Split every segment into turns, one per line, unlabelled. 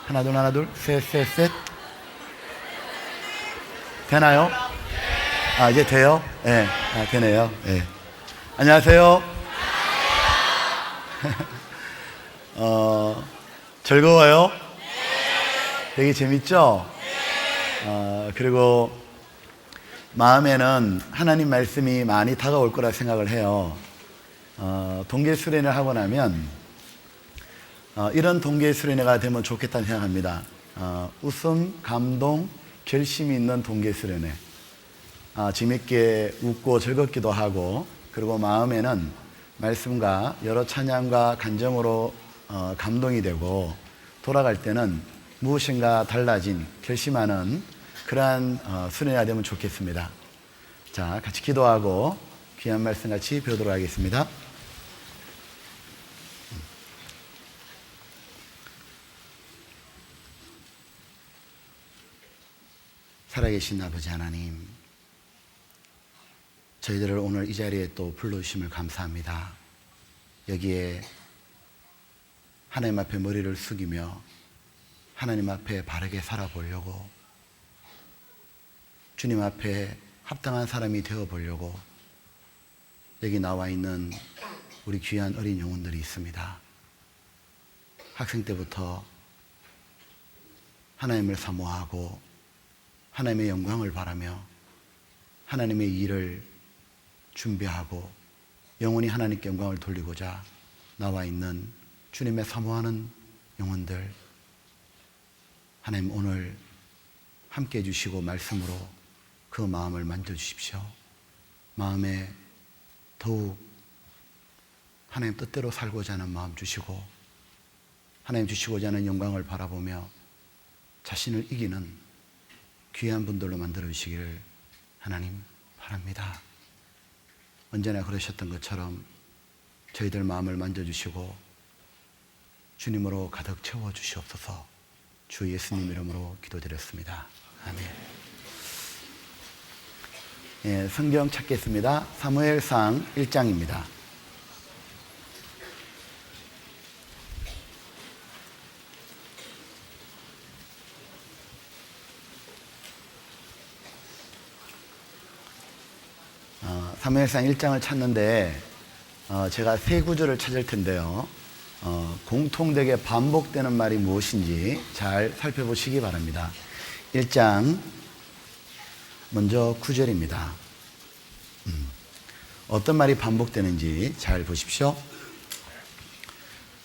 하나 둘 하나 둘 셋 셋 셋. 되나요? 아, 이제 돼요? 네, 되네요. 네. 안녕하세요. 즐거워요? 되게 재밌죠? 그리고 마음에는 하나님 말씀이 많이 다가올 거라 생각을 해요. 동계 수련회 하고 나면 이런 동계 수련회가 되면 좋겠다는 생각합니다. 웃음, 감동, 결심이 있는 동계 수련회. 재밌게 웃고 즐겁기도 하고, 그리고 마음에는 말씀과 여러 찬양과 간정으로 감동이 되고, 돌아갈 때는 무엇인가 달라진 결심하는 그러한 수련회가 되면 좋겠습니다. 자, 같이 기도하고 귀한 말씀 같이 배우도록 하겠습니다. 살아계신 아버지 하나님, 저희들을 오늘 이 자리에 또 불러주심을 감사합니다. 여기에 하나님 앞에 머리를 숙이며 하나님 앞에 바르게 살아보려고, 주님 앞에 합당한 사람이 되어보려고 여기 나와 있는 우리 귀한 어린 영혼들이 있습니다. 학생 때부터 하나님을 사모하고 하나님의 영광을 바라며 하나님의 일을 준비하고 영원히 하나님께 영광을 돌리고자 나와 있는 주님의 사모하는 영혼들, 하나님 오늘 함께 해주시고 말씀으로 그 마음을 만져주십시오. 마음에 더욱 하나님 뜻대로 살고자 하는 마음 주시고 하나님 주시고자 하는 영광을 바라보며 자신을 이기는 귀한 분들로 만들어 주시기를 하나님 바랍니다. 언제나 그러셨던 것처럼 저희들 마음을 만져주시고 주님으로 가득 채워주시옵소서. 주 예수님 이름으로 기도드렸습니다. 아멘. 예, 성경 찾겠습니다. 사무엘상 1장입니다. 사무엘상 1장을 찾는데 제가 세 구절을 찾을 텐데요. 공통되게 반복되는 말이 무엇인지 잘 살펴보시기 바랍니다. 1장 먼저 9절입니다. 어떤 말이 반복되는지 잘 보십시오.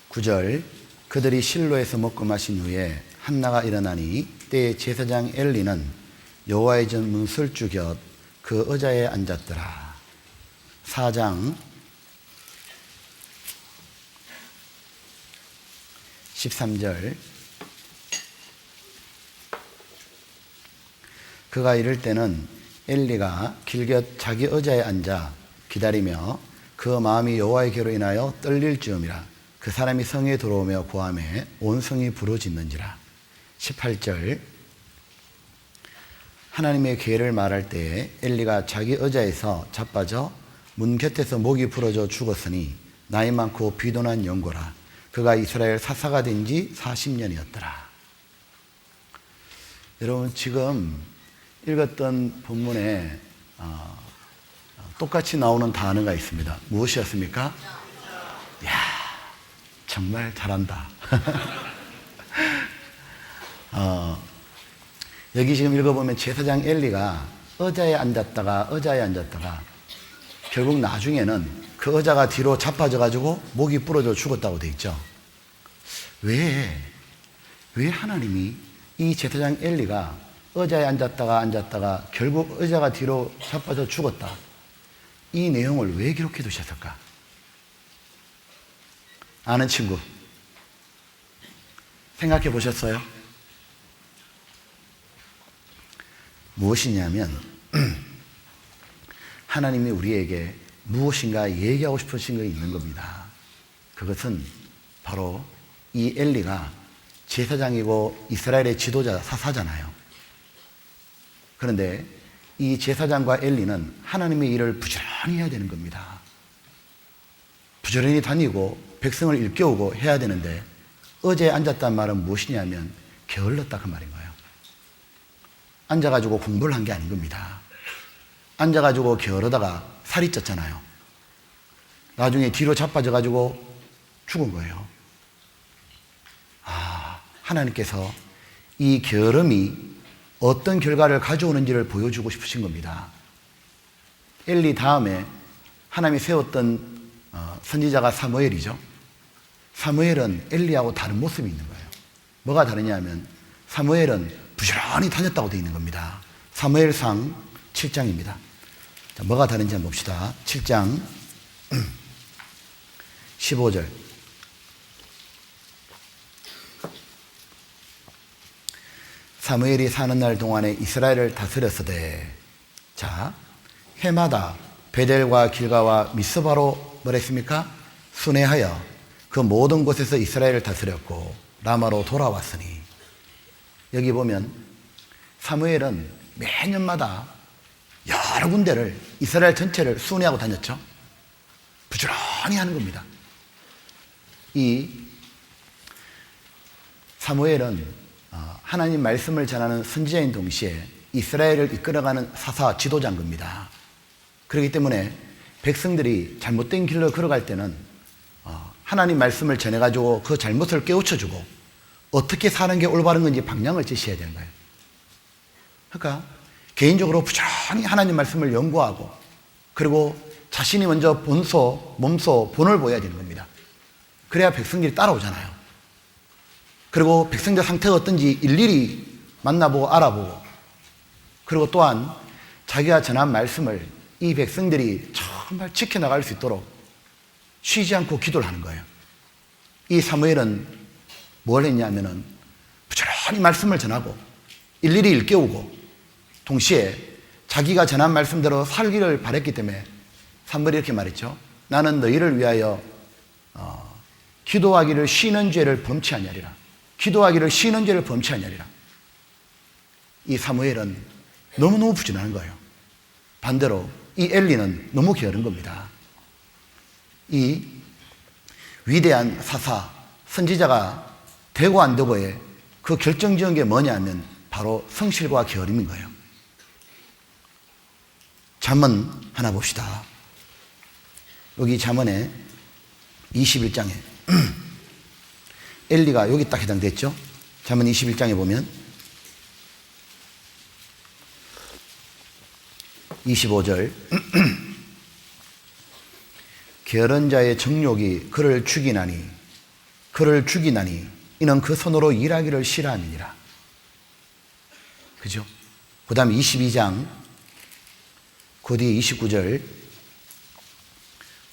9절, 그들이 실로에서 먹고 마신 후에 한나가 일어나니 때에 제사장 엘리는 여호와의 전 문설주 곁 그 의자에 앉았더라. 4장 13절, 그가 이를 때는 엘리가 길곁 자기 의자에 앉아 기다리며 그 마음이 여호와에게로 인하여 떨릴 즈음이라. 그 사람이 성에 들어오며 고하매 온 성이 부르짖는지라. 18절, 하나님의 계를 말할 때에 엘리가 자기 의자에서 자빠져 문 곁에서 목이 부러져 죽었으니 나이 많고 비도난 영고라. 그가 이스라엘 사사가 된 지 40년이었더라. 여러분, 지금 읽었던 본문에 똑같이 나오는 단어가 있습니다. 무엇이었습니까? 이야, 정말 잘한다. 여기 지금 읽어보면 제사장 엘리가 의자에 앉았다가 결국 나중에는 그 의자가 뒤로 자빠져가지고 목이 부러져 죽었다고 돼 있죠. 왜 하나님이 이 제사장 엘리가 의자에 앉았다가 결국 의자가 뒤로 자빠져 죽었다, 이 내용을 왜 기록해 두셨을까? 아는 친구 생각해 보셨어요? 무엇이냐면 하나님이 우리에게 무엇인가 얘기하고 싶으신 게 있는 겁니다. 그것은 바로 이 엘리가 제사장이고 이스라엘의 지도자, 사사잖아요. 그런데 이 제사장과 엘리는 하나님의 일을 부지런히 해야 되는 겁니다. 부지런히 다니고 백성을 일깨우고 해야 되는데, 어제 앉았단 말은 무엇이냐면 게을렀다 그 말인 거예요. 앉아가지고 공부를 한 게 아닌 겁니다. 앉아가지고 게으르다가 살이 쪘잖아요. 나중에 뒤로 자빠져가지고 죽은 거예요. 하나님께서 이 게으름이 어떤 결과를 가져오는지를 보여주고 싶으신 겁니다. 엘리 다음에 하나님이 세웠던 선지자가 사무엘이죠. 사무엘은 엘리하고 다른 모습이 있는 거예요. 뭐가 다르냐면 사무엘은 부지런히 다녔다고 되어 있는 겁니다. 사무엘상 7장입니다. 자, 뭐가 다른지 한번 봅시다. 7장 15절. 사무엘이 사는 날 동안에 이스라엘을 다스렸으되, 자, 해마다 베델과 길가와 미스바로 뭐랬습니까? 순회하여 그 모든 곳에서 이스라엘을 다스렸고 라마로 돌아왔으니. 여기 보면 사무엘은 매년마다 여러 군데를 이스라엘 전체를 순회하고 다녔죠. 부지런히 하는 겁니다. 이 사무엘은 하나님 말씀을 전하는 선지자인 동시에 이스라엘을 이끌어가는 사사 지도자인 겁니다. 그렇기 때문에 백성들이 잘못된 길로 걸어갈 때는 하나님 말씀을 전해가지고 그 잘못을 깨우쳐주고 어떻게 사는 게 올바른 건지 방향을 제시해야 되는 거예요. 그러니까 개인적으로 부지런히 하나님 말씀을 연구하고 그리고 자신이 먼저 몸소 본을 보여야 되는 겁니다. 그래야 백성들이 따라오잖아요. 그리고 백성들 상태가 어떤지 일일이 만나보고 알아보고, 그리고 또한 자기가 전한 말씀을 이 백성들이 정말 지켜나갈 수 있도록 쉬지 않고 기도를 하는 거예요. 이 사무엘은 뭘 했냐면은 부지런히 말씀을 전하고 일일이 일깨우고 동시에 자기가 전한 말씀대로 살기를 바랬기 때문에 사무엘이 이렇게 말했죠. 나는 너희를 위하여 기도하기를 쉬는 죄를 범치 아니하리라. 기도하기를 쉬는 죄를 범치 아니하리라. 이 사무엘은 너무너무 부지런한 거예요. 반대로 이 엘리는 너무 게으른 겁니다. 이 위대한 사사, 선지자가 되고 안 되고의 그 결정지은 게 뭐냐면 바로 성실과 게으름인 거예요. 잠언 하나 봅시다. 여기 잠언에 21장에 엘리가 여기 딱 해당됐죠. 잠언 21장에 보면 25절 게으른 자의 정욕이 그를 죽이나니 이는 그 손으로 일하기를 싫어함이니라. 그죠? 그 다음 22장 그 뒤에 29절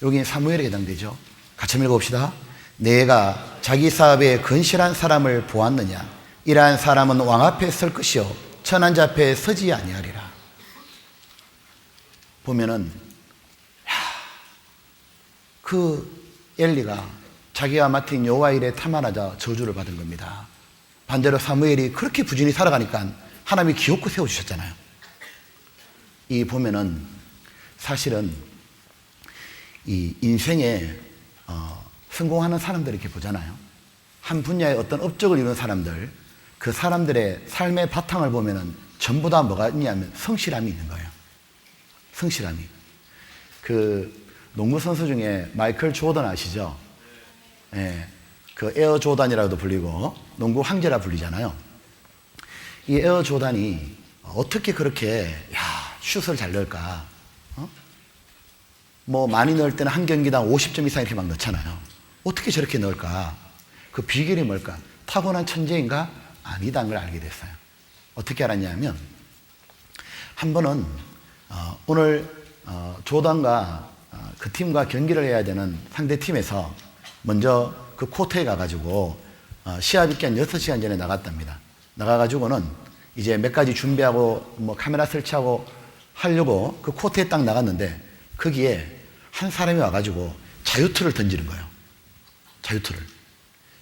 여기 사무엘에 해당되죠. 같이 읽어봅시다. 내가 자기 사업에 건실한 사람을 보았느냐? 이러한 사람은 왕 앞에 설 것이요 천한 자 앞에 서지 아니하리라. 보면은 그 엘리가 자기가 맡은 여호와 일에 탐하자 저주를 받은 겁니다. 반대로 사무엘이 그렇게 부지런히 살아가니까 하나님이 기업고 세워주셨잖아요. 이 보면은 사실은 이 인생에 성공하는 사람들 이렇게 보잖아요. 한 분야의 어떤 업적을 이루는 사람들, 그 사람들의 삶의 바탕을 보면은 전부 다 뭐가 있냐면 성실함이 있는 거예요. 성실함이. 그 농구 선수 중에 마이클 조던 아시죠? 예, 그 에어 조던이라고도 불리고 농구 황제라 불리잖아요. 이 에어 조던이 어떻게 그렇게 슛을 잘 넣을까? 뭐 많이 넣을 때는 한 경기당 50점 이상 이렇게 막 넣잖아요. 어떻게 저렇게 넣을까? 그 비결이 뭘까? 타고난 천재인가? 아니다는 걸 알게 됐어요. 어떻게 알았냐면 한 번은 오늘 조던과 그 팀과 경기를 해야 되는 상대 팀에서 먼저 그 코트에 가가지고 시합 있기 한 6시간 전에 나갔답니다. 나가가지고는 이제 몇 가지 준비하고 뭐 카메라 설치하고 하려고 그 코트에 딱 나갔는데 거기에 한 사람이 와가지고 자유투를 던지는 거예요. 자유투를.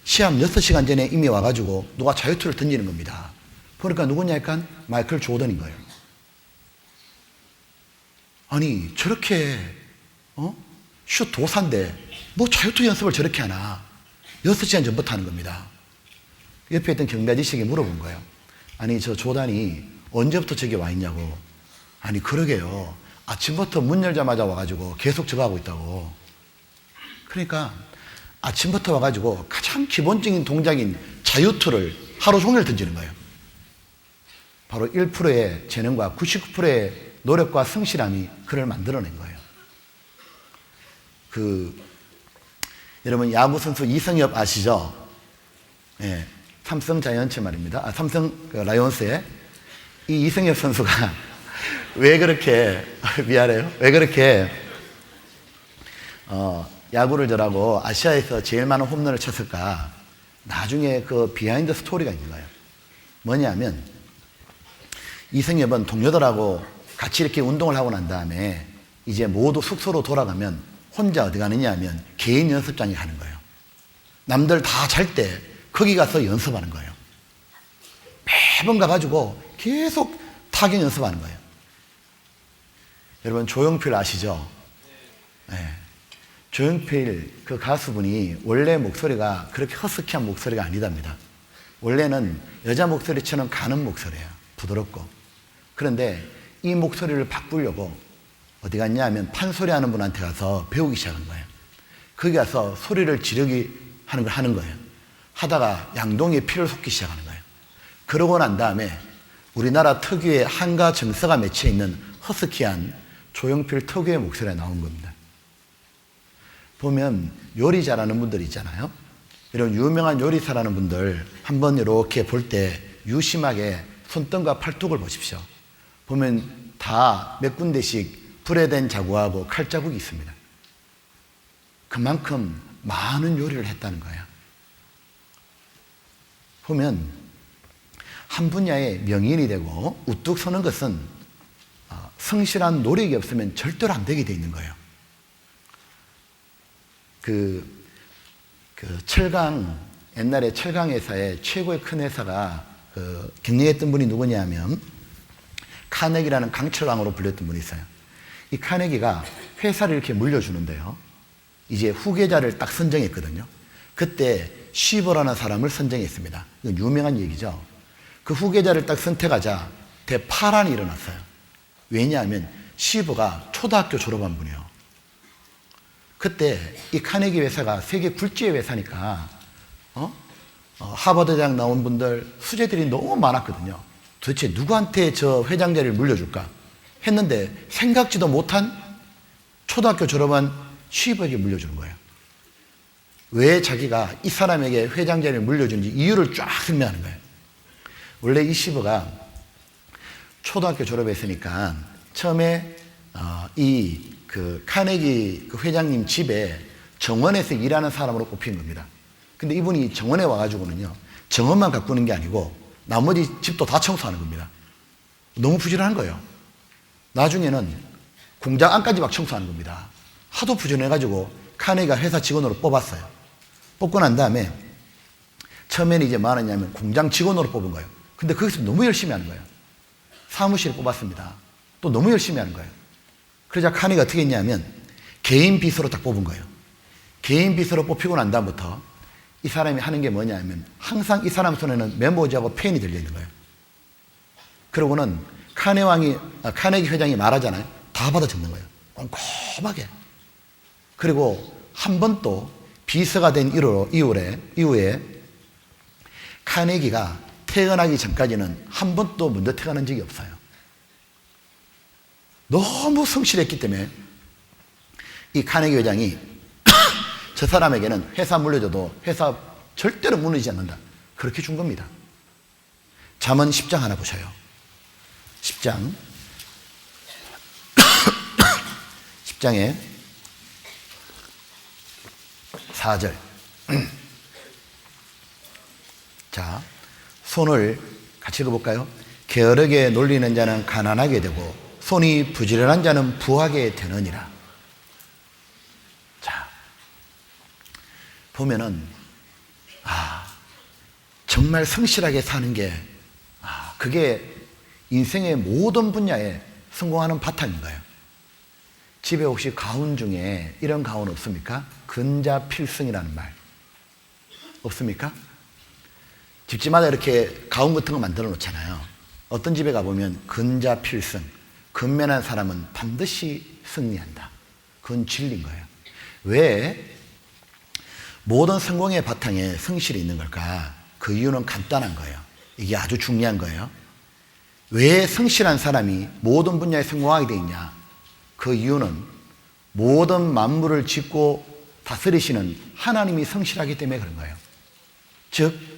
시합 6시간 전에 이미 와가지고 누가 자유투를 던지는 겁니다. 그러니까 누구냐 하니까 마이클 조던인 거예요. 아니 저렇게 슛 도사인데 뭐 자유투 연습을 저렇게 하나. 6시간 전부터 하는 겁니다. 옆에 있던 경비 아저씨에게 물어본 거예요. 아니, 저 조단이 언제부터 저기 와 있냐고. 아니, 그러게요. 아침부터 문 열자마자 와가지고 계속 저거 하고 있다고. 그러니까 아침부터 와가지고 가장 기본적인 동작인 자유투를 하루 종일 던지는 거예요. 바로 1%의 재능과 99%의 노력과 성실함이 그를 만들어낸 거예요. 여러분 야구 선수 이승엽 아시죠? 예, 삼성 자이언츠 말입니다. 삼성 라이온스의 이 이승엽 선수가 왜 그렇게 미안해요. 왜 그렇게 야구를 잘하고 아시아에서 제일 많은 홈런을 쳤을까? 나중에 그 비하인드 스토리가 있는 거예요. 뭐냐면 이승엽은 동료들하고 같이 이렇게 운동을 하고 난 다음에 이제 모두 숙소로 돌아가면 혼자 어디 가느냐 하면 개인 연습장에 가는 거예요. 남들 다 잘 때 거기 가서 연습하는 거예요. 매번 가가지고 계속 타격 연습하는 거예요. 여러분 조용필 아시죠? 네. 조용필 그 가수분이 원래 목소리가 그렇게 허스키한 목소리가 아니답니다. 원래는 여자 목소리처럼 가는 목소리예요. 부드럽고. 그런데 이 목소리를 바꾸려고 어디 갔냐 하면 판소리 하는 분한테 가서 배우기 시작한 거예요. 거기 가서 소리를 지르기 하는 걸 하는 거예요. 하다가 양동이에 피를 쏟기 시작하는 거예요. 그러고 난 다음에 우리나라 특유의 한가 정서가 맺혀 있는 허스키한 조용필 특유의 목소리가 나온 겁니다. 보면 요리 잘하는 분들 있잖아요. 이런 유명한 요리사라는 분들 한번 이렇게 볼 때 유심하게 손등과 팔뚝을 보십시오. 보면 다 몇 군데씩 불에 댄 자국하고 칼 자국이 있습니다. 그만큼 많은 요리를 했다는 거예요. 보면 한 분야의 명인이 되고 우뚝 서는 것은 성실한 노력이 없으면 절대로 안 되게 돼 있는 거예요. 철강, 옛날에 철강 회사의 최고의 큰 회사가 경영했던 분이 누구냐 하면 카네기라는 강철왕으로 불렸던 분이 있어요. 이 카네기가 회사를 이렇게 물려주는데요. 이제 후계자를 딱 선정했거든요. 그때 쉬버라는 사람을 선정했습니다. 이건 유명한 얘기죠. 그 후계자를 딱 선택하자 대파란이 일어났어요. 왜냐하면 쉬버가 초등학교 졸업한 분이에요. 그때 이 카네기 회사가 세계 굴지의 회사니까 하버드 대학 나온 분들 수재들이 너무 많았거든요. 도대체 누구한테 저 회장 자리를 물려줄까 했는데 생각지도 못한 초등학교 졸업한 쉬버에게 물려주는 거예요. 왜 자기가 이 사람에게 회장 자리를 물려주는지 이유를 쫙 설명하는 거예요. 원래 이 쉬버가 초등학교 졸업했으니까 처음에 카네기 회장님 집에 정원에서 일하는 사람으로 꼽힌 겁니다. 근데 이분이 정원에 와가지고는요, 정원만 가꾸는 게 아니고 나머지 집도 다 청소하는 겁니다. 너무 부지런한 거예요. 나중에는 공장 안까지 막 청소하는 겁니다. 하도 부지런해가지고 카네기가 회사 직원으로 뽑았어요. 뽑고 난 다음에 처음에는 이제 뭐 하느냐면 공장 직원으로 뽑은 거예요. 근데 거기서 너무 열심히 하는 거예요. 사무실에 뽑았습니다. 또 너무 열심히 하는 거예요. 그러자 카네기가 어떻게 했냐면 개인 비서로 딱 뽑은 거예요. 개인 비서로 뽑히고 난 다음부터 이 사람이 하는 게 뭐냐면 항상 이 사람 손에는 메모지하고 펜이 들려있는 거예요. 그러고는 카네기 회장이 말하잖아요. 다 받아 적는 거예요. 꼼꼼하게. 그리고 한 번도 비서가 된 이후에 카네기가 퇴근하기 전까지는 한 번도 먼저 퇴근한 적이 없어요. 너무 성실했기 때문에 이 카네기 회장이 저 사람에게는 회사 물려줘도 회사 절대로 무너지지 않는다. 그렇게 준 겁니다. 잠언 10장 하나 보셔요. 10장 10장에 4절 자, 손을 같이 읽어볼까요? 게으르게 놀리는 자는 가난하게 되고 손이 부지런한 자는 부하게 되느니라. 자, 보면은 정말 성실하게 사는 게 그게 인생의 모든 분야에 성공하는 바탕인 거예요. 집에 혹시 가훈 중에 이런 가훈 없습니까? 근자필승이라는 말 없습니까? 집집마다 이렇게 가운 같은 거 만들어 놓잖아요. 어떤 집에 가보면 근자 필승, 근면한 사람은 반드시 승리한다. 그건 진리인 거예요. 왜 모든 성공의 바탕에 성실이 있는 걸까? 그 이유는 간단한 거예요. 이게 아주 중요한 거예요. 왜 성실한 사람이 모든 분야에 성공하게 돼 있냐? 그 이유는 모든 만물을 짓고 다스리시는 하나님이 성실하기 때문에 그런 거예요. 즉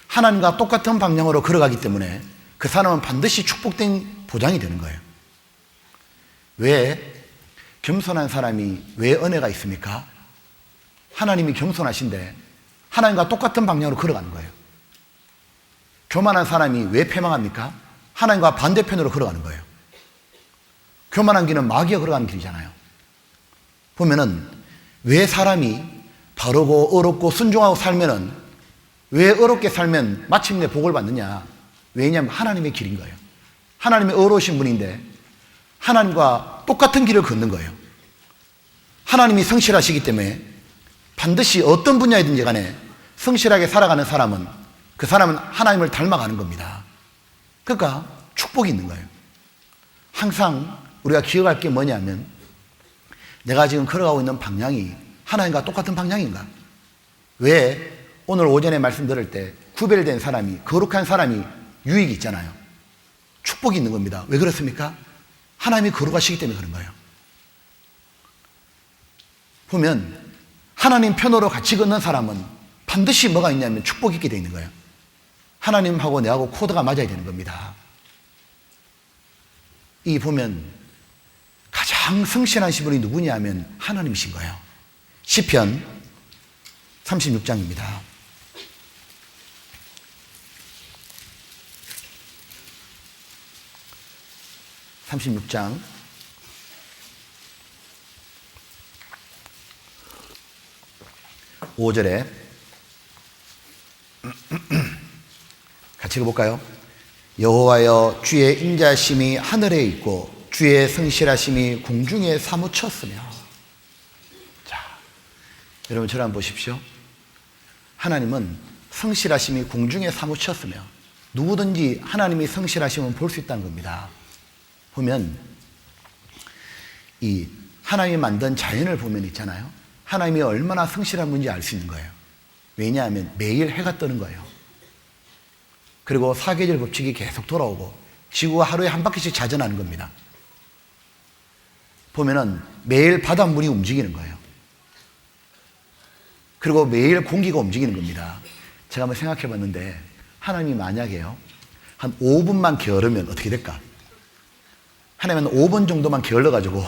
하나님과 똑같은 방향으로 걸어가기 때문에 그 사람은 반드시 축복된 보장이 되는 거예요. 왜 겸손한 사람이 왜 은혜가 있습니까? 하나님이 겸손하신데 하나님과 똑같은 방향으로 걸어가는 거예요. 교만한 사람이 왜 패망합니까? 하나님과 반대편으로 걸어가는 거예요. 교만한 길은 마귀가 걸어가는 길이잖아요. 보면은 왜 사람이 바르고 어렵고 순종하고 살면은 왜 어렵게 살면 마침내 복을 받느냐? 왜냐하면 하나님의 길인 거예요. 하나님이 어려우신 분인데 하나님과 똑같은 길을 걷는 거예요. 하나님이 성실하시기 때문에 반드시 어떤 분야이든지 간에 성실하게 살아가는 사람은 그 사람은 하나님을 닮아가는 겁니다. 그러니까 축복이 있는 거예요. 항상 우리가 기억할 게 뭐냐면 내가 지금 걸어가고 있는 방향이 하나님과 똑같은 방향인가? 왜 오늘 오전에 말씀 들을 때 구별된 사람이, 거룩한 사람이 유익이 있잖아요. 축복이 있는 겁니다. 왜 그렇습니까? 하나님이 거룩하시기 때문에 그런 거예요. 보면 하나님 편으로 같이 걷는 사람은 반드시 뭐가 있냐면 축복이 있게 되어 있는 거예요. 하나님하고 내하고 코드가 맞아야 되는 겁니다. 이 보면 가장 성실하신 분이 누구냐 하면 하나님이신 거예요. 시편 36장입니다. (36장) 5절에 같이 읽어볼까요? 여호와여 주의 인자심이 하늘에 있고 주의 성실하심이 공중에 사무쳤으며. 자, 여러분 저를 한번 보십시오. 하나님은 성실하심이 공중에 사무쳤으며 누구든지 하나님이 성실하심은 볼 수 있다는 겁니다. 보면 이 하나님이 만든 자연을 보면 있잖아요. 하나님이 얼마나 성실한 분인지 알 수 있는 거예요. 왜냐하면 매일 해가 뜨는 거예요. 그리고 사계절 법칙이 계속 돌아오고 지구가 하루에 한 바퀴씩 자전하는 겁니다. 보면은 매일 바닷물이 움직이는 거예요. 그리고 매일 공기가 움직이는 겁니다. 제가 한번 생각해 봤는데 하나님이 만약에요 한 5분만 게으르면 어떻게 될까? 하나님은 5분 정도만 게을러가지고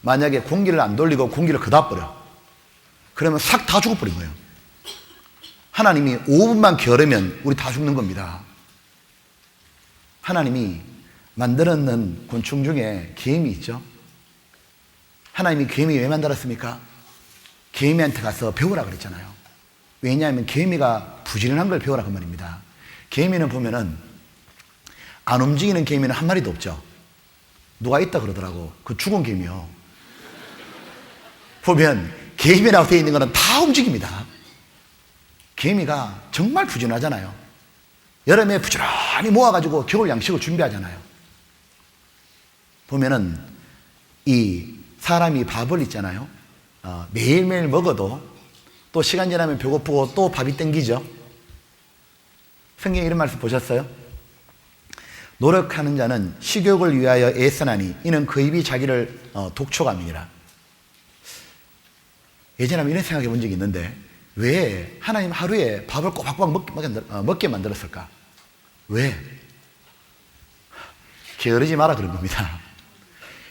만약에 공기를 안 돌리고 공기를 그다 버려. 그러면 싹 다 죽어버린 거예요. 하나님이 5분만 게으르면 우리 다 죽는 겁니다. 하나님이 만들었는 곤충 중에 개미 있죠? 하나님이 개미 왜 만들었습니까? 개미한테 가서 배우라 그랬잖아요. 왜냐하면 개미가 부지런한 걸 배우라 그 말입니다. 개미는 보면은 안 움직이는 개미는 한 마리도 없죠. 누가 있다 그러더라고. 그 죽은 개미요. 보면 개미라고 되어 있는 거는 다 움직입니다. 개미가 정말 부지런하잖아요. 여름에 부지런히 모아가지고 겨울 양식을 준비하잖아요. 보면은 이 사람이 밥을 있잖아요. 매일매일 먹어도 또 시간 지나면 배고프고 또 밥이 땡기죠. 성경에 이런 말씀 보셨어요? 노력하는 자는 식욕을 위하여 애쓰나니 이는 그 입이 자기를 독촉함이니라. 예전에 한번 이런 생각해 본 적이 있는데 왜 하나님 하루에 밥을 꼬박꼬박 먹게 만들었을까? 왜? 게으르지 마라 그런 겁니다.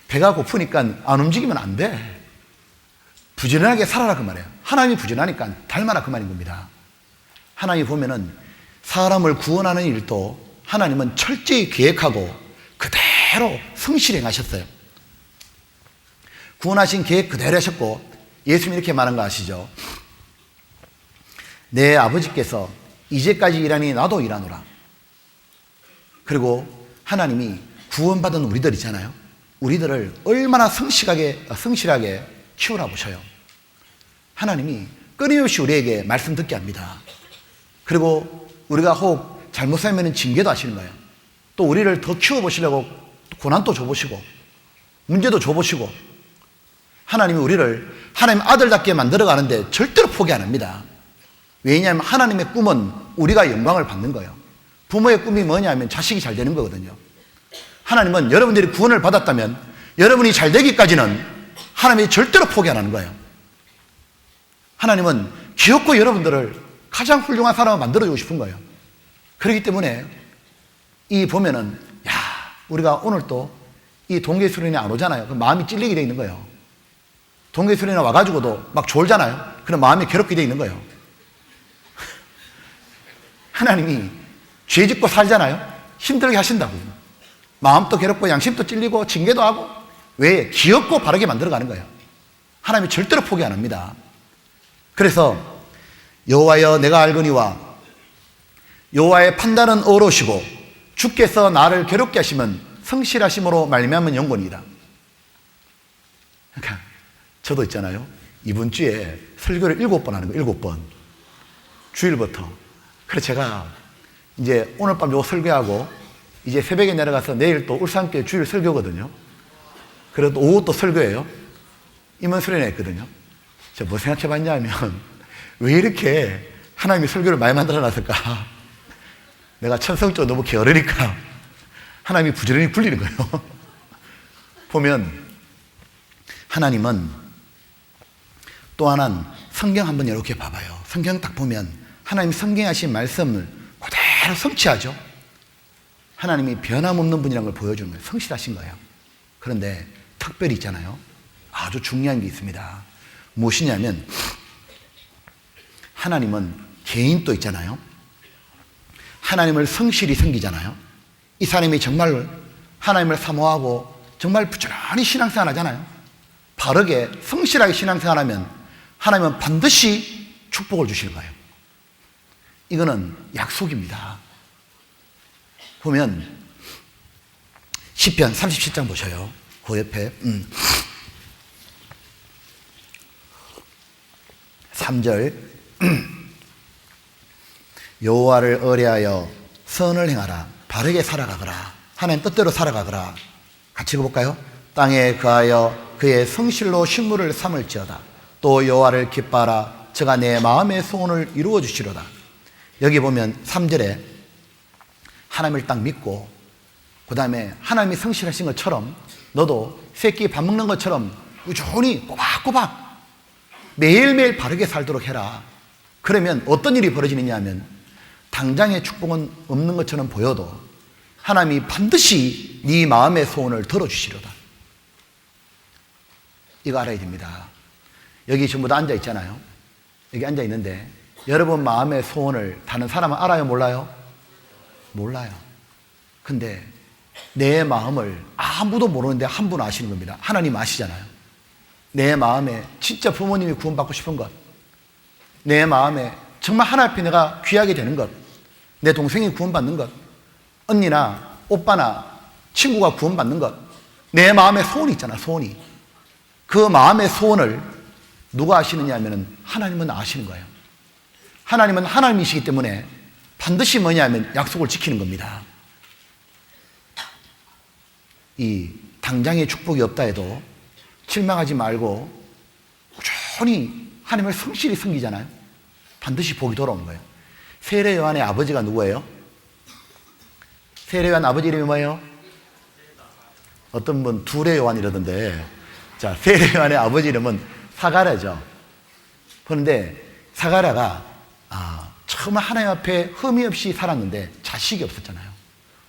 배가 고프니까 안 움직이면 안 돼. 부지런하게 살아라 그 말이에요. 하나님이 부지런하니까 닮아라 그 말인 겁니다. 하나님이 보면은 사람을 구원하는 일도 하나님은 철저히 계획하고 그대로 성실히 행하셨어요. 구원하신 계획 그대로 하셨고 예수님이 이렇게 말한 거 아시죠? 내 아버지께서 이제까지 일하니 나도 일하노라. 그리고 하나님이 구원받은 우리들 있잖아요. 우리들을 얼마나 성실하게 키우라 보셔요. 하나님이 끊임없이 우리에게 말씀 듣게 합니다. 그리고 우리가 혹 잘못 살면 징계도 하시는 거예요. 또 우리를 더 키워보시려고 고난도 줘보시고 문제도 줘보시고 하나님이 우리를 하나님 아들답게 만들어가는데 절대로 포기 안 합니다. 왜냐하면 하나님의 꿈은 우리가 영광을 받는 거예요. 부모의 꿈이 뭐냐면 자식이 잘 되는 거거든요. 하나님은 여러분들이 구원을 받았다면 여러분이 잘 되기까지는 하나님이 절대로 포기 안 하는 거예요. 하나님은 귀엽고 여러분들을 가장 훌륭한 사람을 만들어주고 싶은 거예요. 그렇기 때문에 이 보면은 우리가 오늘 또 이 동계수련회 안 오잖아요. 그럼 마음이 찔리게 돼 있는 거예요. 동계수련회 와가지고도 막 졸잖아요. 그럼 마음이 괴롭게 돼 있는 거예요. 하나님이 죄 짓고 살잖아요. 힘들게 하신다고. 마음도 괴롭고 양심도 찔리고 징계도 하고. 왜? 귀엽고 바르게 만들어가는 거예요. 하나님이 절대로 포기 안 합니다. 그래서 여호와여 내가 알거니와 여호와의 판단은 어로우시고 주께서 나를 괴롭게 하시면 성실하심으로 말미암은 영혼이다. 그러니까 저도 있잖아요. 이번 주에 설교를 7번 하는 거예요. 7번. 주일부터. 그래서 제가 이제 오늘 밤 요 설교하고 이제 새벽에 내려가서 내일 또 울산교회 주일 설교거든요. 그래도 오후 또 설교예요. 임원수련회 했거든요. 제가 뭐 생각해 봤냐면 왜 이렇게 하나님이 설교를 많이 만들어 놨을까? 내가 천성적으로 너무 게으르니까 하나님이 부지런히 굴리는 거예요. 보면 하나님은 또 하나는 성경 한번 이렇게 봐봐요. 성경 딱 보면 하나님 성경에 하신 말씀을 그대로 성취하죠. 하나님이 변함없는 분이라는 걸 보여주는 거예요. 성실하신 거예요. 그런데 특별히 있잖아요. 아주 중요한 게 있습니다. 무엇이냐면 하나님은 개인도 있잖아요. 하나님을 성실히 섬기잖아요. 이 사람이 정말 하나님을 사모하고 정말 부지런히 신앙생활 하잖아요. 바르게 성실하게 신앙생활 하면 하나님은 반드시 축복을 주실 거예요. 이거는 약속입니다. 보면 시편 37장 보셔요. 그 옆에 3절 여호와를 의뢰하여 선을 행하라. 바르게 살아가거라. 하나님 뜻대로 살아가거라. 같이 읽어볼까요? 땅에 거하여 그의 성실로 식물을 삼을지어다. 또 여호와를 기뻐하라. 저가 내 마음의 소원을 이루어 주시로다. 여기 보면 3절에 하나님을 딱 믿고 그 다음에 하나님이 성실하신 것처럼 너도 새끼 밥 먹는 것처럼 꾸준히 꼬박꼬박 매일매일 바르게 살도록 해라. 그러면 어떤 일이 벌어지느냐 하면 당장의 축복은 없는 것처럼 보여도 하나님이 반드시 네 마음의 소원을 들어주시려다. 이거 알아야 됩니다. 여기 전부 다 앉아 있잖아요. 여기 앉아 있는데 여러분 마음의 소원을 다른 사람은 알아요? 몰라요? 몰라요. 근데 내 마음을 아무도 모르는데 한 분 아시는 겁니다. 하나님 아시잖아요. 내 마음에 진짜 부모님이 구원받고 싶은 것, 내 마음에 정말 하나님 앞에 내가 귀하게 되는 것, 내 동생이 구원받는 것, 언니나 오빠나 친구가 구원받는 것, 내 마음의 소원이 있잖아. 소원이. 그 마음의 소원을 누가 아시느냐 하면 하나님은 아시는 거예요. 하나님은 하나님이시기 때문에 반드시 뭐냐 하면 약속을 지키는 겁니다. 이 당장의 축복이 없다 해도 실망하지 말고 꾸준히 하나님을 성실히 섬기잖아요. 반드시 복이 돌아오는 거예요. 세례 요한의 아버지가 누구예요? 세례 요한 아버지 이름이 뭐예요? 어떤 분 두레 요한 이러던데, 자, 세례 요한의 아버지 이름은 사가랴죠. 그런데 사가랴가 처음 하나님 앞에 흠이 없이 살았는데 자식이 없었잖아요.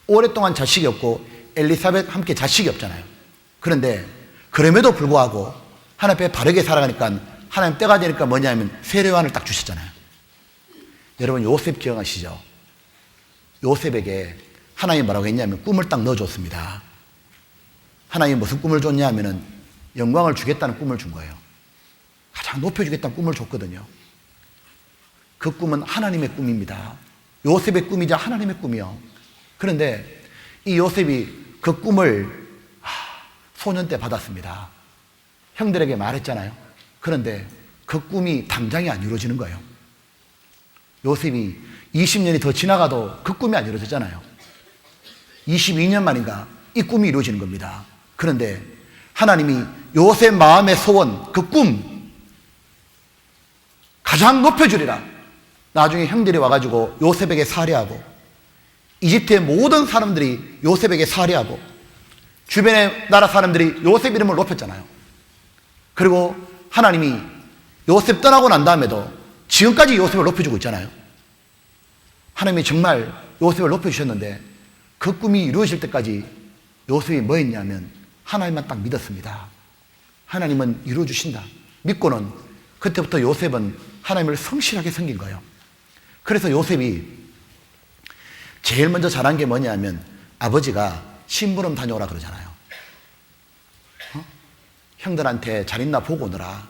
오랫동안 자식이 없고 엘리사벳 함께 자식이 없잖아요. 그런데 그럼에도 불구하고 하나님 앞에 바르게 살아가니까 하나님 때가 되니까 뭐냐면 세례 요한을 딱 주셨잖아요. 여러분 요셉 기억하시죠? 요셉에게 하나님이 뭐라고 했냐면 꿈을 딱 넣어줬습니다. 하나님이 무슨 꿈을 줬냐 하면은 영광을 주겠다는 꿈을 준 거예요. 가장 높여주겠다는 꿈을 줬거든요. 그 꿈은 하나님의 꿈입니다. 요셉의 꿈이자 하나님의 꿈이요. 그런데 이 요셉이 그 꿈을 소년 때 받았습니다. 형들에게 말했잖아요. 그런데 그 꿈이 당장이 안 이루어지는 거예요. 요셉이 20년이 더 지나가도 그 꿈이 안 이루어졌잖아요. 22년 만인가 이 꿈이 이루어지는 겁니다. 그런데 하나님이 요셉 마음의 소원, 그 꿈 가장 높여주리라. 나중에 형들이 와가지고 요셉에게 살해하고 이집트의 모든 사람들이 요셉에게 살해하고 주변의 나라 사람들이 요셉 이름을 높였잖아요. 그리고 하나님이 요셉 떠나고 난 다음에도 지금까지 요셉을 높여주고 있잖아요. 하나님이 정말 요셉을 높여주셨는데 그 꿈이 이루어질 때까지 요셉이 뭐 했냐면 하나님만 딱 믿었습니다. 하나님은 이루어주신다 믿고는 그때부터 요셉은 하나님을 성실하게 섬긴 거예요. 그래서 요셉이 제일 먼저 잘한 게 뭐냐면 아버지가 심부름 다녀오라 그러잖아요. 형들한테 잘 있나 보고 오너라.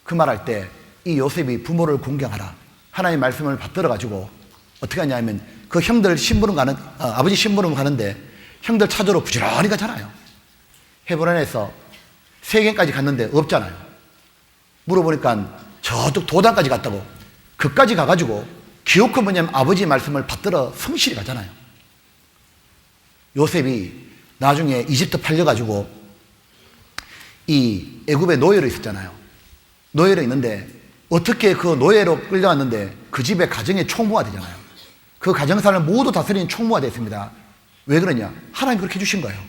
그 말할 때 이 요셉이 부모를 공경하라. 하나님의 말씀을 받들어가지고 어떻게 하냐면 그 형들 심부름 가는 아버지 심부름 가는데 형들 찾으러 부지런히 가잖아요. 헤브론에서 세겜까지 갔는데 없잖아요. 물어보니까 저쪽 도단까지 갔다고. 그까지 가가지고 기어코 뭐냐면 아버지의 말씀을 받들어 성실히 가잖아요. 요셉이 나중에 이집트 팔려가지고 이 애굽에 노예로 있었잖아요. 노예로 있는데 어떻게 그 노예로 끌려왔는데 그 집에 가정의 총무가 되잖아요. 그 가정사를 모두 다스리는 총무가 됐습니다. 왜 그러냐? 하나님 그렇게 해주신 거예요.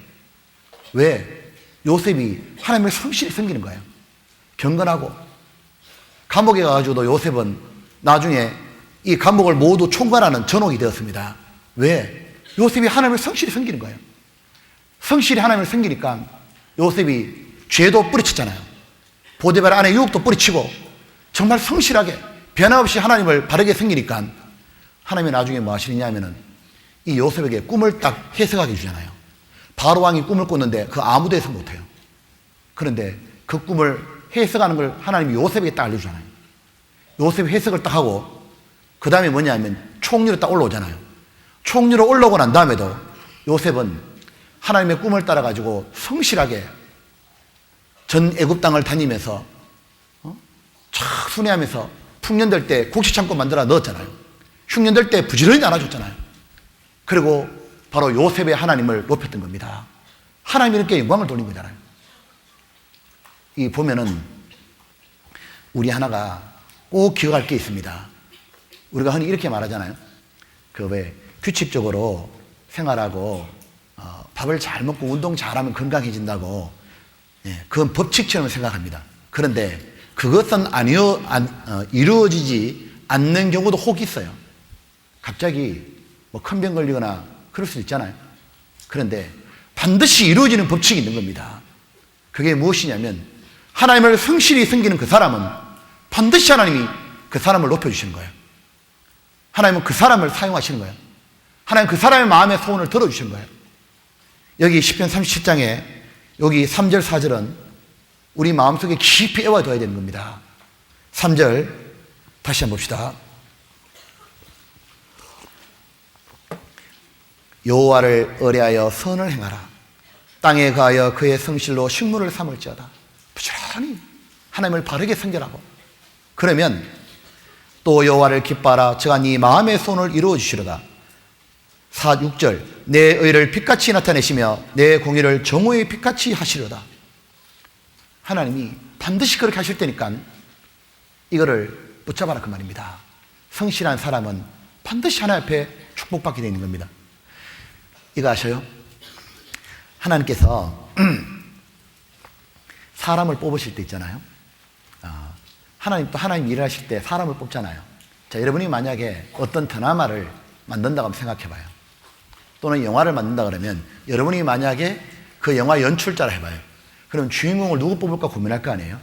왜? 요셉이 하나님을 성실히 섬기는 거예요. 경건하고 감옥에 가가지고도 요셉은 나중에 이 감옥을 모두 총괄하는 전옥이 되었습니다. 왜? 요셉이 하나님을 성실히 섬기는 거예요. 성실히 하나님을 섬기니까 요셉이 죄도 뿌리쳤잖아요. 보디발 안에 유혹도 뿌리치고 정말 성실하게 변함없이 하나님을 바르게 섬기니까 하나님이 나중에 뭐 하시느냐면은 이 요셉에게 꿈을 딱 해석하게 해주잖아요. 바로 왕이 꿈을 꿨는데 그 아무도 해석 못해요. 그런데 그 꿈을 해석하는 걸 하나님이 요셉에게 딱 알려주잖아요. 요셉이 해석을 딱 하고 그 다음에 뭐냐면 총리로 딱 올라오잖아요. 총리로 올라오고 난 다음에도 요셉은 하나님의 꿈을 따라가지고 성실하게 전 애굽 땅을 다니면서 촥 순회하면서 풍년될 때 곡식창고 만들어 넣었잖아요. 흉년될 때 부지런히 나눠줬잖아요. 그리고 바로 요셉의 하나님을 높였던 겁니다. 하나님이 이렇게 영광을 돌린 거잖아요. 이 보면은 우리 하나가 꼭 기억할 게 있습니다. 우리가 흔히 이렇게 말하잖아요. 그 왜 규칙적으로 생활하고 밥을 잘 먹고 운동 잘하면 건강해진다고, 그건 법칙처럼 생각합니다. 그런데 그것은 이루어지지 않는 경우도 혹 있어요. 갑자기 뭐 큰 병 걸리거나 그럴 수 있잖아요. 그런데 반드시 이루어지는 법칙이 있는 겁니다. 그게 무엇이냐면 하나님을 성실히 섬기는 그 사람은 반드시 하나님이 그 사람을 높여주시는 거예요. 하나님은 그 사람을 사용하시는 거예요. 하나님 그 사람의 마음의 소원을 들어주시는 거예요. 여기 시편 37장에 여기 3절 4절은 우리 마음속에 깊이 애워둬야 되는 겁니다. 3절 다시 한번 봅시다. 여호와를 의뢰하여 선을 행하라. 땅에 가하여 그의 성실로 식물을 삼을지어다. 부지런히 하나님을 바르게 섬기라고. 그러면 또 여호와를 기뻐하라. 저가 네 마음의 소원을 이루어 주시려다. 4, 6절 내 의를 빛같이 나타내시며 내 공의를 정오의 빛같이 하시려다. 하나님이 반드시 그렇게 하실 테니까 이거를 붙잡아라 그 말입니다. 성실한 사람은 반드시 하나님 앞에 축복받게 되는 겁니다. 이거 아셔요? 하나님께서 사람을 뽑으실 때 있잖아요. 하나님 또 하나님 일을 하실 때 사람을 뽑잖아요. 자, 여러분이 만약에 어떤 드라마를 만든다고 한번 생각해 봐요. 또는 영화를 만든다 그러면 여러분이 만약에 그 영화 연출자라 해봐요. 그럼 주인공을 누구 뽑을까 고민할 거 아니에요?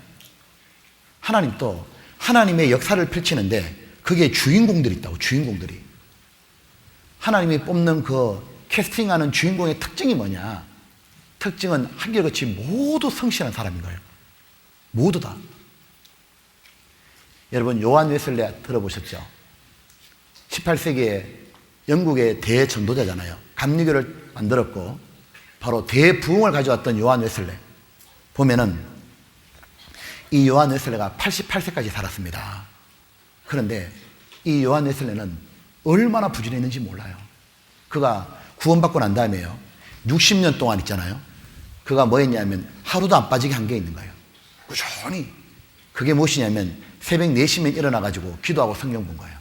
하나님도 하나님의 역사를 펼치는데 그게 주인공들이 있다고. 주인공들이 하나님이 뽑는 그 캐스팅하는 주인공의 특징이 뭐냐? 특징은 한결같이 모두 성실한 사람인 거예요. 모두 다. 여러분 요한 웨슬레 들어보셨죠? 18세기에 영국의 대전도자잖아요. 감리교를 만들었고 바로 대부흥을 가져왔던 요한 웨슬레. 보면은 이 요한 웨슬레가 88세까지 살았습니다. 그런데 이 요한 웨슬레는 얼마나 부지런했는지 몰라요. 그가 구원받고 난 다음에요, 60년 동안 있잖아요, 그가 뭐 했냐면 하루도 안 빠지게 한 게 있는 거예요. 꾸준히. 그게 무엇이냐면 새벽 4시면 일어나가지고 기도하고 성경 본 거예요.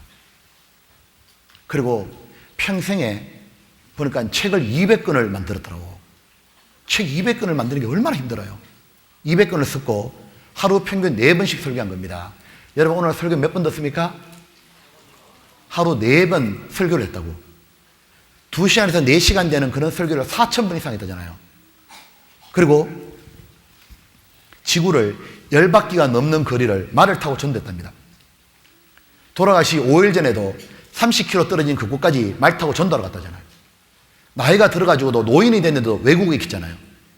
그리고 평생에 보니까 책을 200권을 만들었더라고. 책 200권을 만드는 게 얼마나 힘들어요. 200권을 썼고 하루 평균 4번씩 설교한 겁니다. 여러분 오늘 설교 몇 번 듣습니까? 하루 4번 설교를 했다고. 2시간에서 4시간 되는 그런 설교를 4,000번 이상 했다잖아요. 그리고 지구를 10바퀴가 넘는 거리를 말을 타고 전도했답니다. 돌아가시 5일 전에도 30km 떨어진 그곳까지 말 타고 전도하러 갔다잖아요. 나이가 들어가지고도 노인이 됐는데도 외국에 있잖아요.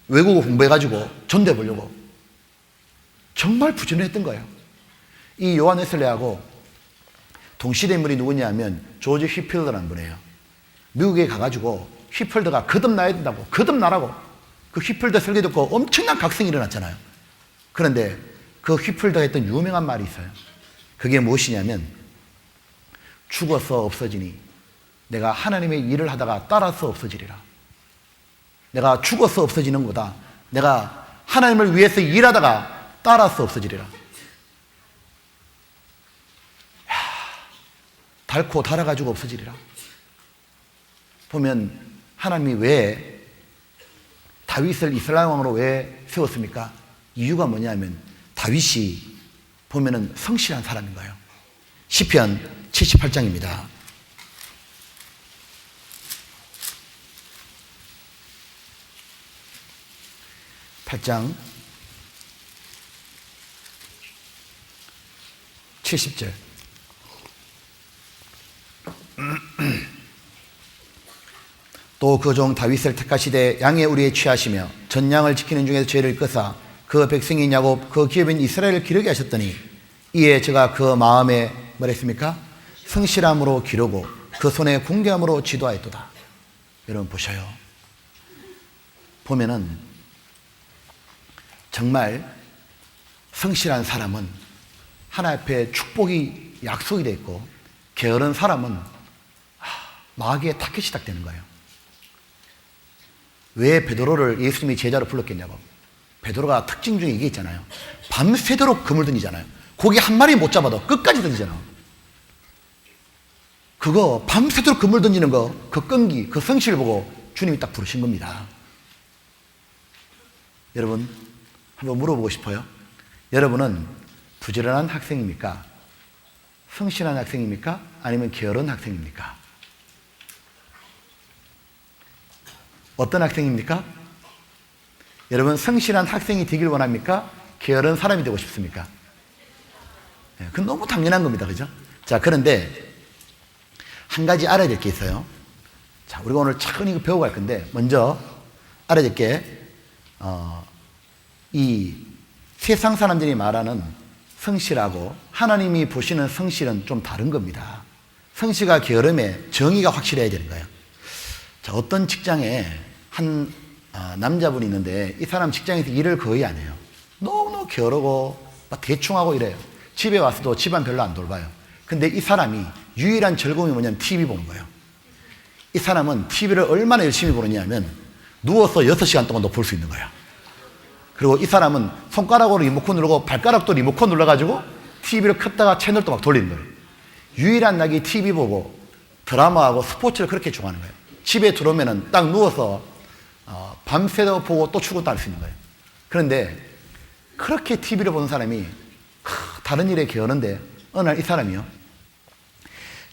외국어 공부해가지고 전도해 보려고. 정말 부지런했던 거예요. 이 요한 웨슬레하고 동시대 인물이 누구냐면 조지 휘필더라는 분이에요. 미국에 가가지고 휘필더가 거듭나야 된다고, 거듭나라고. 그 휘필더 설교 듣고 엄청난 각성이 일어났잖아요. 그런데 그 휘필더가 했던 유명한 말이 있어요. 그게 무엇이냐면 죽어서 없어지니 내가 하나님의 일을 하다가 따라서 없어지리라. 내가 죽어서 없어지는 것보다 내가 하나님을 위해서 일하다가 따라서 없어지리라. 닳고 닳아가지고 없어지리라. 보면 하나님이 왜 다윗을 이스라엘 왕으로 왜 세웠습니까? 이유가 뭐냐면 다윗이 보면은 성실한 사람인 거예요. 시편 78장입니다. (8장) 70절. 또 그 종 다윗을 택하시되 양의 우리에 취하시며 전양을 지키는 중에서 죄를 끄사 그 백성인 야곱 그 기업인 이스라엘을 기르게 하셨더니 이에 제가 그 마음에 뭐랬습니까? 성실함으로 기르고 그 손에 궁경함으로 지도하였도다. 여러분 보셔요. 보면은 정말 성실한 사람은 하나님 앞에 축복이 약속이 되어 있고 게으른 사람은 마귀의 타겟이 시작되는 거예요. 왜 베드로를 예수님이 제자로 불렀겠냐고. 베드로가 특징 중에 이게 있잖아요. 밤새도록 그물 던지잖아요. 고기 한 마리 못 잡아도 끝까지 던지잖아요. 그거 밤새도록 그물 던지는 거, 그 끈기, 그 성실을 보고 주님이 딱 부르신 겁니다. 여러분 한번 물어보고 싶어요. 여러분은 부지런한 학생입니까? 성실한 학생입니까? 아니면 게으른 학생입니까? 어떤 학생입니까? 여러분 성실한 학생이 되길 원합니까? 게으른 사람이 되고 싶습니까? 네, 그건 너무 당연한 겁니다. 그죠? 자, 그런데 한 가지 알아야 될 게 있어요. 자, 우리가 오늘 차근히 배워갈 건데 먼저 알아야 될 게 이 세상 사람들이 말하는 성실하고 하나님이 보시는 성실은 좀 다른 겁니다. 성실과 게으름의 정의가 확실해야 되는 거예요. 자, 어떤 직장에 한 남자분이 있는데 이 사람 직장에서 일을 거의 안 해요. 너무너무 게으르고 막 대충하고 이래요. 집에 와서도 집안 별로 안 돌봐요. 근데 이 사람이 유일한 즐거움이 뭐냐면 TV 보는 거예요. 이 사람은 TV를 얼마나 열심히 보느냐면 누워서 6시간 동안도 볼 수 있는 거예요. 그리고 이 사람은 손가락으로 리모컨 누르고 발가락도 리모컨 눌러가지고 TV를 켰다가 채널도 막 돌리는 거예요. 유일한 낙이 TV 보고 드라마하고 스포츠를 그렇게 좋아하는 거예요. 집에 들어오면은 딱 누워서 밤새도 보고 또 출근도 할 수 있는 거예요. 그런데 그렇게 TV를 보는 사람이 다른 일에 게으른데 어느 날 이 사람이요,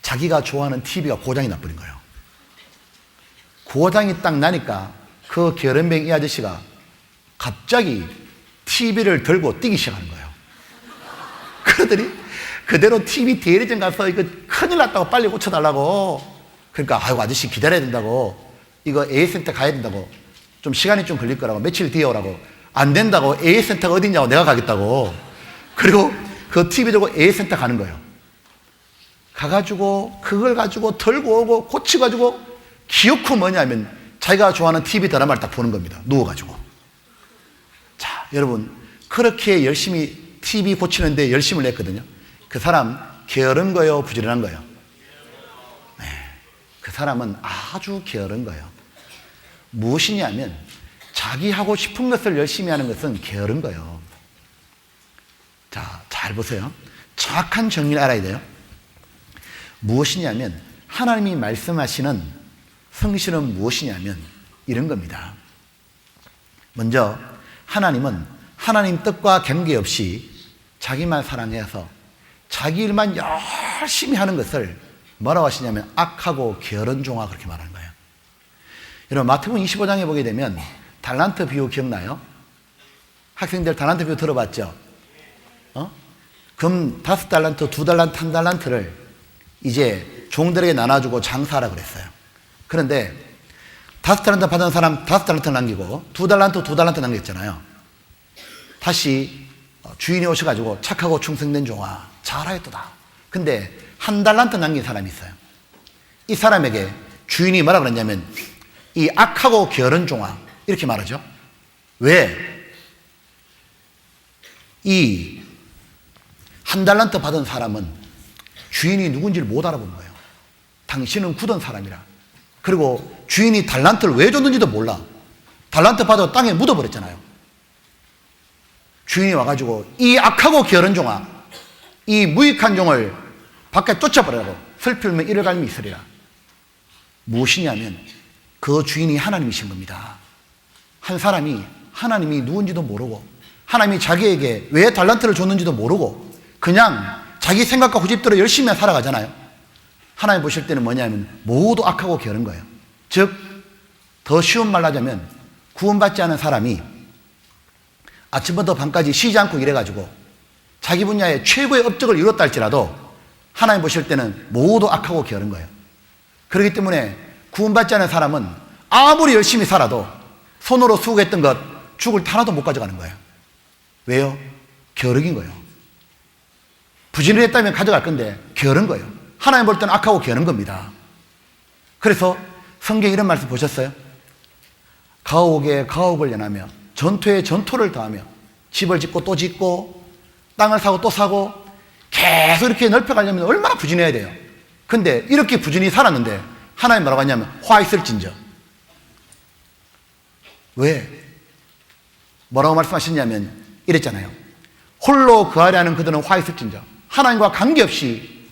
자기가 좋아하는 TV가 고장이 나버린 거예요. 고장이 딱 나니까 그 게으름뱅이 이 아저씨가 갑자기 TV를 들고 뛰기 시작하는 거예요. 그러더니 그대로 TV 대리점 가서 이거 큰일 났다고 빨리 고쳐달라고. 그러니까 아이고 아저씨 기다려야 된다고, 이거 A센터 가야 된다고, 좀 시간이 좀 걸릴 거라고, 며칠 뒤에 오라고. 안 된다고. A센터가 어디냐고, 내가 가겠다고. 그리고 그 TV 들고 A센터 가는 거예요. 가가지고 그걸 가지고 들고 오고 고치가지고 기어코 뭐냐면 자기가 좋아하는 TV 드라마를 딱 보는 겁니다. 누워가지고. 자, 여러분 그렇게 열심히 TV 고치는데 열심을 냈거든요. 그 사람 게으른 거예요, 부지런한 거예요? 네. 사람은 아주 게으른 거예요. 무엇이냐면 자기 하고 싶은 것을 열심히 하는 것은 게으른 거예요. 자, 잘 보세요. 정확한 정의를 알아야 돼요. 무엇이냐면 하나님이 말씀하시는 성실은 무엇이냐면 이런 겁니다. 먼저 하나님은 하나님 뜻과 관계없이 자기만 사랑해서 자기 일만 열심히 하는 것을 뭐라고 하시냐면 악하고 게으른 종아, 그렇게 말하는 거예요. 여러분, 마태복음 25장에 보게 되면 달란트 비유 기억나요? 학생들 달란트 비유 들어봤죠? 금 5달란트, 2달란트, 1달란트를 이제 종들에게 나눠주고 장사하라 그랬어요. 그런데 5달란트 받은 사람 5달란트 남기고 2달란트, 2달란트 남겼잖아요. 다시 주인이 오셔가지고 착하고 충성된 종아, 잘하였도다. 근데 1달란트 남긴 사람이 있어요. 이 사람에게 주인이 뭐라 그랬냐면 이 악하고 게으른 종아, 이렇게 말하죠. 왜? 이 1달란트 받은 사람은 주인이 누군지를 못 알아본 거예요. 당신은 굳은 사람이라. 그리고 주인이 달란트를 왜 줬는지도 몰라. 달란트 받아서 땅에 묻어버렸잖아요. 주인이 와가지고 이 악하고 게으른 종아, 이 무익한 종을 밖에 쫓아버리라고 슬피면 이를 갈미 있으리라. 무엇이냐면 그 주인이 하나님이신 겁니다. 한 사람이 하나님이 누군지도 모르고 하나님이 자기에게 왜 달란트를 줬는지도 모르고 그냥 자기 생각과 후집대로 열심히 살아가잖아요. 하나님 보실 때는 뭐냐면 모두 악하고 게으른 거예요. 즉, 더 쉬운 말로 하자면 구원받지 않은 사람이 아침부터 밤까지 쉬지 않고 일해가지고 자기 분야의 최고의 업적을 이뤘다 할지라도 하나님 보실 때는 모두 악하고 게으른 거예요. 그렇기 때문에 구원받지 않은 사람은 아무리 열심히 살아도 손으로 수고했던 것 죽을 하나도 못 가져가는 거예요. 왜요? 게으르긴 거예요. 부지런했다면 가져갈 건데 게으른 거예요. 하나님 볼 때는 악하고 게으른 겁니다. 그래서 성경에 이런 말씀 보셨어요? 가옥에 가옥을 연하며 전투에 전투를 더하며 집을 짓고 또 짓고 땅을 사고 또 사고 계속 이렇게 넓혀가려면 얼마나 부지런해야 돼요. 근데 이렇게 부지런히 살았는데 하나님 뭐라고 하냐면 화 있을진저. 왜? 뭐라고 말씀하셨냐면 이랬잖아요. 홀로 그 아래 하는 그들은 화 있을진저. 하나님과 관계없이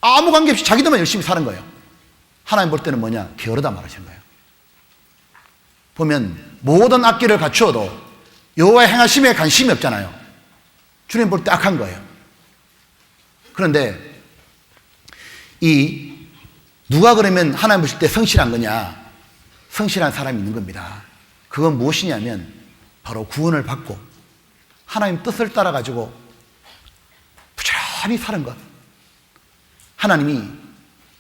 아무 관계없이 자기들만 열심히 사는 거예요. 하나님 볼 때는 뭐냐? 게으르다 말하시는 거예요. 보면 모든 악기를 갖추어도 여호와의 행하심에 관심이 없잖아요. 주님 볼 때 악한 거예요. 그런데 이 누가 그러면 하나님 보실 때 성실한 거냐? 성실한 사람이 있는 겁니다. 그건 무엇이냐면 바로 구원을 받고 하나님 뜻을 따라가지고 부지런히 사는 것. 하나님이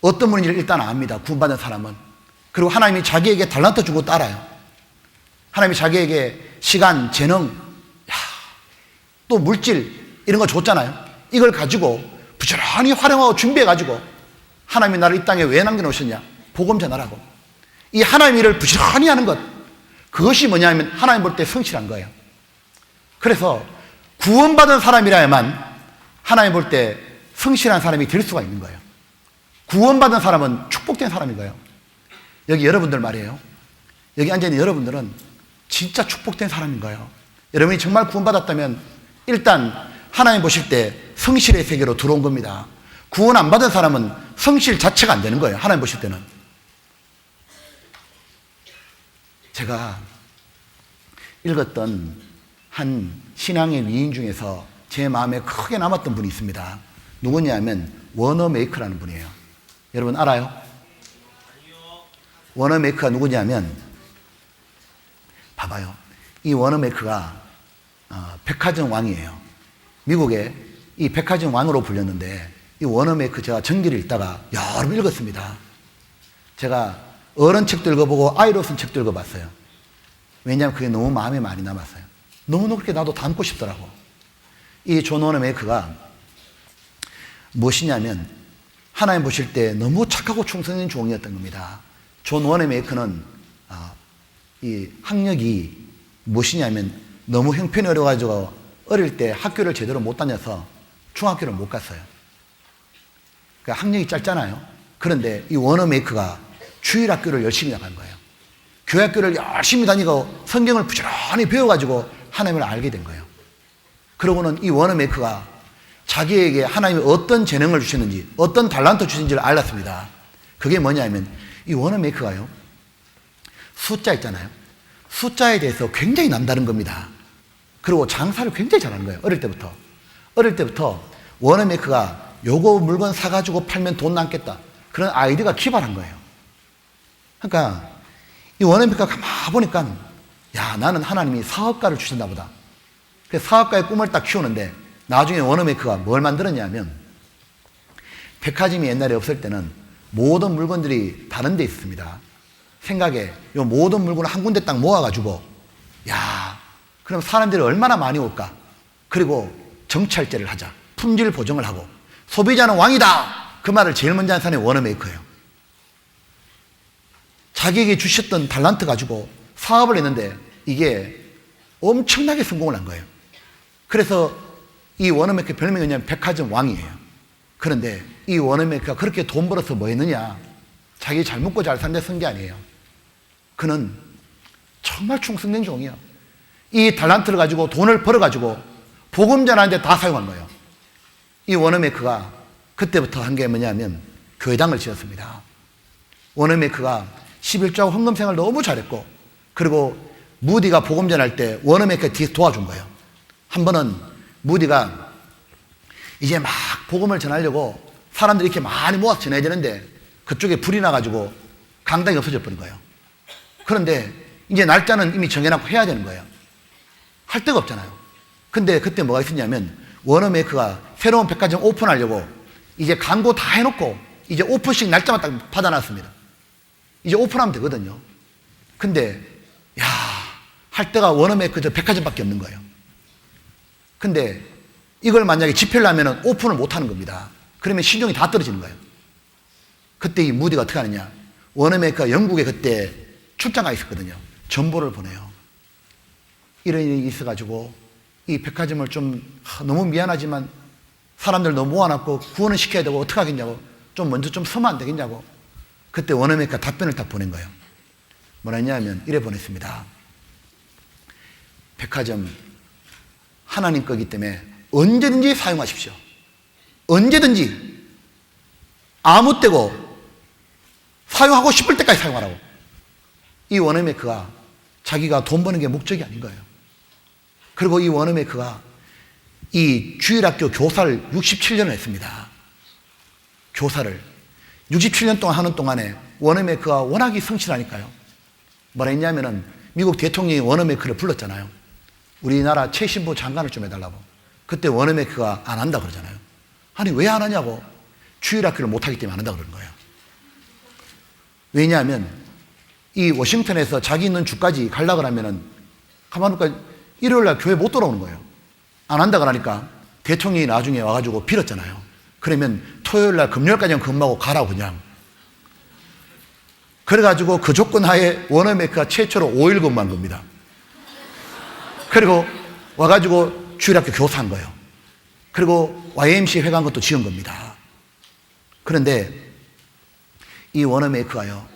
어떤 분인지를 일단 압니다. 구원받은 사람은. 그리고 하나님이 자기에게 달란트 주고 따라요. 하나님이 자기에게 시간, 재능, 또 물질 이런 거 줬잖아요. 이걸 가지고 부지런히 활용하고 준비해가지고 하나님이 나를 이 땅에 왜 남겨놓으셨냐? 복음 전하라고. 이 하나님 일을 부지런히 하는 것, 그것이 뭐냐면 하나님 볼 때 성실한 거예요. 그래서 구원받은 사람이라야만 하나님 볼 때 성실한 사람이 될 수가 있는 거예요. 구원받은 사람은 축복된 사람인 거예요. 여기 여러분들 말이에요. 여기 앉아있는 여러분들은 진짜 축복된 사람인 거예요. 여러분이 정말 구원받았다면 일단 하나님 보실 때 성실의 세계로 들어온 겁니다. 구원 안 받은 사람은 성실 자체가 안 되는 거예요. 하나님 보실 때는. 제가 읽었던 한 신앙의 위인 중에서 제 마음에 크게 남았던 분이 있습니다. 누구냐면 워너메이커라는 분이에요. 여러분 알아요? 워너메이커가 누구냐면 봐봐요. 이 워너메이커가 백화점 왕이에요. 미국의 이 백화점 왕으로 불렸는데 이 워너메이커 제가 전기를 읽다가 여러 번 읽었습니다. 제가 어른 책도 읽어보고 아이로 쓴 책도 읽어봤어요. 왜냐하면 그게 너무 마음에 많이 남았어요. 너무 그렇게 나도 담고 싶더라고. 이 존 워너메이커가 무엇이냐면 하나님 보실 때 너무 착하고 충성된 종이었던 겁니다. 존 워너메이커는 이 학력이 무엇이냐면 너무 형편이 어려가지고 어릴 때 학교를 제대로 못 다녀서 중학교를 못 갔어요. 그러니까 학력이 짧잖아요. 그런데 이 워너메이커가 주일학교를 열심히 나간 거예요. 교회학교를 열심히 다니고 성경을 부지런히 배워가지고 하나님을 알게 된 거예요. 그러고는 이 워너메이커가 자기에게 하나님이 어떤 재능을 주셨는지, 어떤 달란트 주신지를 알았습니다. 그게 뭐냐면 이 워너메이커가요, 숫자 있잖아요. 숫자에 대해서 굉장히 남다른 겁니다. 그리고 장사를 굉장히 잘하는 거예요. 어릴 때부터 워너메이커가 요거 물건 사가지고 팔면 돈 남겠다, 그런 아이디어가 기발한 거예요. 그러니까 이 워너메이커가 가만히 보니까, 야, 나는 하나님이 사업가를 주셨나 보다. 그래서 사업가의 꿈을 딱 키우는데, 나중에 워너메이커가 뭘 만들었냐면, 백화점이 옛날에 없을 때는 모든 물건들이 다른 데 있습니다. 생각에 요 모든 물건을 한 군데 딱 모아가지고, 야, 그럼 사람들이 얼마나 많이 올까? 그리고 정찰제를 하자. 품질 보증을 하고, 소비자는 왕이다! 그 말을 제일 먼저 한 사람이 워너메이커예요. 자기에게 주셨던 달란트 가지고 사업을 했는데 이게 엄청나게 성공을 한 거예요. 그래서 이 워너메이커의 별명이 뭐냐면 백화점 왕이에요. 그런데 이 워너메이커가 그렇게 돈 벌어서 뭐 했느냐? 자기 잘 먹고 잘 산다 쓴 게 아니에요. 그는 정말 충성된 종이에요. 이 달란트를 가지고 돈을 벌어가지고 복음 전하는데 다 사용한 거예요. 이 워너메이커가 그때부터 한 게 뭐냐면 교회당을 지었습니다. 워너메이커가 11조하고 헌금생활 너무 잘했고, 그리고 무디가 복음 전할 때 워너메이커가 뒤에서 도와준 거예요. 한 번은 무디가 이제 막 복음을 전하려고 사람들이 이렇게 많이 모아서 전해야 되는데 그쪽에 불이 나가지고 강당이 없어져 버린 거예요. 그런데 이제 날짜는 이미 정해놓고 해야 되는 거예요. 할 데가 없잖아요. 근데 그때 뭐가 있었냐면 워너메이커가 새로운 백화점 오픈하려고 이제 광고 다 해놓고 이제 오픈식 날짜만 딱 받아놨습니다. 이제 오픈하면 되거든요. 근데 야, 할 때가 워너메이커 저 백화점밖에 없는 거예요. 근데 이걸 만약에 집회를 하면 오픈을 못 하는 겁니다. 그러면 신용이 다 떨어지는 거예요. 그때 이 무디가 어떻게 하느냐, 워너메이커가 영국에 그때 출장 가 있었거든요. 전보를 보내요. 이런 일이 있어가지고 이 백화점을 좀 너무 미안하지만 사람들 너무 모아놨고 구원을 시켜야 되고 어떻게 하겠냐고, 좀 먼저 좀 서면 안 되겠냐고. 그때 워너메이커가 답변을 딱 보낸 거예요. 뭐라 했냐면 이래 보냈습니다. 백화점 하나님 거기 때문에 언제든지 사용하십시오. 언제든지 아무 때고 사용하고 싶을 때까지 사용하라고. 이 워너메이커가 자기가 돈 버는 게 목적이 아닌 거예요. 그리고 이 워너메이커가 이 주일학교 교사를 67년을 했습니다. 교사를 67년 동안 하는 동안에 워너메이커가 워낙에 성실하니까요. 뭐라 했냐면은 미국 대통령이 워너메이커를 불렀잖아요. 우리나라 최신부 장관을 좀 해달라고. 그때 워너메이커가 안 한다 그러잖아요. 아니 왜 안 하냐고. 주일학교를 못하기 때문에 안 한다 그러는 거예요. 왜냐하면 이 워싱턴에서 자기 있는 주까지 가려고 하면은 가만히 보니까 일요일날 교회 못 돌아오는 거예요. 안 한다 그러니까 대통령이 나중에 와가지고 빌었잖아요. 그러면 토요일날 금요일까지는 근무하고 가라고 그냥. 그래가지고 그 조건 하에 워너메이커가 최초로 5일 근무한 겁니다. 그리고 와가지고 주일학교 교사한 거예요. 그리고 YMCA 회관 것도 지은 겁니다. 그런데 이 워너메이커가요,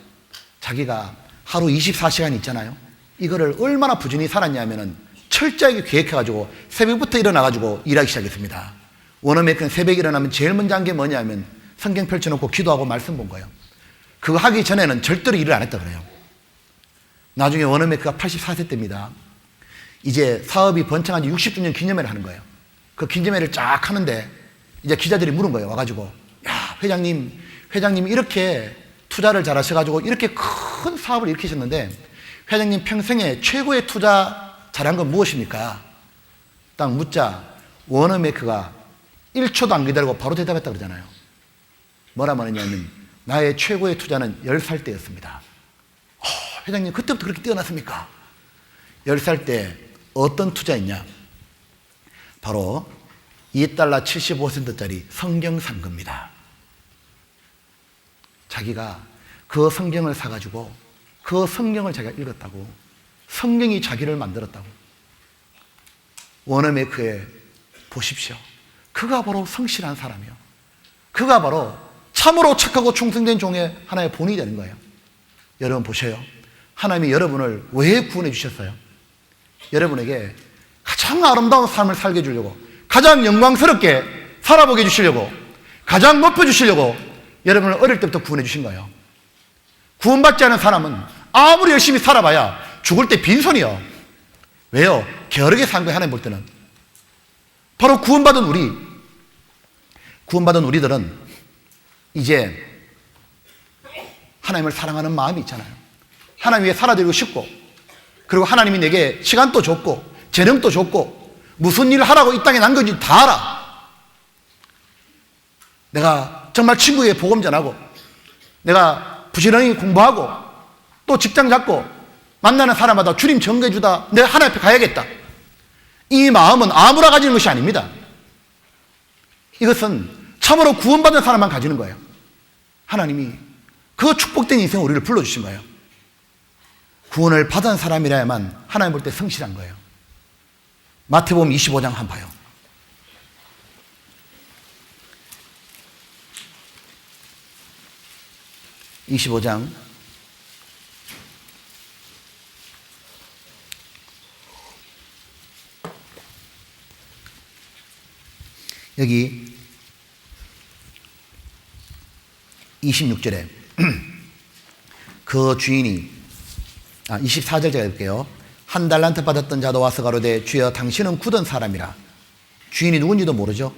자기가 하루 24시간 있잖아요. 이거를 얼마나 부지런히 살았냐면은 철저하게 계획해가지고 새벽부터 일어나가지고 일하기 시작했습니다. 워너메이커는 새벽에 일어나면 제일 먼저 한 게 뭐냐면 성경 펼쳐놓고 기도하고 말씀 본 거예요. 그거 하기 전에는 절대로 일을 안 했다 그래요. 나중에 워너메이커가 84세 때입니다. 이제 사업이 번창한 지 60주년 기념회를 하는 거예요. 그 기념회를 쫙 하는데 이제 기자들이 물은 거예요. 와가지고, 야, 회장님 이렇게 투자를 잘 하셔가지고 이렇게 큰 사업을 일으키셨는데 회장님 평생에 최고의 투자 잘한 건 무엇입니까? 딱 묻자 워너메이커가 1초도 안 기다리고 바로 대답했다 그러잖아요. 뭐라 말했냐면 나의 최고의 투자는 10살 때였습니다. 회장님 그때부터 그렇게 뛰어났습니까? 10살 때 어떤 투자였냐? 바로 $2 75센트짜리 성경 산 겁니다. 자기가 그 성경을 사가지고 그 성경을 자기가 읽었다고, 성경이 자기를 만들었다고. 워너메이커에 보십시오. 그가 바로 성실한 사람이요. 그가 바로 참으로 착하고 충성된 종의 하나의 본이 되는 거예요. 여러분 보세요. 하나님이 여러분을 왜 구원해 주셨어요? 여러분에게 가장 아름다운 삶을 살게 해주려고, 가장 영광스럽게 살아보게 해주시려고, 가장 높여주시려고 여러분을 어릴 때부터 구원해 주신 거예요. 구원받지 않은 사람은 아무리 열심히 살아봐야 죽을 때 빈손이요. 왜요? 게으르게 산 거예요. 하나님 볼 때는. 바로 구원받은 우리들은 이제 하나님을 사랑하는 마음이 있잖아요. 하나님 위해 살아드리고 싶고, 그리고 하나님이 내게 시간도 줬고 재능도 줬고 무슨 일을 하라고 이 땅에 난 건지 다 알아. 내가 정말 친구에게 복음 전하고, 내가 부지런히 공부하고, 또 직장 잡고 만나는 사람마다 주님 정죄해 주다 내가 하나님 앞에 가야겠다. 이 마음은 아무나 가지는 것이 아닙니다. 이것은 참으로 구원받은 사람만 가지는 거예요. 하나님이 그 축복된 인생을 우리를 불러주신 거예요. 구원을 받은 사람이라야만 하나님 볼 때 성실한 거예요. 마태복음 25장 한번 봐요. (25장) 여기 26절에 그 주인이 24절 제가 읽을게요. 한 달란트 받았던 자도 와서 가로되 주여 당신은 굳은 사람이라. 주인이 누군지도 모르죠.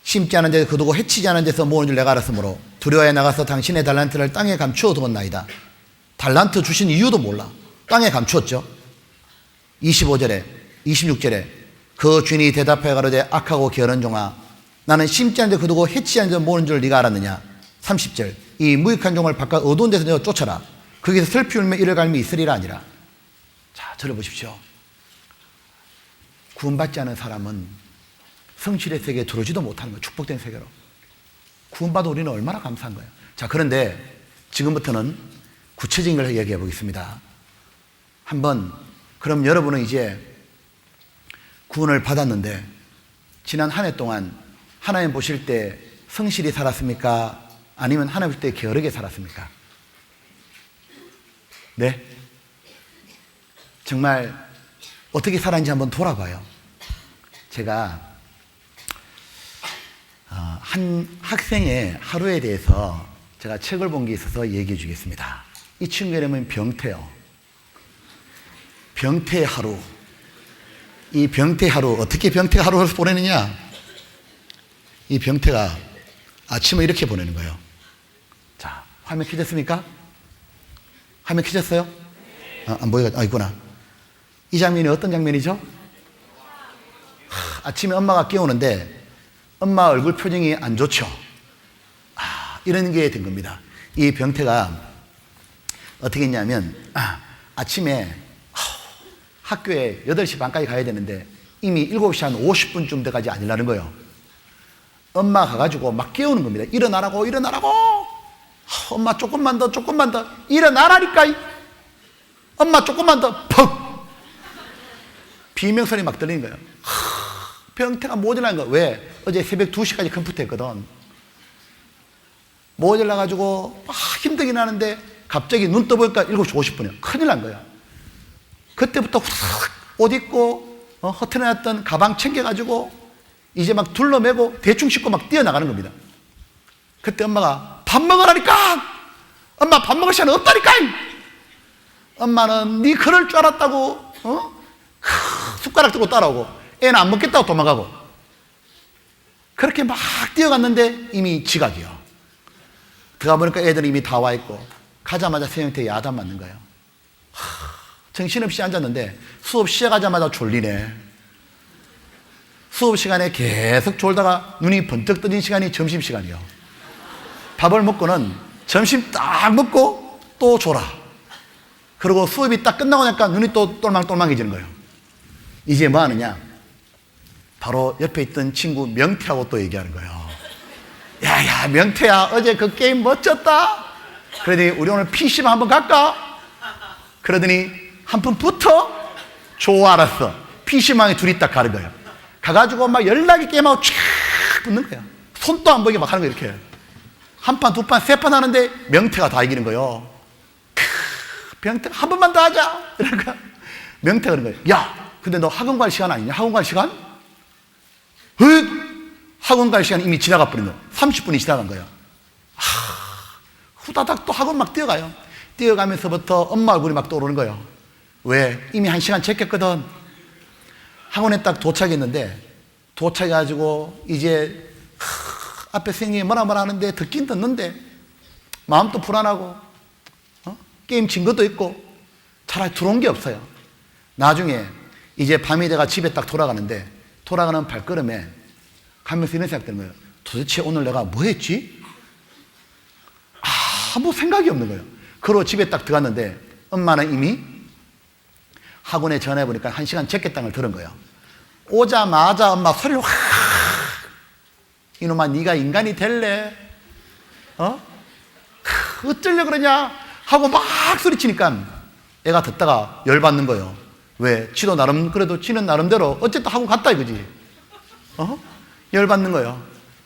심지 않은 데서 거두고 해치지 않은 데서 모으는 줄 내가 알았으므로 두려워해 나가서 당신의 달란트를 땅에 감추어 두었나이다. 달란트 주신 이유도 몰라. 땅에 감추었죠. 25절에 26절에 그 주인이 대답하여 가로되 악하고 게으른 종아, 나는 심지 않은 데 거두고 해치지 않은 데서 모으는 줄 네가 알았느냐. 30절 이 무익한 종을 바깥 어두운 데서 내어 쫓아라. 거기서 슬피 울며 이를 갈미 있으리라 아니라. 자, 저를 보십시오. 구원받지 않은 사람은 성실의 세계에 들어오지도 못하는 거예요. 축복된 세계로. 구원받아 우리는 얼마나 감사한 거예요. 자, 그런데 지금부터는 구체적인 걸 얘기해 보겠습니다. 한번, 그럼 여러분은 이제 구원을 받았는데 지난 한 해 동안 하나님 보실 때 성실히 살았습니까? 아니면 하나님 볼 때 게으르게 살았습니까? 네? 정말 어떻게 살았는지 한번 돌아봐요. 제가 한 학생의 하루에 대해서 제가 책을 본 게 있어서 얘기해 주겠습니다. 이 친구의 이름은 병태요. 병태의 하루. 이 병태의 하루, 어떻게 병태가 하루를 보내느냐? 이 병태가 아침을 이렇게 보내는 거예요. 자, 화면 켜졌습니까? 화면 켜졌어요? 안 보여? 있구나. 이 장면이 어떤 장면이죠? 아침에 엄마가 깨우는데 엄마 얼굴 표정이 안 좋죠. 이런 게 된 겁니다. 이 병태가 어떻게 했냐면 아침에 학교에 8시 반까지 가야 되는데 이미 7시 한 50분쯤 돼까지 안 일어나는 거예요. 엄마 가가지고 막 깨우는 겁니다. 일어나라고. 엄마 조금만 더 일어나라니까. 엄마 조금만 더. 퍽. 비명소리 막 들리는 거예요. 병태가 모자란 거야. 왜? 어제 새벽 2시까지 컴퓨터 했거든. 모자라가지고 막 힘들긴 하는데 갑자기 눈 떠보니까 7시 50분이야. 큰일 난 거야. 그때부터 후삭 옷 입고 허튼해놨던 가방 챙겨가지고 이제 막 둘러매고 대충 씻고 막 뛰어나가는 겁니다. 그때 엄마가 밥 먹으라니까! 엄마 밥 먹을 시간 없다니까! 엄마는 네 그럴 줄 알았다고 숟가락 들고 따라오고 애는 안 먹겠다고 도망가고 그렇게 막 뛰어갔는데 이미 지각이요. 들어가 보니까 애들이 이미 다 와 있고 가자마자 선생님한테 야단 맞는 거예요. 정신없이 앉았는데 수업 시작하자마자 졸리네. 수업 시간에 계속 졸다가 눈이 번쩍 떠진 시간이 점심시간이요. 밥을 먹고는 점심 딱 먹고 또 졸아. 그리고 수업이 딱 끝나고 나니까 눈이 또 똘망똘망해지는 거예요. 이제 뭐 하느냐? 바로 옆에 있던 친구 명태하고 또 얘기하는 거예요. 야 명태야, 어제 그 게임 멋졌다. 그러더니 우리 오늘 PC방 한번 갈까? 그러더니 한 푼 붙어? 좋아, 알았어. PC방에 둘이 딱 가는 거예요. 가가지고 막 연락이 게임하고 쫙 붙는 거야. 손도 안 보이게 막 하는 거야. 이렇게 한 판, 두 판, 세 판 하는데 명태가 다 이기는 거예요. 병태가 한 번만 더 하자. 그러니까 명태가 그런 거예요. 야, 근데 너 학원 갈 시간 아니냐? 학원 갈 시간? 학원 갈 시간 이미 지나가 버린 거예요. 30분이 지나간 거예요. 후다닥 또 학원 막 뛰어가요. 뛰어가면서부터 엄마 얼굴이 막 떠오르는 거예요. 왜? 이미 1시간 제꼈거든. 학원에 딱 도착했는데, 도착해가지고 이제 앞에 선생님이 뭐라 하는데 듣긴 듣는데 마음도 불안하고 게임 진 것도 있고 차라리 들어온 게 없어요. 나중에 이제 밤이 돼가 집에 딱 돌아가는데, 돌아가는 발걸음에 가면서 이런 생각 드는 거예요. 도대체 오늘 내가 뭐 했지? 아무 생각이 없는 거예요. 그러고 집에 딱 들어갔는데 엄마는 이미 학원에 전화해보니까 1시간 제꼈다는 걸 들은 거예요. 오자마자 엄마 소리를 확, 이놈아 네가 인간이 될래? 어쩌려고 그러냐? 하고 막 소리치니까 애가 듣다가 열받는 거예요. 왜? 지도 나름, 그래도 지는 나름대로 어쨌든 학원 갔다 이거지. 열받는 거예요.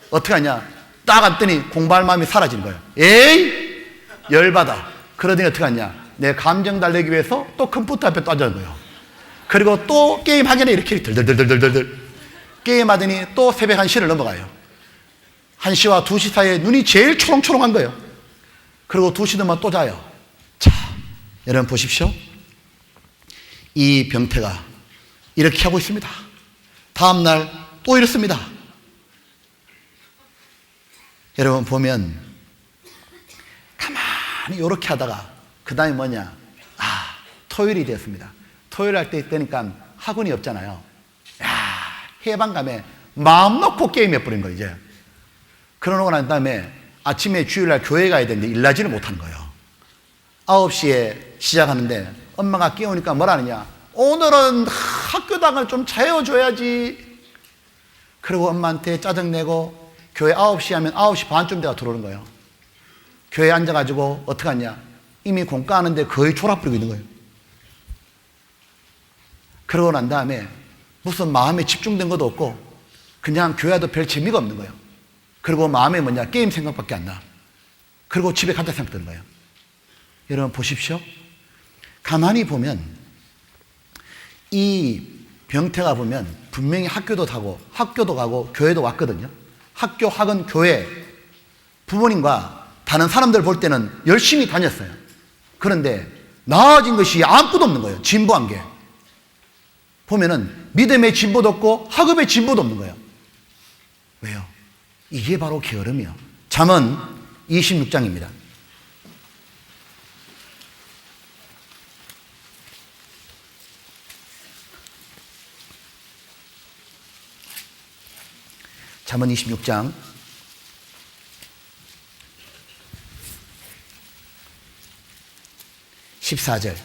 어떻게 하냐? 딱 앉더니 공부할 마음이 사라지는 거예요. 에이! 열받아. 그러더니 어떻게 하냐? 내 감정 달래기 위해서 또 컴퓨터 앞에 또 앉는 거예요. 그리고 또 게임 하기 전에 이렇게 덜덜덜덜덜 게임하더니 또 새벽 1시를 넘어가요. 1시와 2시 사이에 눈이 제일 초롱초롱한 거예요. 그리고 2시 되면 또 자요. 자, 여러분 보십시오. 이 병태가 이렇게 하고 있습니다. 다음날 또 이렇습니다. 여러분 보면 가만히 이렇게 하다가 그 다음에 뭐냐? 토요일이 됐습니다. 토요일 할 때 되니까 학원이 없잖아요. 해방감에 마음 놓고 게임해버린 거예요, 이제. 그러고 난 다음에 아침에 주일날 교회 가야 되는데 일나지를 못하는 거예요. 9시에 시작하는데 엄마가 깨우니까 뭐라 하느냐? 오늘은 학교당을 좀 채워줘야지. 그리고 엄마한테 짜증내고 교회 9시 하면 9시 반쯤 돼가 들어오는 거예요. 교회에 앉아가지고 어떻게 하냐? 이미 공과하는데 거의 졸아 부리고 있는 거예요. 그러고 난 다음에 무슨 마음에 집중된 것도 없고 그냥 교회도 별 재미가 없는 거예요. 그리고 마음에 뭐냐? 게임 생각밖에 안 나. 그리고 집에 간다 생각 드는 거예요. 여러분 보십시오. 가만히 보면 이 병태가 보면 분명히 학교도 가고 교회도 왔거든요. 학교, 학원, 교회, 부모님과 다른 사람들 볼 때는 열심히 다녔어요. 그런데 나아진 것이 아무것도 없는 거예요. 진보한 게. 보면은 믿음의 진보도 없고 학업의 진보도 없는 거예요. 왜요? 이게 바로 게으름이요. 잠언 26장입니다. 잠언 26장 14절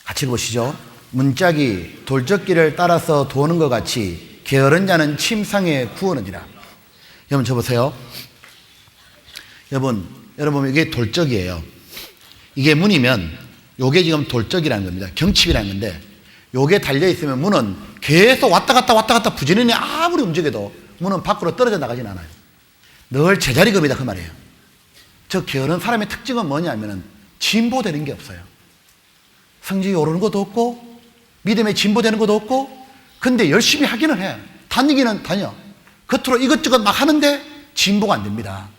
같이 보시죠. 문짝이 돌적기를 따라서 도는 것 같이 게으른 자는 침상에 구어느니라. 여러분 저 보세요. 여러분 이게 돌적이에요. 이게 문이면 요게 지금 돌적이라는 겁니다. 경칩이라는 건데 요게 달려있으면 문은 계속 왔다 갔다 부지런히 아무리 움직여도 문은 밖으로 떨어져 나가진 않아요. 늘 제자리 겁니다. 그 말이에요. 저 게으른 사람의 특징은 뭐냐면은 진보되는 게 없어요. 성질이 오르는 것도 없고 믿음에 진보되는 것도 없고 근데 열심히 하기는 해. 다니기는 다녀. 겉으로 이것저것 막 하는데 진보가 안 됩니다.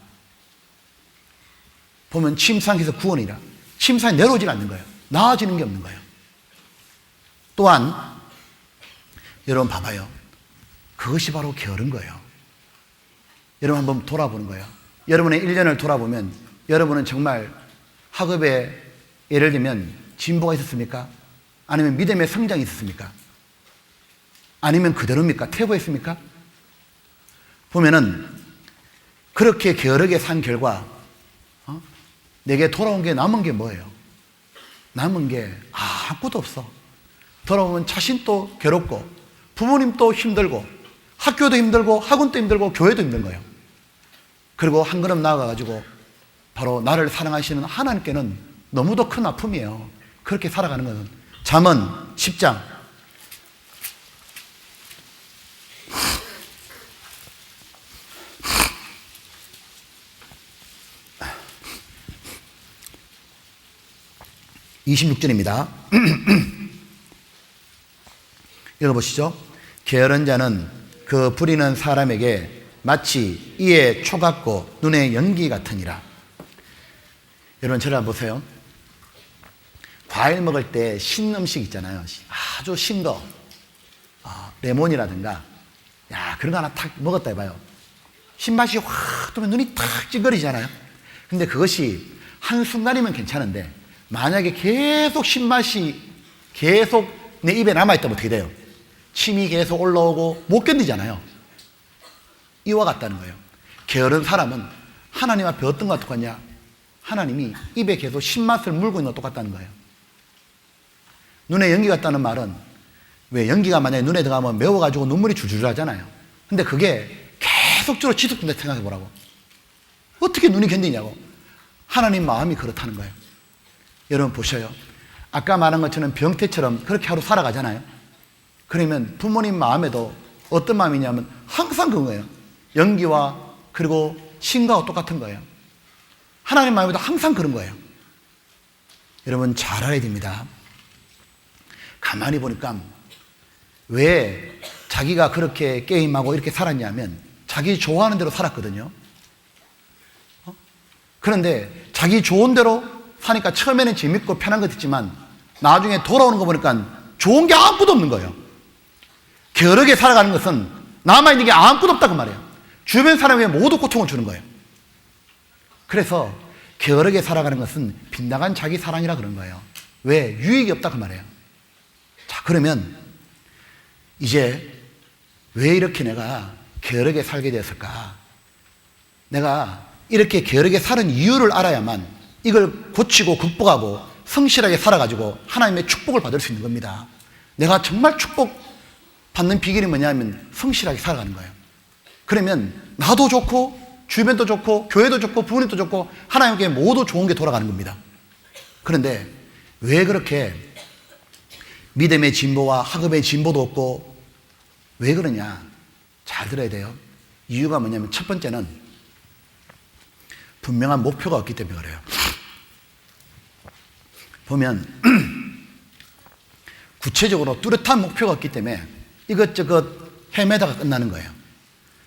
보면 침상에서 구원이라 침상에 내려오질 않는 거예요. 나아지는 게 없는 거예요. 또한 여러분 봐봐요. 그것이 바로 게으른 거예요. 여러분 한번 돌아보는 거예요. 여러분의 1년을 돌아보면 여러분은 정말 학업에 예를 들면 진보가 있었습니까? 아니면 믿음의 성장이 있었습니까? 아니면 그대로입니까? 퇴보했습니까? 보면은 그렇게 게으르게 산 결과 내게 돌아온 게 남은 게 뭐예요? 남은 게 아무것도 없어. 돌아보면 자신도 괴롭고 부모님도 힘들고 학교도 힘들고 학원도 힘들고 교회도 힘든 거예요. 그리고 한 걸음 나아가가지고 바로 나를 사랑하시는 하나님께는 너무도 큰 아픔이에요. 그렇게 살아가는 것은. 잠언 10장 26절입니다. 읽어보시죠. 게으른 자는 그 부리는 사람에게 마치 이에 초 같고 눈에 연기 같으니라. 여러분 저를 한번 보세요. 과일 먹을 때 신 음식 있잖아요. 아주 신 거, 레몬이라든가, 그런 거 하나 탁 먹었다 해봐요. 신맛이 확 돌면 눈이 탁 찡그리잖아요. 근데 그것이 한순간이면 괜찮은데 만약에 계속 신맛이 계속 내 입에 남아있다면 어떻게 돼요? 침이 계속 올라오고 못 견디잖아요. 이와 같다는 거예요. 게으른 사람은 하나님 앞에 어떤 것과 똑같냐? 하나님이 입에 계속 신맛을 물고 있는 것과 똑같다는 거예요. 눈에 연기 같다는 말은, 왜 연기가 만약에 눈에 들어가면 매워가지고 눈물이 줄줄 하잖아요. 근데 그게 계속적으로 지속된다 생각해 보라고. 어떻게 눈이 견디냐고. 하나님 마음이 그렇다는 거예요. 여러분 보셔요. 아까 말한 것처럼 병태처럼 그렇게 하루 살아가잖아요. 그러면 부모님 마음에도 어떤 마음이냐면 항상 그런 거예요. 연기와 그리고 신과와 똑같은 거예요. 하나님 마음에도 항상 그런 거예요. 여러분 잘 알아야 됩니다. 가만히 보니까 왜 자기가 그렇게 게임하고 이렇게 살았냐면 자기 좋아하는 대로 살았거든요. 그런데 자기 좋은 대로 사니까 처음에는 재밌고 편한 것 있지만 나중에 돌아오는 거 보니까 좋은 게 아무것도 없는 거예요. 게으르게 살아가는 것은 남아있는 게 아무것도 없다고 말해요. 주변 사람에게 모두 고통을 주는 거예요. 그래서 게으르게 살아가는 것은 빗나간 자기 사랑이라 그런 거예요. 왜? 유익이 없다 그 말이에요. 자, 그러면 이제 왜 이렇게 내가 게으르게 살게 되었을까? 내가 이렇게 게으르게 사는 이유를 알아야만 이걸 고치고 극복하고 성실하게 살아가지고 하나님의 축복을 받을 수 있는 겁니다. 내가 정말 축복 받는 비결이 뭐냐면 성실하게 살아가는 거예요. 그러면 나도 좋고 주변도 좋고 교회도 좋고 부모님도 좋고 하나님께 모두 좋은 게 돌아가는 겁니다. 그런데 왜 그렇게 믿음의 진보와 학업의 진보도 없고 왜 그러냐? 잘 들어야 돼요. 이유가 뭐냐면 첫 번째는 분명한 목표가 없기 때문에 그래요. 보면 구체적으로 뚜렷한 목표가 없기 때문에 이것저것 헤매다가 끝나는 거예요.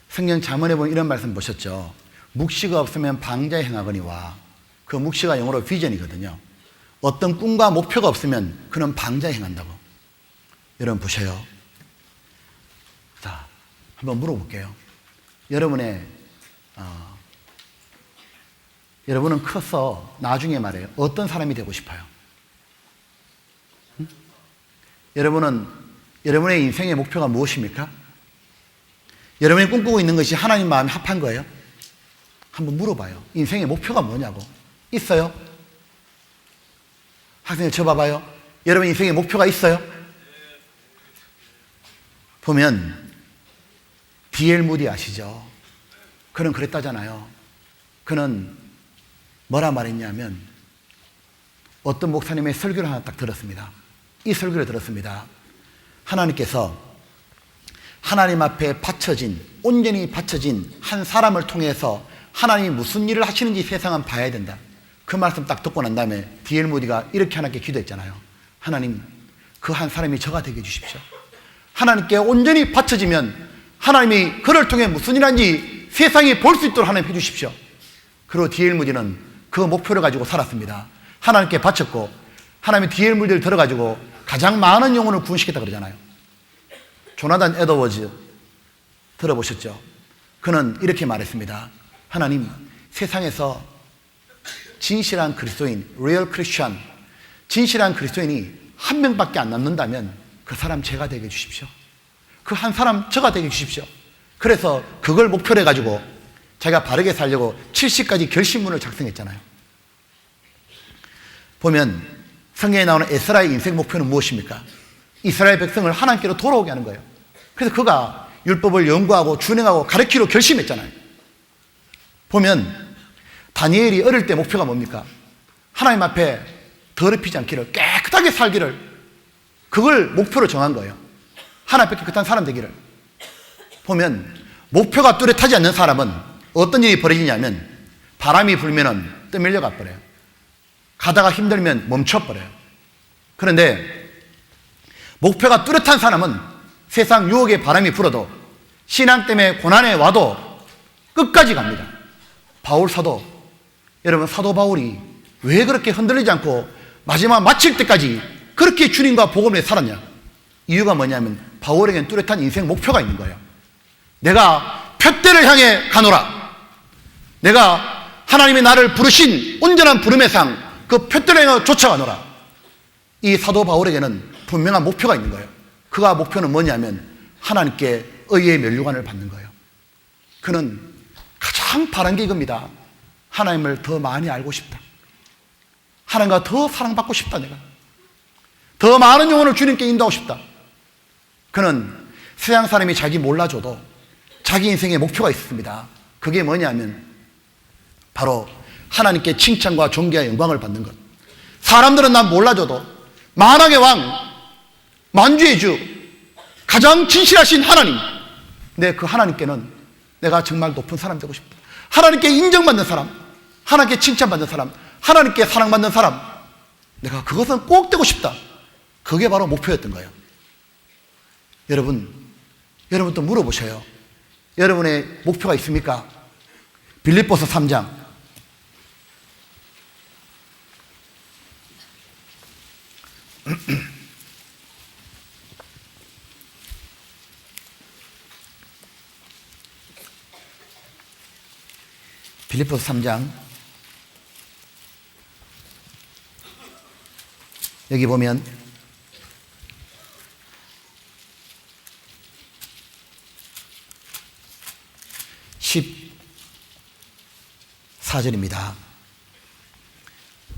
성경 잠언에 보면 이런 말씀 보셨죠? 묵시가 없으면 방자에 행하거니와. 그 묵시가 영어로 비전이거든요. 어떤 꿈과 목표가 없으면 그는 방자에 행한다고. 여러분 보세요. 자, 한번 물어볼게요. 여러분은 커서 나중에 말해요. 어떤 사람이 되고 싶어요? 응? 여러분의 인생의 목표가 무엇입니까? 여러분이 꿈꾸고 있는 것이 하나님 마음에 합한 거예요? 한번 물어봐요. 인생의 목표가 뭐냐고. 있어요? 학생들 쳐봐봐요. 여러분 인생의 목표가 있어요? 보면 D.L. 무디 아시죠? 그는 그랬다잖아요. 그는 뭐라 말했냐면 어떤 목사님의 설교를 하나 딱 들었습니다. 이 설교를 들었습니다. 하나님께서 하나님 앞에 온전히 바쳐진 한 사람을 통해서 하나님이 무슨 일을 하시는지 세상은 봐야 된다. 그 말씀 딱 듣고 난 다음에 D.L. 무디가 이렇게 하나님께 기도했잖아요. 하나님, 그 한 사람이 저가 되게 해주십시오. 하나님께 온전히 바쳐지면 하나님이 그를 통해 무슨 일 하는지 세상이 볼 수 있도록 하나님 해주십시오. 그리고 D.L. 무디는 그 목표를 가지고 살았습니다. 하나님께 바쳤고 하나님이 D.L. 무디를 들어가지고 가장 많은 영혼을 구원시켰다 그러잖아요. 조나단 에드워즈 들어보셨죠? 그는 이렇게 말했습니다. 하나님, 세상에서 진실한 그리스도인, real Christian, 진실한 그리스도인이 한 명밖에 안 남는다면 그 사람 제가 되게 해주십시오. 그 한 사람 저가 되게 해주십시오. 그래서 그걸 목표로 해가지고 자기가 바르게 살려고 70가지 결심문을 작성했잖아요. 보면 성경에 나오는 에스라의 인생 목표는 무엇입니까? 이스라엘 백성을 하나님께로 돌아오게 하는 거예요. 그래서 그가 율법을 연구하고 준행하고 가르치기로 결심했잖아요. 보면 다니엘이 어릴 때 목표가 뭡니까? 하나님 앞에 더럽히지 않기를, 깨끗하게 살기를, 그걸 목표로 정한 거예요. 하나님 앞에 깨끗한 사람 되기를. 보면 목표가 뚜렷하지 않는 사람은 어떤 일이 벌어지냐면 바람이 불면은 떠밀려 가버려요. 가다가 힘들면 멈춰버려요. 그런데 목표가 뚜렷한 사람은 세상 유혹의 바람이 불어도 신앙 때문에 고난에 와도 끝까지 갑니다. 바울 사도, 여러분 사도 바울이 왜 그렇게 흔들리지 않고 마지막 마칠 때까지 그렇게 주님과 복음을 살았냐? 이유가 뭐냐면 바울에게는 뚜렷한 인생 목표가 있는 거예요. 내가 푯대를 향해 가노라. 내가 하나님이 나를 부르신 온전한 부름의 상, 그 푯대를 향해 쫓아가노라. 이 사도 바울에게는 분명한 목표가 있는 거예요. 그가 목표는 뭐냐면 하나님께 의의 면류관을 받는 거예요. 그는 가장 바란 게 이겁니다. 하나님을 더 많이 알고 싶다. 하나님과 더 사랑받고 싶다. 내가 더 많은 영혼을 주님께 인도하고 싶다. 그는 세상 사람이 자기 몰라줘도 자기 인생에 목표가 있습니다. 그게 뭐냐면 바로 하나님께 칭찬과 존귀와 영광을 받는 것. 사람들은 난 몰라줘도 만왕의 왕, 만주의 주, 가장 진실하신 하나님, 그 하나님께는 내가 정말 높은 사람 되고 싶다. 하나님께 인정받는 사람, 하나님께 칭찬받는 사람, 하나님께 사랑받는 사람, 내가 그것은 꼭 되고 싶다. 그게 바로 목표였던 거예요. 여러분도 물어보셔요. 여러분의 목표가 있습니까? 빌립보서 3장 빌립보서 3장 여기 보면 14절입니다.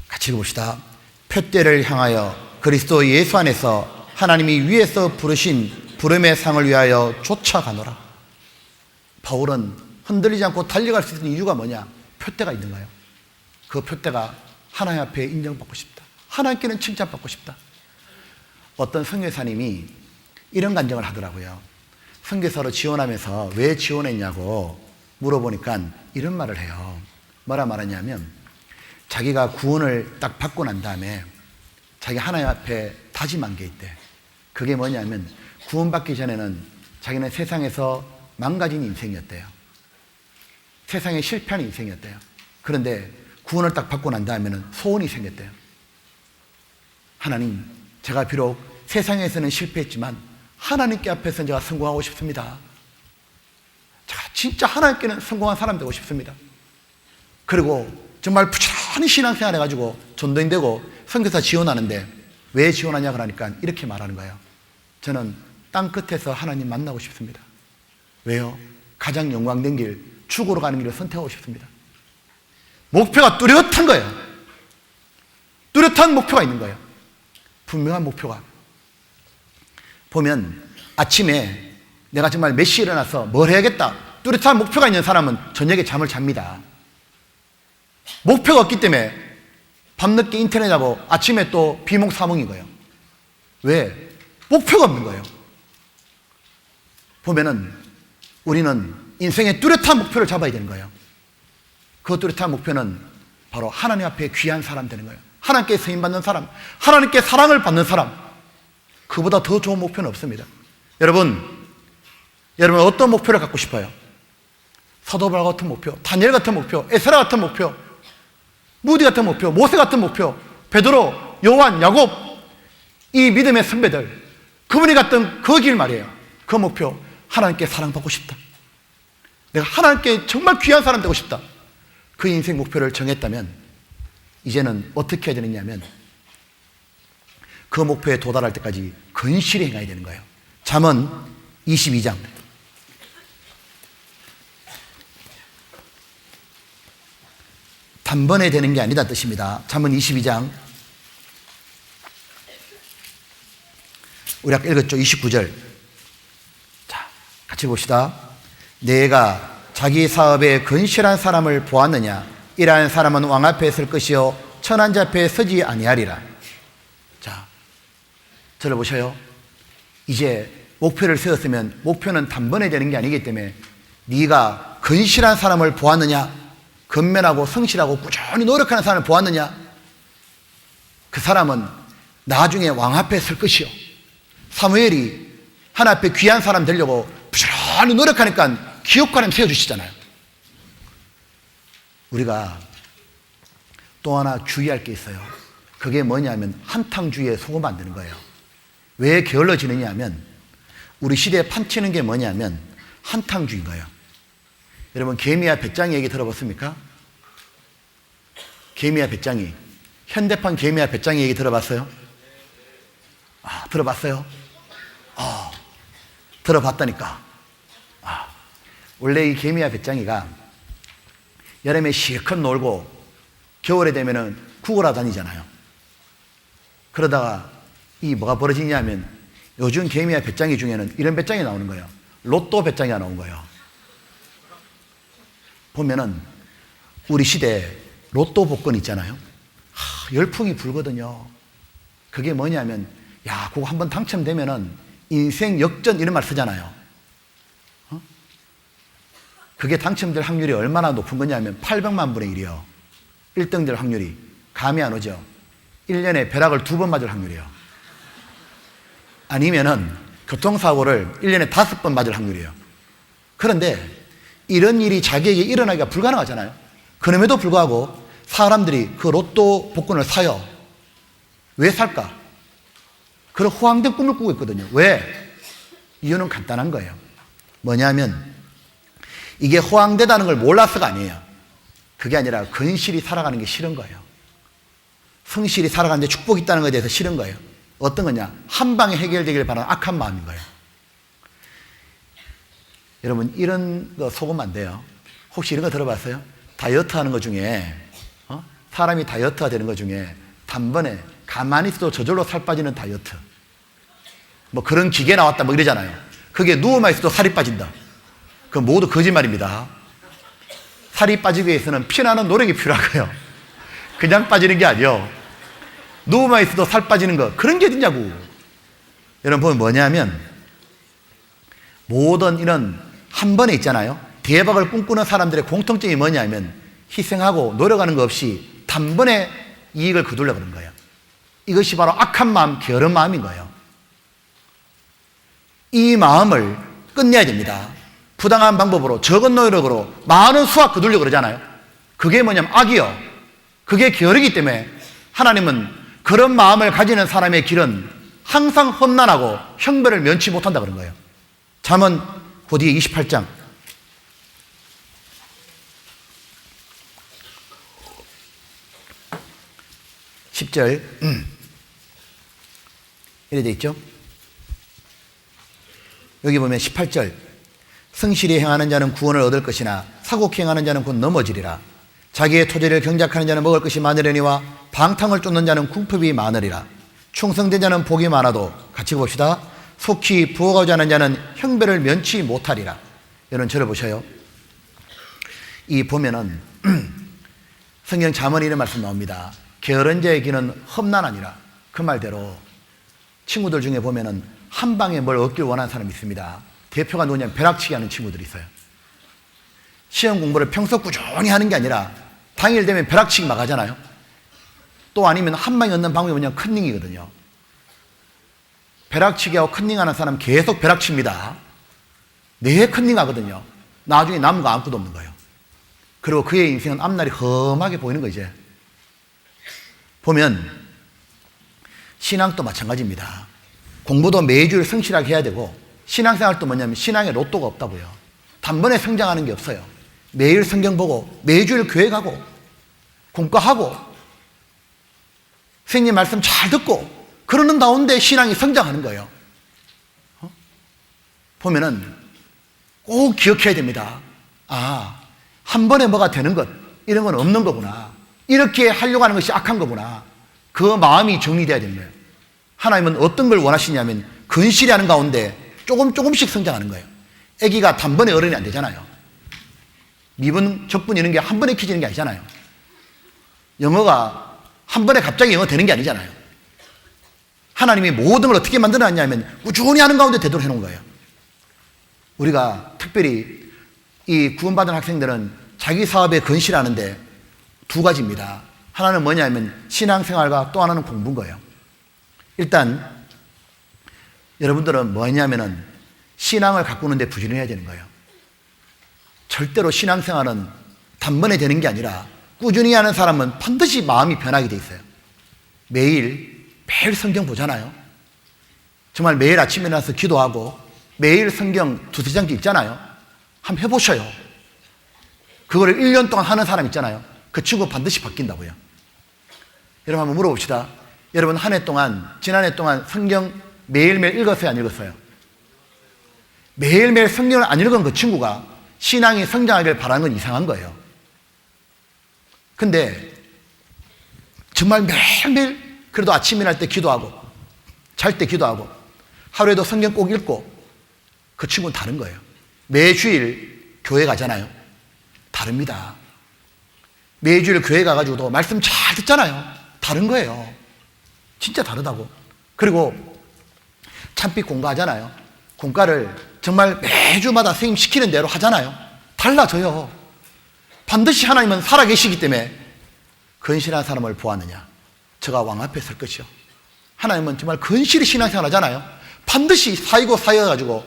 같이 읽어봅시다. 푯대를 향하여 그리스도 예수 안에서 하나님이 위에서 부르신 부름의 상을 위하여 쫓아가노라. 바울은 흔들리지 않고 달려갈 수 있는 이유가 뭐냐? 푯대가 있는 거예요. 그 푯대가 하나님 앞에 인정받고 싶다. 하나님께는 칭찬받고 싶다. 어떤 선교사님이 이런 간증을 하더라고요. 선교사로 지원하면서 왜 지원했냐고 물어보니까 이런 말을 해요. 뭐라 말하냐면 자기가 구원을 딱 받고 난 다음에 자기 하나님 앞에 다짐한 게 있대. 그게 뭐냐면 구원받기 전에는 자기는 세상에서 망가진 인생이었대요. 세상에 실패한 인생이었대요. 그런데 구원을 딱 받고 난 다음에는 소원이 생겼대요. 하나님, 제가 비록 세상에서는 실패했지만 하나님께 앞에서 제가 성공하고 싶습니다. 제가 진짜 하나님께는 성공한 사람 되고 싶습니다. 그리고 정말 부지런히 신앙생활 해가지고 전도인 되고 선교사 지원하는데 왜 지원하냐 그러니까 이렇게 말하는 거예요. 저는 땅 끝에서 하나님 만나고 싶습니다. 왜요? 가장 영광된 길, 죽으러 가는 길을 선택하고 싶습니다. 목표가 뚜렷한 거예요. 뚜렷한 목표가 있는 거예요. 분명한 목표가. 보면 아침에 내가 정말 몇 시에 일어나서 뭘 해야겠다. 뚜렷한 목표가 있는 사람은 저녁에 잠을 잡니다. 목표가 없기 때문에 밤늦게 인터넷하고 아침에 또 비몽사몽인 거예요. 왜? 목표가 없는 거예요. 보면은 우리는 인생의 뚜렷한 목표를 잡아야 되는 거예요. 그 뚜렷한 목표는 바로 하나님 앞에 귀한 사람 되는 거예요. 하나님께 쓰임받는 사람, 하나님께 사랑을 받는 사람, 그보다 더 좋은 목표는 없습니다. 여러분 어떤 목표를 갖고 싶어요? 사도 바울 같은 목표, 다니엘 같은 목표, 에스라 같은 목표, 무디 같은 목표, 모세 같은 목표, 베드로, 요한, 야곱, 이 믿음의 선배들, 그분이 갔던 그 길 말이에요. 그 목표, 하나님께 사랑받고 싶다. 내가 하나님께 정말 귀한 사람 되고 싶다. 그 인생 목표를 정했다면 이제는 어떻게 해야 되느냐면 그 목표에 도달할 때까지 건실히 행해야 되는 거예요. 잠언 22장 단번에 되는 게 아니다 뜻입니다. 잠언 22장 우리 아까 읽었죠? 29절. 자, 같이 봅시다. 내가 자기 사업에 건실한 사람을 보았느냐? 이러한 사람은 왕 앞에 설 것이요 천한 자 앞에 서지 아니하리라. 자, 저를 보셔요. 이제 목표를 세웠으면 목표는 단번에 되는 게 아니기 때문에 네가 건실한 사람을 보았느냐? 건면하고 성실하고 꾸준히 노력하는 사람을 보았느냐? 그 사람은 나중에 왕 앞에 설 것이요. 사무엘이 하나님 앞에 귀한 사람 되려고 부지런히 노력하니까 기업가님 세워주시잖아요. 우리가 또 하나 주의할 게 있어요. 그게 뭐냐면 한탕주의에 속으면 안 되는 거예요. 왜 게을러지느냐 하면 우리 시대에 판치는 게 뭐냐면 한탕주의인 거예요. 여러분 개미와 배짱이 얘기 들어봤습니까? 개미와 배짱이, 현대판 개미와 배짱이 얘기 들어봤어요? 들어봤어요? 들어봤다니까. 원래 이 개미와 배짱이가 여름에 실컷 놀고 겨울에 되면은 구걸하 다니잖아요. 그러다가 이 뭐가 벌어지냐면 요즘 개미와 배짱이 중에는 이런 배짱이 나오는 거예요. 로또 배짱이가 나온 거예요. 보면은 우리 시대에 로또 복권 있잖아요. 열풍이 불거든요. 그게 뭐냐면 야, 그거 한번 당첨되면은 인생 역전 이런 말 쓰잖아요. 그게 당첨될 확률이 얼마나 높은 거냐면 800만 분의 1이요. 1등 될 확률이 감이 안 오죠. 1년에 벼락을 2번 맞을 확률이에요. 아니면은 교통사고를 1년에 5번 맞을 확률이에요. 그런데 이런 일이 자기에게 일어나기가 불가능하잖아요. 그럼에도 불구하고 사람들이 그 로또 복권을 사요. 왜 살까? 그런 호황된 꿈을 꾸고 있거든요. 왜? 이유는 간단한 거예요. 뭐냐면 이게 호황되다는 걸 몰라서가 아니에요. 그게 아니라 근실이 살아가는 게 싫은 거예요. 성실히 살아가는데 축복이 있다는 것에 대해서 싫은 거예요. 어떤 거냐? 한 방에 해결되길 바라는 악한 마음인 거예요. 여러분 이런 거 속으면 안 돼요. 혹시 이런 거 들어봤어요? 다이어트 하는 것 중에 사람이 다이어트가 되는 것 중에 단번에 가만히 있어도 저절로 살 빠지는 다이어트, 뭐 그런 기계 나왔다 뭐 이러잖아요. 그게 누워만 있어도 살이 빠진다. 그건 모두 거짓말입니다. 살이 빠지기 위해서는 피나는 노력이 필요하고요. 그냥 빠지는 게 아니에요. 누워만 있어도 살 빠지는 거, 그런 게 어딨냐고. 여러분 보면 뭐냐면 모든 이런 한 번에 있잖아요. 대박을 꿈꾸는 사람들의 공통점이 뭐냐면 희생하고 노력하는 거 없이 단번에 이익을 거두려고 그런 거예요. 이것이 바로 악한 마음, 게으른 마음인 거예요. 이 마음을 끝내야 됩니다. 부당한 방법으로 적은 노력으로 많은 수확 거두려고 그러잖아요. 그게 뭐냐면 악이요. 그게 게으르기 때문에 하나님은 그런 마음을 가지는 사람의 길은 항상 험난하고 형벌을 면치 못한다 그런 거예요. 잠언 그 뒤에 28장 10절 이래 돼 있죠. 여기 보면 18절 성실히 행하는 자는 구원을 얻을 것이나 사곡히 행하는 자는 곧 넘어지리라. 자기의 토지를 경작하는 자는 먹을 것이 많으려니와 방탕을 쫓는 자는 궁핍이 많으리라. 충성된 자는 복이 많아도 같이 봅시다. 속히 부어가고자 하는 자는 형벌을 면치 못하리라. 여러분 저를 보셔요. 이 보면은 성경 잠언에 이런 말씀 나옵니다. 게으른 자의 길은 험난하니라. 그 말대로 친구들 중에 보면은 한 방에 뭘 얻길 원하는 사람이 있습니다. 대표가 누구냐면 벼락치기 하는 친구들이 있어요. 시험 공부를 평소 꾸준히 하는 게 아니라 당일 되면 벼락치기 막 하잖아요. 또 아니면 한 방에 얻는 방법이 뭐냐면 컨닝이거든요. 벼락치기하고 컨닝하는 사람 계속 벼락칩니다. 내 컨닝하거든요. 나중에 남은 거 아무것도 없는 거예요. 그리고 그의 인생은 앞날이 험하게 보이는 거 이제. 보면 신앙도 마찬가지입니다. 공부도 매주일 성실하게 해야 되고 신앙생활도 뭐냐면 신앙에 로또가 없다고요. 단번에 성장하는 게 없어요. 매일 성경 보고 매주일 교회 가고 공과하고 선생님 말씀 잘 듣고 그러는 가운데 신앙이 성장하는 거예요. 보면은 꼭 기억해야 됩니다. 한 번에 뭐가 되는 것 이런 건 없는 거구나. 이렇게 하려고 하는 것이 악한 거구나. 그 마음이 정리돼야 되는 거예요. 하나님은 어떤 걸 원하시냐면 근실히 하는 가운데 조금씩 성장하는 거예요. 아기가 단번에 어른이 안 되잖아요. 미분, 적분 이런 게 한 번에 익혀지는 게 아니잖아요. 영어가 한 번에 갑자기 영어 되는 게 아니잖아요. 하나님이 모든 걸 어떻게 만들어놨냐면 꾸준히 하는 가운데 되도록 해놓은 거예요. 우리가 특별히 이 구원받은 학생들은 자기 사업에 근실하는데 두 가지입니다. 하나는 뭐냐면 신앙생활과 또 하나는 공부인 거예요. 일단 여러분들은 뭐냐면은 신앙을 가꾸는데 부지런해야 되는 거예요. 절대로 신앙생활은 단번에 되는 게 아니라 꾸준히 하는 사람은 반드시 마음이 변하게 돼 있어요. 매일 성경 보잖아요. 정말 매일 아침에 일어나서 기도하고 매일 성경 두세 장씩 읽잖아요. 한번 해보셔요. 그거를 1년 동안 하는 사람 있잖아요. 그 친구 반드시 바뀐다고요. 여러분 한번 물어봅시다. 여러분 한 해 동안, 지난해 동안 성경 매일매일 읽었어요, 안 읽었어요? 매일매일 성경을 안 읽은 그 친구가 신앙이 성장하길 바라는 건 이상한 거예요. 근데 정말 매일매일 그래도 아침 일어날 때 기도하고 잘 때 기도하고 하루에도 성경 꼭 읽고 그 친구는 다른 거예요. 매주일 교회 가잖아요. 다릅니다. 매주일 교회 가가지고도 말씀 잘 듣잖아요. 다른 거예요. 진짜 다르다고. 그리고 참빛 공부하잖아요. 공과를 정말 매주마다 선생님 시키는 대로 하잖아요. 달라져요. 반드시 하나님은 살아계시기 때문에 건실한 사람을 보았느냐? 저가 왕 앞에 설 것이요. 하나님은 정말 건실히 신앙생활 하잖아요. 반드시 사이고 사여가지고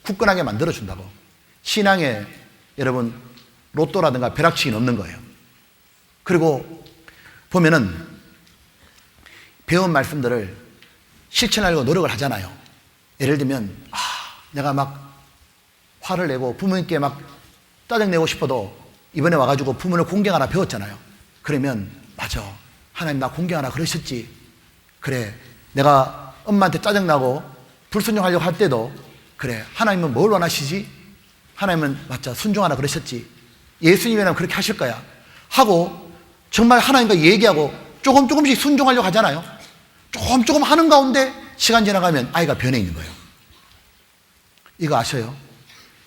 굳건하게 만들어준다고. 신앙에 여러분 로또라든가 벼락치기는 없는 거예요. 그리고 보면은 배운 말씀들을 실천하려고 노력을 하잖아요. 예를 들면 내가 막 화를 내고 부모님께 막 짜증내고 싶어도 이번에 와가지고 부모를 공경하나 배웠잖아요. 그러면 맞아, 하나님 나 공경하나 그러셨지. 그래, 내가 엄마한테 짜증나고 불순종하려고 할 때도 그래, 하나님은 뭘 원하시지? 하나님은 맞자, 순종하나 그러셨지. 예수님이라면 그렇게 하실 거야 하고 정말 하나님과 얘기하고 조금씩 순종하려고 하잖아요. 조금 하는 가운데 시간 지나가면 아이가 변해 있는 거예요. 이거 아셔요?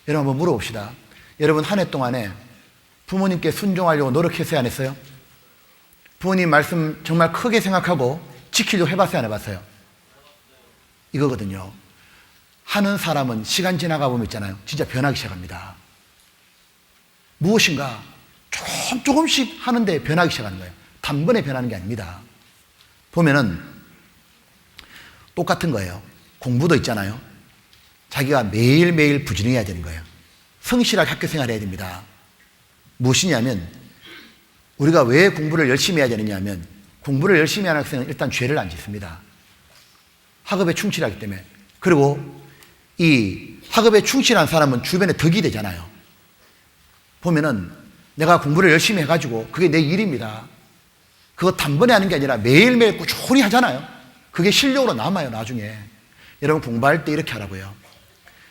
여러분 한번 물어봅시다. 여러분 한 해 동안에 부모님께 순종하려고 노력했어요, 안 했어요? 부모님 말씀 정말 크게 생각하고 지키려고 해봤어요, 안 해봤어요? 이거거든요. 하는 사람은 시간 지나가 보면 있잖아요. 진짜 변하기 시작합니다. 무엇인가 조금씩 하는데 변하기 시작하는 거예요. 단번에 변하는 게 아닙니다. 보면은 똑같은 거예요. 공부도 있잖아요. 자기가 매일매일 부지런해야 되는 거예요. 성실하게 학교 생활해야 됩니다. 무엇이냐면 우리가 왜 공부를 열심히 해야 되느냐 하면 공부를 열심히 하는 학생은 일단 죄를 안 짓습니다. 학업에 충실하기 때문에. 그리고 이 학업에 충실한 사람은 주변에 덕이 되잖아요. 보면은 내가 공부를 열심히 해가지고 그게 내 일입니다. 그거 단번에 하는 게 아니라 매일매일 꾸준히 하잖아요. 그게 실력으로 남아요, 나중에. 여러분 공부할 때 이렇게 하라고요.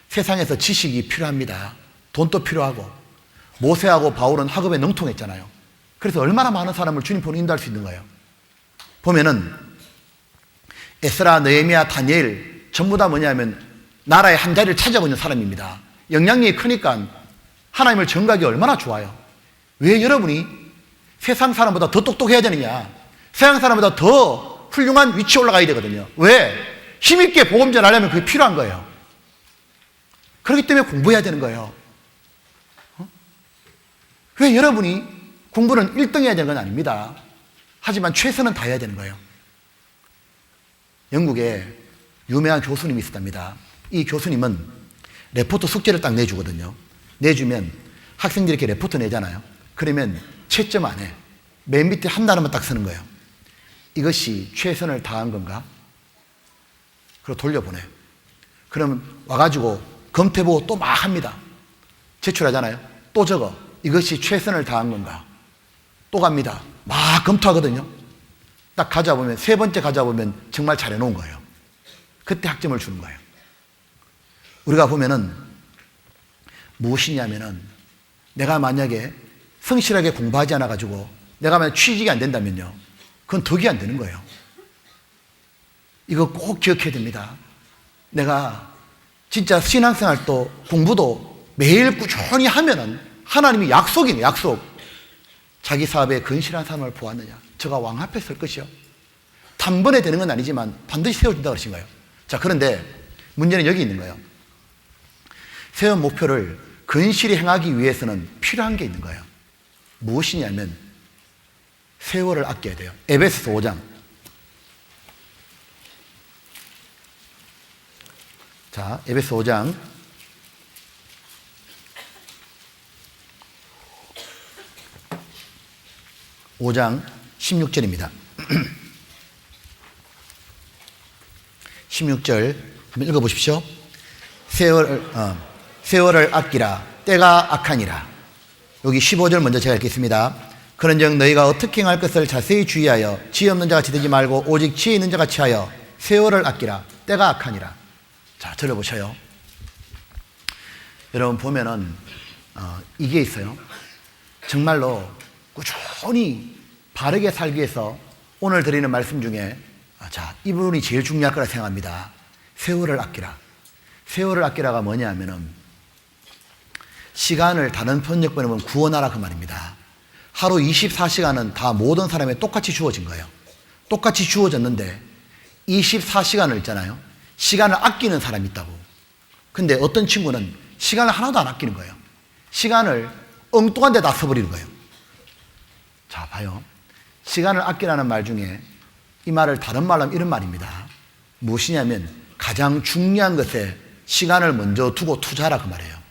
세상에서 지식이 필요합니다. 돈도 필요하고. 모세하고 바울은 학업에 능통했잖아요. 그래서 얼마나 많은 사람을 주님 보는 인도할 수 있는 거예요. 보면은 에스라, 느헤미야, 다니엘 전부 다 뭐냐면 나라의 한 자리를 차지하고 있는 사람입니다. 영향력이 크니까 하나님을 전가하기 얼마나 좋아요. 왜 여러분이 세상 사람보다 더 똑똑해야 되느냐? 세상 사람보다 더 훌륭한 위치에 올라가야 되거든요. 왜? 힘있게 복음 전하려면 그게 필요한 거예요. 그렇기 때문에 공부해야 되는 거예요. 왜 여러분이 공부는 1등 해야 되는 건 아닙니다. 하지만 최선은 다해야 되는 거예요. 영국에 유명한 교수님이 있었답니다. 이 교수님은 레포트 숙제를 딱 내주거든요. 내주면 학생들이 이렇게 레포트 내잖아요. 그러면 채점 안에 맨 밑에 한 단어만 딱 쓰는 거예요. 이것이 최선을 다한 건가? 그리고 돌려보내요. 그러면 와가지고 검토해보고 또 막 합니다. 제출하잖아요. 또 적어. 이것이 최선을 다한 건가? 또 갑니다. 막 검토하거든요. 딱 가져보면, 세 번째 가져보면 정말 잘해놓은 거예요. 그때 학점을 주는 거예요. 우리가 보면은 무엇이냐면은 내가 만약에 성실하게 공부하지 않아가지고 내가 만약 취직이 안 된다면요. 그건 덕이 안 되는 거예요. 이거 꼭 기억해야 됩니다. 내가 진짜 신앙생활도 공부도 매일 꾸준히 하면은 하나님이 약속이네, 약속. 자기 사업에 건실한 사람을 보았느냐. 저가 왕 앞에 설 것이요. 단번에 되는 건 아니지만 반드시 세워준다 그러신 거예요. 자, 그런데 문제는 여기 있는 거예요. 세운 목표를 건실히 행하기 위해서는 필요한 게 있는 거예요. 무엇이냐면 세월을 아껴야 돼요. 에베소서 5장. 자, 에베소 5장 5장 16절입니다. 16절 한번 읽어보십시오. 세월을 아끼라 때가 악하니라. 여기 15절 먼저 제가 읽겠습니다. 그런즉 너희가 어떻게 행할 것을 자세히 주의하여 지혜 없는 자같이 되지 말고 오직 지혜 있는 자같이 하여 세월을 아끼라 때가 악하니라. 자, 들어보셔요. 여러분 보면은 이게 있어요. 정말로 꾸준히 바르게 살기 위해서 오늘 드리는 말씀 중에 자, 이 부분이 제일 중요할 거라 생각합니다. 세월을 아끼라. 세월을 아끼라가 뭐냐 하면은 시간을 다른 번역본에 보면 구원하라 그 말입니다. 하루 24시간은 다 모든 사람에 똑같이 주어진 거예요. 똑같이 주어졌는데 24시간을 있잖아요. 시간을 아끼는 사람이 있다고. 근데 어떤 친구는 시간을 하나도 안 아끼는 거예요. 시간을 엉뚱한 데다 써버리는 거예요. 자, 봐요. 시간을 아끼라는 말 중에 이 말을 다른 말로 하면 이런 말입니다. 무엇이냐면 가장 중요한 것에 시간을 먼저 두고 투자하라 그 말이에요.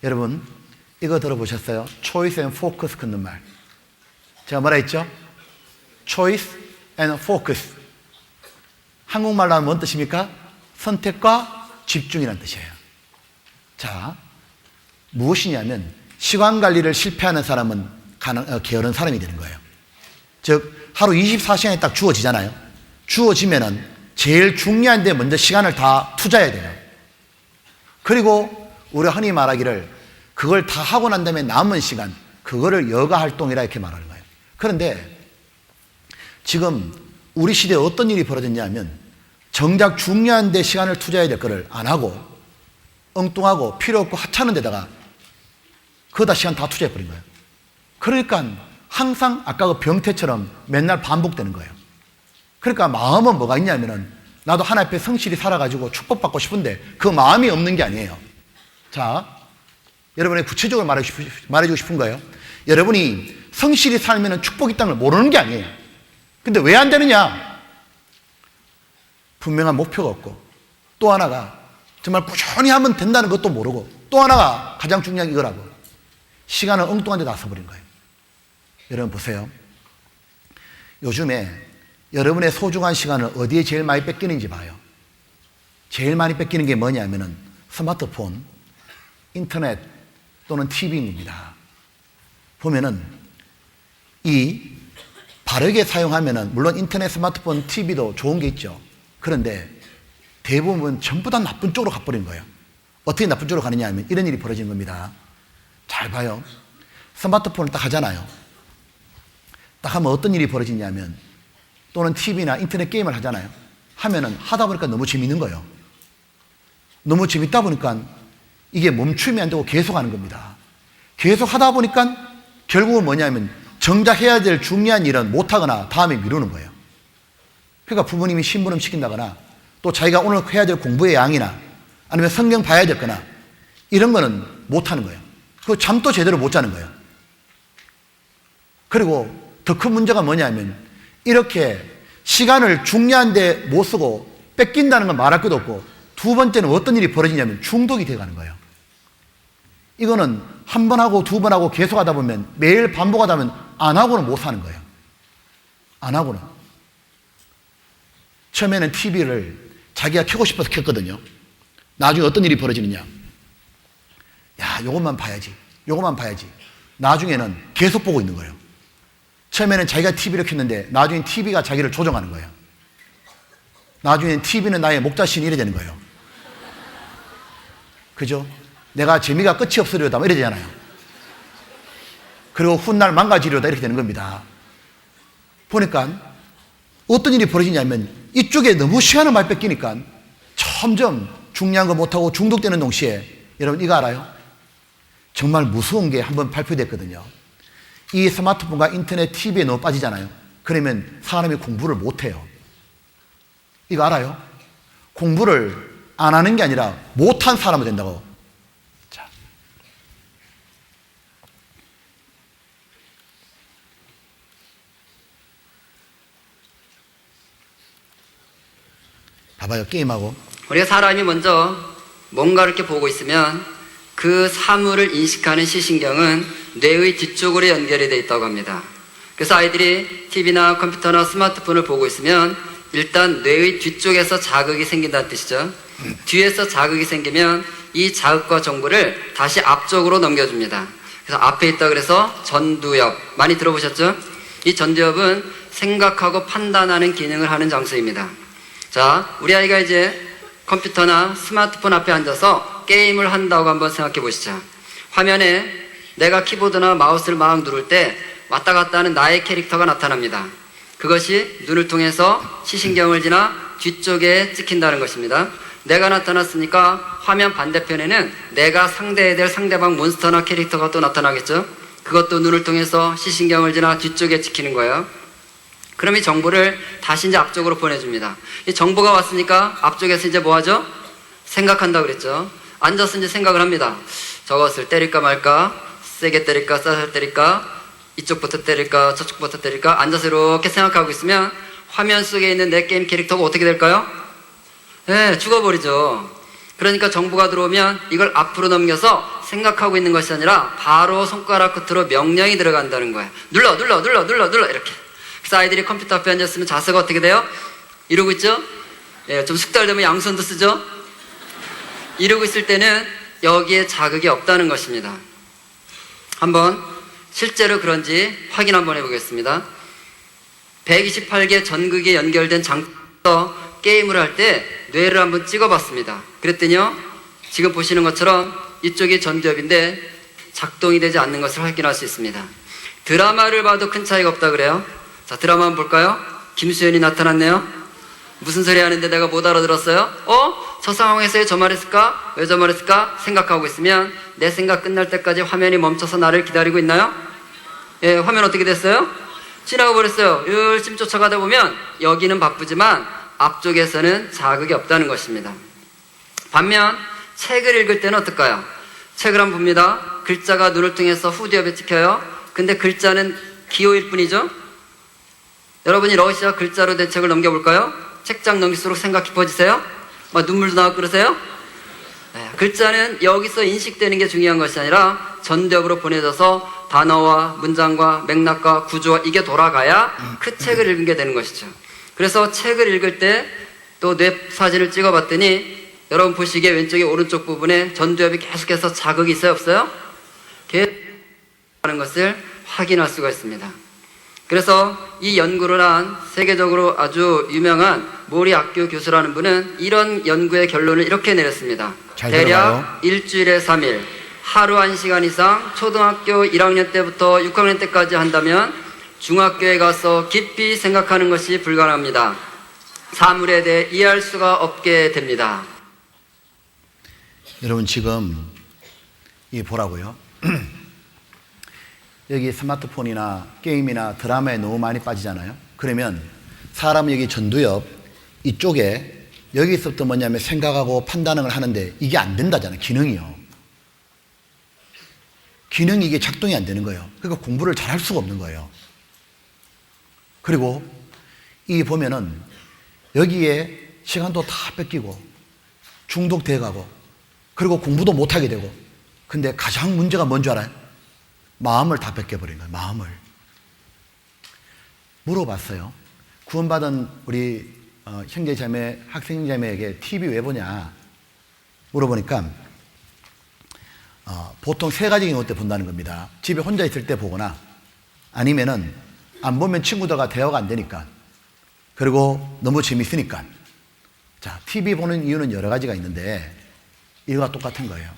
여러분 이거 들어보셨어요? choice and focus 긋는 말. 제가 뭐라 했죠? choice and focus. 한국말로 하면 뭔 뜻입니까? 선택과 집중이라는 뜻이에요. 자, 무엇이냐면 시간 관리를 실패하는 사람은 게으른 사람이 되는 거예요. 즉 하루 24시간이 딱 주어지잖아요. 주어지면은 제일 중요한 데 먼저 시간을 다 투자해야 돼요. 그리고 우리 흔히 말하기를 그걸 다 하고 난 다음에 남은 시간 그거를 여가 활동이라 이렇게 말하는 거예요. 그런데 지금 우리 시대에 어떤 일이 벌어졌냐면 정작 중요한 데 시간을 투자해야 될 거를 안 하고 엉뚱하고 필요 없고 하찮은 데다가 그거다 시간 다 투자해버린 거예요. 그러니까 항상 아까 그 병태처럼 맨날 반복되는 거예요. 그러니까 마음은 뭐가 있냐면은 나도 하나님 앞에 성실히 살아가지고 축복받고 싶은데 그 마음이 없는 게 아니에요. 자, 여러분이 구체적으로 말해주고 싶은 거예요. 여러분이 성실히 살면 축복이 있다는 걸 모르는 게 아니에요. 근데 왜 안 되느냐? 분명한 목표가 없고 또 하나가 정말 꾸준히 하면 된다는 것도 모르고 또 하나가 가장 중요한 이거라고 시간을 엉뚱한 데다 써버린 거예요. 여러분 보세요. 요즘에 여러분의 소중한 시간을 어디에 제일 많이 뺏기는지 봐요. 제일 많이 뺏기는 게 뭐냐면은 스마트폰, 인터넷 또는 TV입니다. 보면은 이 바르게 사용하면은 물론 인터넷, 스마트폰, TV도 좋은 게 있죠. 그런데 대부분 전부 다 나쁜 쪽으로 가버린 거예요. 어떻게 나쁜 쪽으로 가느냐 하면 이런 일이 벌어지는 겁니다. 잘 봐요. 스마트폰을 딱 하잖아요. 딱 하면 어떤 일이 벌어지냐면 또는 TV나 인터넷 게임을 하잖아요. 하면은 하다 보니까 너무 재밌는 거예요. 너무 재밌다 보니까 이게 멈추면 안 되고 계속 하는 겁니다. 계속 하다 보니까 결국은 뭐냐면 정작 해야 될 중요한 일은 못하거나 다음에 미루는 거예요. 그러니까 부모님이 심부름 시킨다거나 또 자기가 오늘 해야 될 공부의 양이나 아니면 성경 봐야 될 거나 이런 거는 못하는 거예요. 그 잠도 제대로 못 자는 거예요. 그리고 더 큰 문제가 뭐냐면 이렇게 시간을 중요한 데 못 쓰고 뺏긴다는 건 말할 것도 없고 두 번째는 어떤 일이 벌어지냐면 중독이 돼가는 거예요. 이거는 한 번 하고 두 번 하고 계속 하다 보면 매일 반복하다 보면 안 하고는 못 사는 거예요. 안 하고는. 처음에는 TV를 자기가 켜고 싶어서 켰거든요. 나중에 어떤 일이 벌어지느냐. 야, 요것만 봐야지. 요것만 봐야지. 나중에는 계속 보고 있는 거예요. 처음에는 자기가 TV를 켰는데 나중엔 TV가 자기를 조종하는 거예요. 나중엔 TV는 나의 목자신 이래 되는 거예요. 그죠? 내가 재미가 끝이 없으려다 이래 되잖아요. 그리고 훗날 망가지려다 이렇게 되는 겁니다. 보니까 어떤 일이 벌어지냐면 이쪽에 너무 시간을 많이 뺏기니까 점점 중요한 거 못하고 중독되는 동시에 여러분 이거 알아요? 정말 무서운 게 한번 발표됐거든요. 이 스마트폰과 인터넷, TV에 너무 빠지잖아요. 그러면 사람이 공부를 못해요. 이거 알아요? 공부를 안 하는 게 아니라 못한 사람이 된다고. 자. 봐봐요, 게임하고.
우리가 사람이 먼저 뭔가를 이렇게 보고 있으면 그 사물을 인식하는 시신경은 뇌의 뒤쪽으로 연결이 되어 있다고 합니다. 그래서 아이들이 TV나 컴퓨터나 스마트폰을 보고 있으면 일단 뇌의 뒤쪽에서 자극이 생긴다는 뜻이죠. 뒤에서 자극이 생기면 이 자극과 정보를 다시 앞쪽으로 넘겨줍니다. 그래서 앞에 있다 그래서 전두엽, 많이 들어보셨죠? 이 전두엽은 생각하고 판단하는 기능을 하는 장소입니다. 자, 우리 아이가 이제 컴퓨터나 스마트폰 앞에 앉아서 게임을 한다고 한번 생각해 보시죠. 화면에 내가 키보드나 마우스를 막 누를 때 왔다 갔다 하는 나의 캐릭터가 나타납니다. 그것이 눈을 통해서 시신경을 지나 뒤쪽에 찍힌다는 것입니다. 내가 나타났으니까 화면 반대편에는 내가 상대해야 될 상대방 몬스터나 캐릭터가 또 나타나겠죠. 그것도 눈을 통해서 시신경을 지나 뒤쪽에 찍히는 거예요. 그럼 이 정보를 다시 이제 앞쪽으로 보내줍니다. 이 정보가 왔으니까 앞쪽에서 이제 뭐 하죠? 생각한다고 그랬죠. 앉아서 이제 생각을 합니다. 저것을 때릴까 말까, 세게 때릴까, 싸서 때릴까, 이쪽부터 때릴까, 저쪽부터 때릴까, 앉아서 이렇게 생각하고 있으면 화면 속에 있는 내 게임 캐릭터가 어떻게 될까요? 네, 죽어버리죠. 그러니까 정보가 들어오면 이걸 앞으로 넘겨서 생각하고 있는 것이 아니라 바로 손가락 끝으로 명령이 들어간다는 거예요. 눌러 이렇게. 그래서 아이들이 컴퓨터 앞에 앉았으면 자세가 어떻게 돼요? 이러고 있죠? 예, 좀 숙달되면 양손도 쓰죠? 이러고 있을 때는 여기에 자극이 없다는 것입니다. 한번 실제로 그런지 확인 한번 해보겠습니다. 128개 전극에 연결된 장부터 게임을 할 때 뇌를 한번 찍어봤습니다. 그랬더니요, 지금 보시는 것처럼 이쪽이 전두엽인데 작동이 되지 않는 것을 확인할 수 있습니다. 드라마를 봐도 큰 차이가 없다 그래요. 자, 드라마 한번 볼까요? 김수현이 나타났네요. 무슨 소리 하는데 내가 못 알아들었어요? 저 상황에서 왜 저 말했을까? 왜 저 말했을까? 생각하고 있으면 내 생각 끝날 때까지 화면이 멈춰서 나를 기다리고 있나요? 예, 화면 어떻게 됐어요? 지나가 버렸어요. 열심히 쫓아가다 보면 여기는 바쁘지만 앞쪽에서는 자극이 없다는 것입니다. 반면 책을 읽을 때는 어떨까요? 책을 한번 봅니다. 글자가 눈을 통해서 후두엽에 찍혀요. 근데 글자는 기호일 뿐이죠. 여러분이 러시아 글자로 된 책을 넘겨볼까요? 책장 넘길수록 생각 깊어지세요? 막 눈물도 나고 그러세요? 네, 글자는 여기서 인식되는 게 중요한 것이 아니라 전두엽으로 보내져서 단어와 문장과 맥락과 구조와 이게 돌아가야 그 책을 읽은 게 되는 것이죠. 그래서 책을 읽을 때 또 뇌 사진을 찍어봤더니 여러분 보시기에 왼쪽에 오른쪽 부분에 전두엽이 계속해서 자극이 있어요, 없어요? 계속 하는 것을 확인할 수가 있습니다. 그래서 이 연구를 한 세계적으로 아주 유명한 모리 악교 교수라는 분은 이런 연구의 결론을 이렇게 내렸습니다. 대략 일주일에 3일, 하루 1시간 이상 초등학교 1학년 때부터 6학년 때까지 한다면 중학교에 가서 깊이 생각하는 것이 불가능합니다. 사물에 대해 이해할 수가 없게 됩니다.
여러분 지금 이 보라고요. 여기 스마트폰이나 게임이나 드라마에 너무 많이 빠지잖아요. 그러면 사람은 여기 전두엽 이쪽에 여기서부터 뭐냐면 생각하고 판단을 하는데 이게 안 된다잖아요. 기능이요. 기능이 이게 작동이 안 되는 거예요. 그러니까 공부를 잘 할 수가 없는 거예요. 그리고 이 보면은 여기에 시간도 다 뺏기고 중독돼 가고 그리고 공부도 못하게 되고 근데 가장 문제가 뭔 줄 알아요? 마음을 다 뺏겨버린 거예요. 마음을. 물어봤어요. 구원받은 우리 형제 자매, 학생 자매에게 TV 왜 보냐 물어보니까 보통 세 가지 경우 때 본다는 겁니다. 집에 혼자 있을 때 보거나 아니면은 안 보면 친구들과 대화가 안 되니까 그리고 너무 재밌으니까. 자, TV 보는 이유는 여러 가지가 있는데 이거가 똑같은 거예요.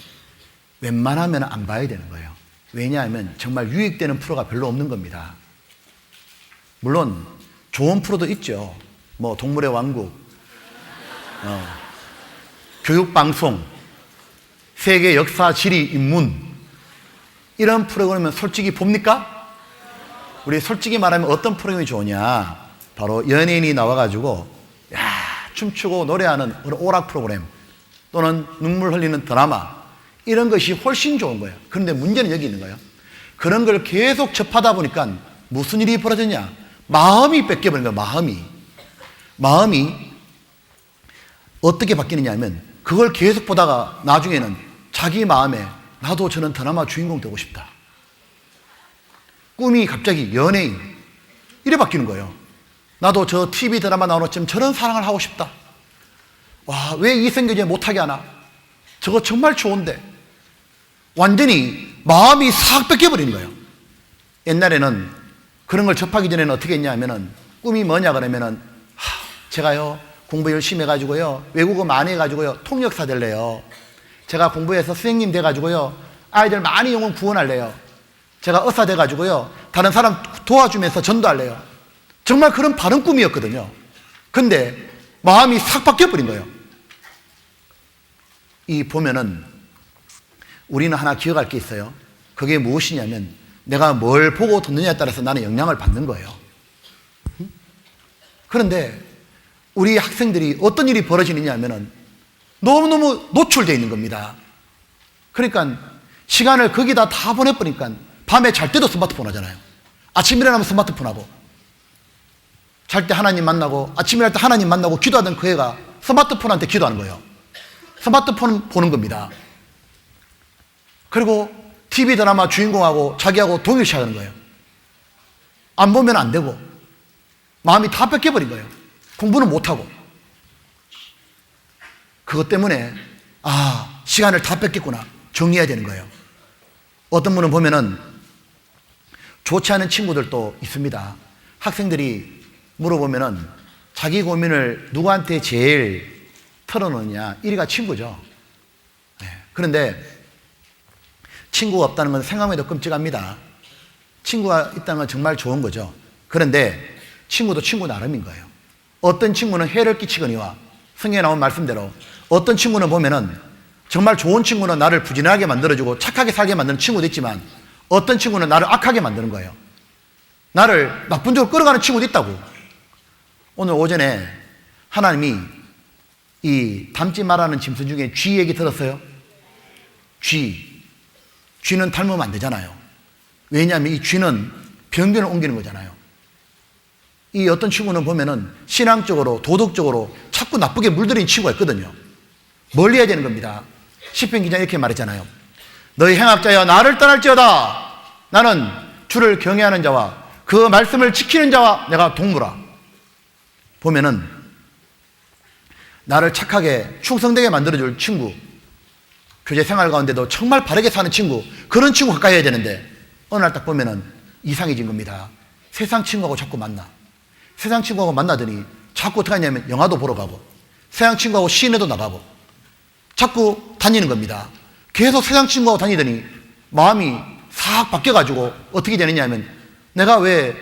웬만하면 안 봐야 되는 거예요. 왜냐하면 정말 유익되는 프로가 별로 없는 겁니다. 물론 좋은 프로도 있죠. 뭐 동물의 왕국, 교육방송, 세계 역사, 지리, 인문 이런 프로그램은 솔직히 봅니까? 우리 솔직히 말하면 어떤 프로그램이 좋으냐? 바로 연예인이 나와가지고 춤추고 노래하는 오락 프로그램 또는 눈물 흘리는 드라마 이런 것이 훨씬 좋은 거예요. 그런데 문제는 여기 있는 거예요. 그런 걸 계속 접하다 보니까 무슨 일이 벌어졌냐? 마음이 뺏겨버린 거예요. 마음이 어떻게 바뀌느냐 하면 그걸 계속 보다가 나중에는 자기 마음에 나도 저런 드라마 주인공 되고 싶다. 꿈이 갑자기 연예인 이래 바뀌는 거예요. 나도 저 TV 드라마 나오는 쯤 저런 사랑을 하고 싶다. 와, 왜 이성교제 못하게 하나? 저거 정말 좋은데. 완전히 마음이 싹 뺏겨버리는 거예요. 옛날에는 그런 걸 접하기 전에는 어떻게 했냐 하면은 꿈이 뭐냐 그러면은 제가요 공부 열심히 해가지고요 외국어 많이 해가지고요 통역사 될래요. 제가 공부해서 선생님 돼가지고요 아이들 많이 영혼 구원할래요. 제가 의사 돼가지고요 다른 사람 도와주면서 전도할래요. 정말 그런 바른 꿈이었거든요. 근데 마음이 싹 바뀌어버린 거예요. 이 보면은 우리는 하나 기억할 게 있어요. 그게 무엇이냐면 내가 뭘 보고 듣느냐에 따라서 나는 영향을 받는 거예요. 그런데 우리 학생들이 어떤 일이 벌어지느냐 하면은 너무너무 노출되어 있는 겁니다. 그러니까 시간을 거기다 다 보내버리니까 밤에 잘 때도 스마트폰 하잖아요. 아침 일어나면 스마트폰 하고 잘 때 하나님 만나고 아침 일어날 때 하나님 만나고 기도하던 그 애가 스마트폰한테 기도하는 거예요. 스마트폰 보는 겁니다. 그리고 TV 드라마 주인공하고 자기하고 동일시 하는 거예요. 안 보면 안 되고 마음이 다 뺏겨버린 거예요. 공부는 못하고 그것 때문에 시간을 다 뺏겼구나 정리해야 되는 거예요. 어떤 분은 보면은 좋지 않은 친구들도 있습니다. 학생들이 물어보면은 자기 고민을 누구한테 제일 털어놓느냐 1위가 친구죠. 그런데 친구가 없다는 건 생각만 해도 끔찍합니다. 친구가 있다는 건 정말 좋은 거죠. 그런데 친구도 친구 나름인 거예요. 어떤 친구는 해를 끼치거니와 성경에 나온 말씀대로 어떤 친구는 보면은 정말 좋은 친구는 나를 부진하게 만들어주고 착하게 살게 만드는 친구도 있지만 어떤 친구는 나를 악하게 만드는 거예요. 나를 나쁜 쪽으로 끌어가는 친구도 있다고. 오늘 오전에 하나님이 이 닮지 말라는 짐승 중에 쥐 얘기 들었어요? 쥐는 닮으면 안 되잖아요. 왜냐하면 이 쥐는 병균을 옮기는 거잖아요. 이 어떤 친구는 보면은 신앙적으로 도덕적으로 자꾸 나쁘게 물들인 친구가 있거든요. 멀리 해야 되는 겁니다. 시편 기자 이렇게 말했잖아요. 너희 행악자여 나를 떠날지어다. 나는 주를 경외하는 자와 그 말씀을 지키는 자와 내가 동무라. 보면은 나를 착하게 충성되게 만들어줄 친구, 교제 생활 가운데도 정말 바르게 사는 친구, 그런 친구 가까이 해야 되는데 어느 날 딱 보면은 이상해진 겁니다. 세상 친구하고 자꾸 만나. 세상 친구하고 만나더니 자꾸 어떻게 하냐면 영화도 보러 가고 세상 친구하고 시내도 나가고 자꾸 다니는 겁니다. 계속 세상 친구하고 다니더니 마음이 싹 바뀌어가지고 어떻게 되느냐 하면 내가 왜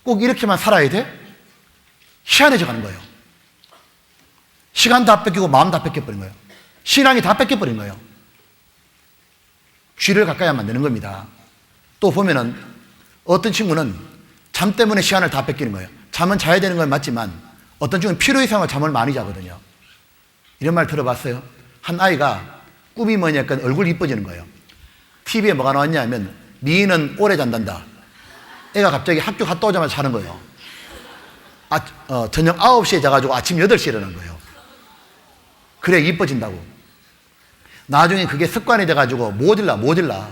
꼭 이렇게만 살아야 돼? 희한해져 가는 거예요. 시간 다 뺏기고 마음 다 뺏겨버린 거예요. 신앙이 다 뺏겨버린 거예요. 쥐를 가까이 하면 안 되는 겁니다. 또 보면은 어떤 친구는 잠 때문에 시간을 다 뺏기는 거예요. 잠은 자야 되는 건 맞지만 어떤 친구는 필요 이상으로 잠을 많이 자거든요. 이런 말 들어봤어요? 한 아이가 꿈이 뭐냐니까 얼굴이 이뻐지는 거예요. TV에 뭐가 나왔냐 하면 미인은 오래 잔단다. 애가 갑자기 학교 갔다 오자마자 자는 거예요. 저녁 9시에 자가지고 아침 8시에 일어난 거예요. 그래 이뻐진다고. 나중에 그게 습관이 돼가지고 못 일라.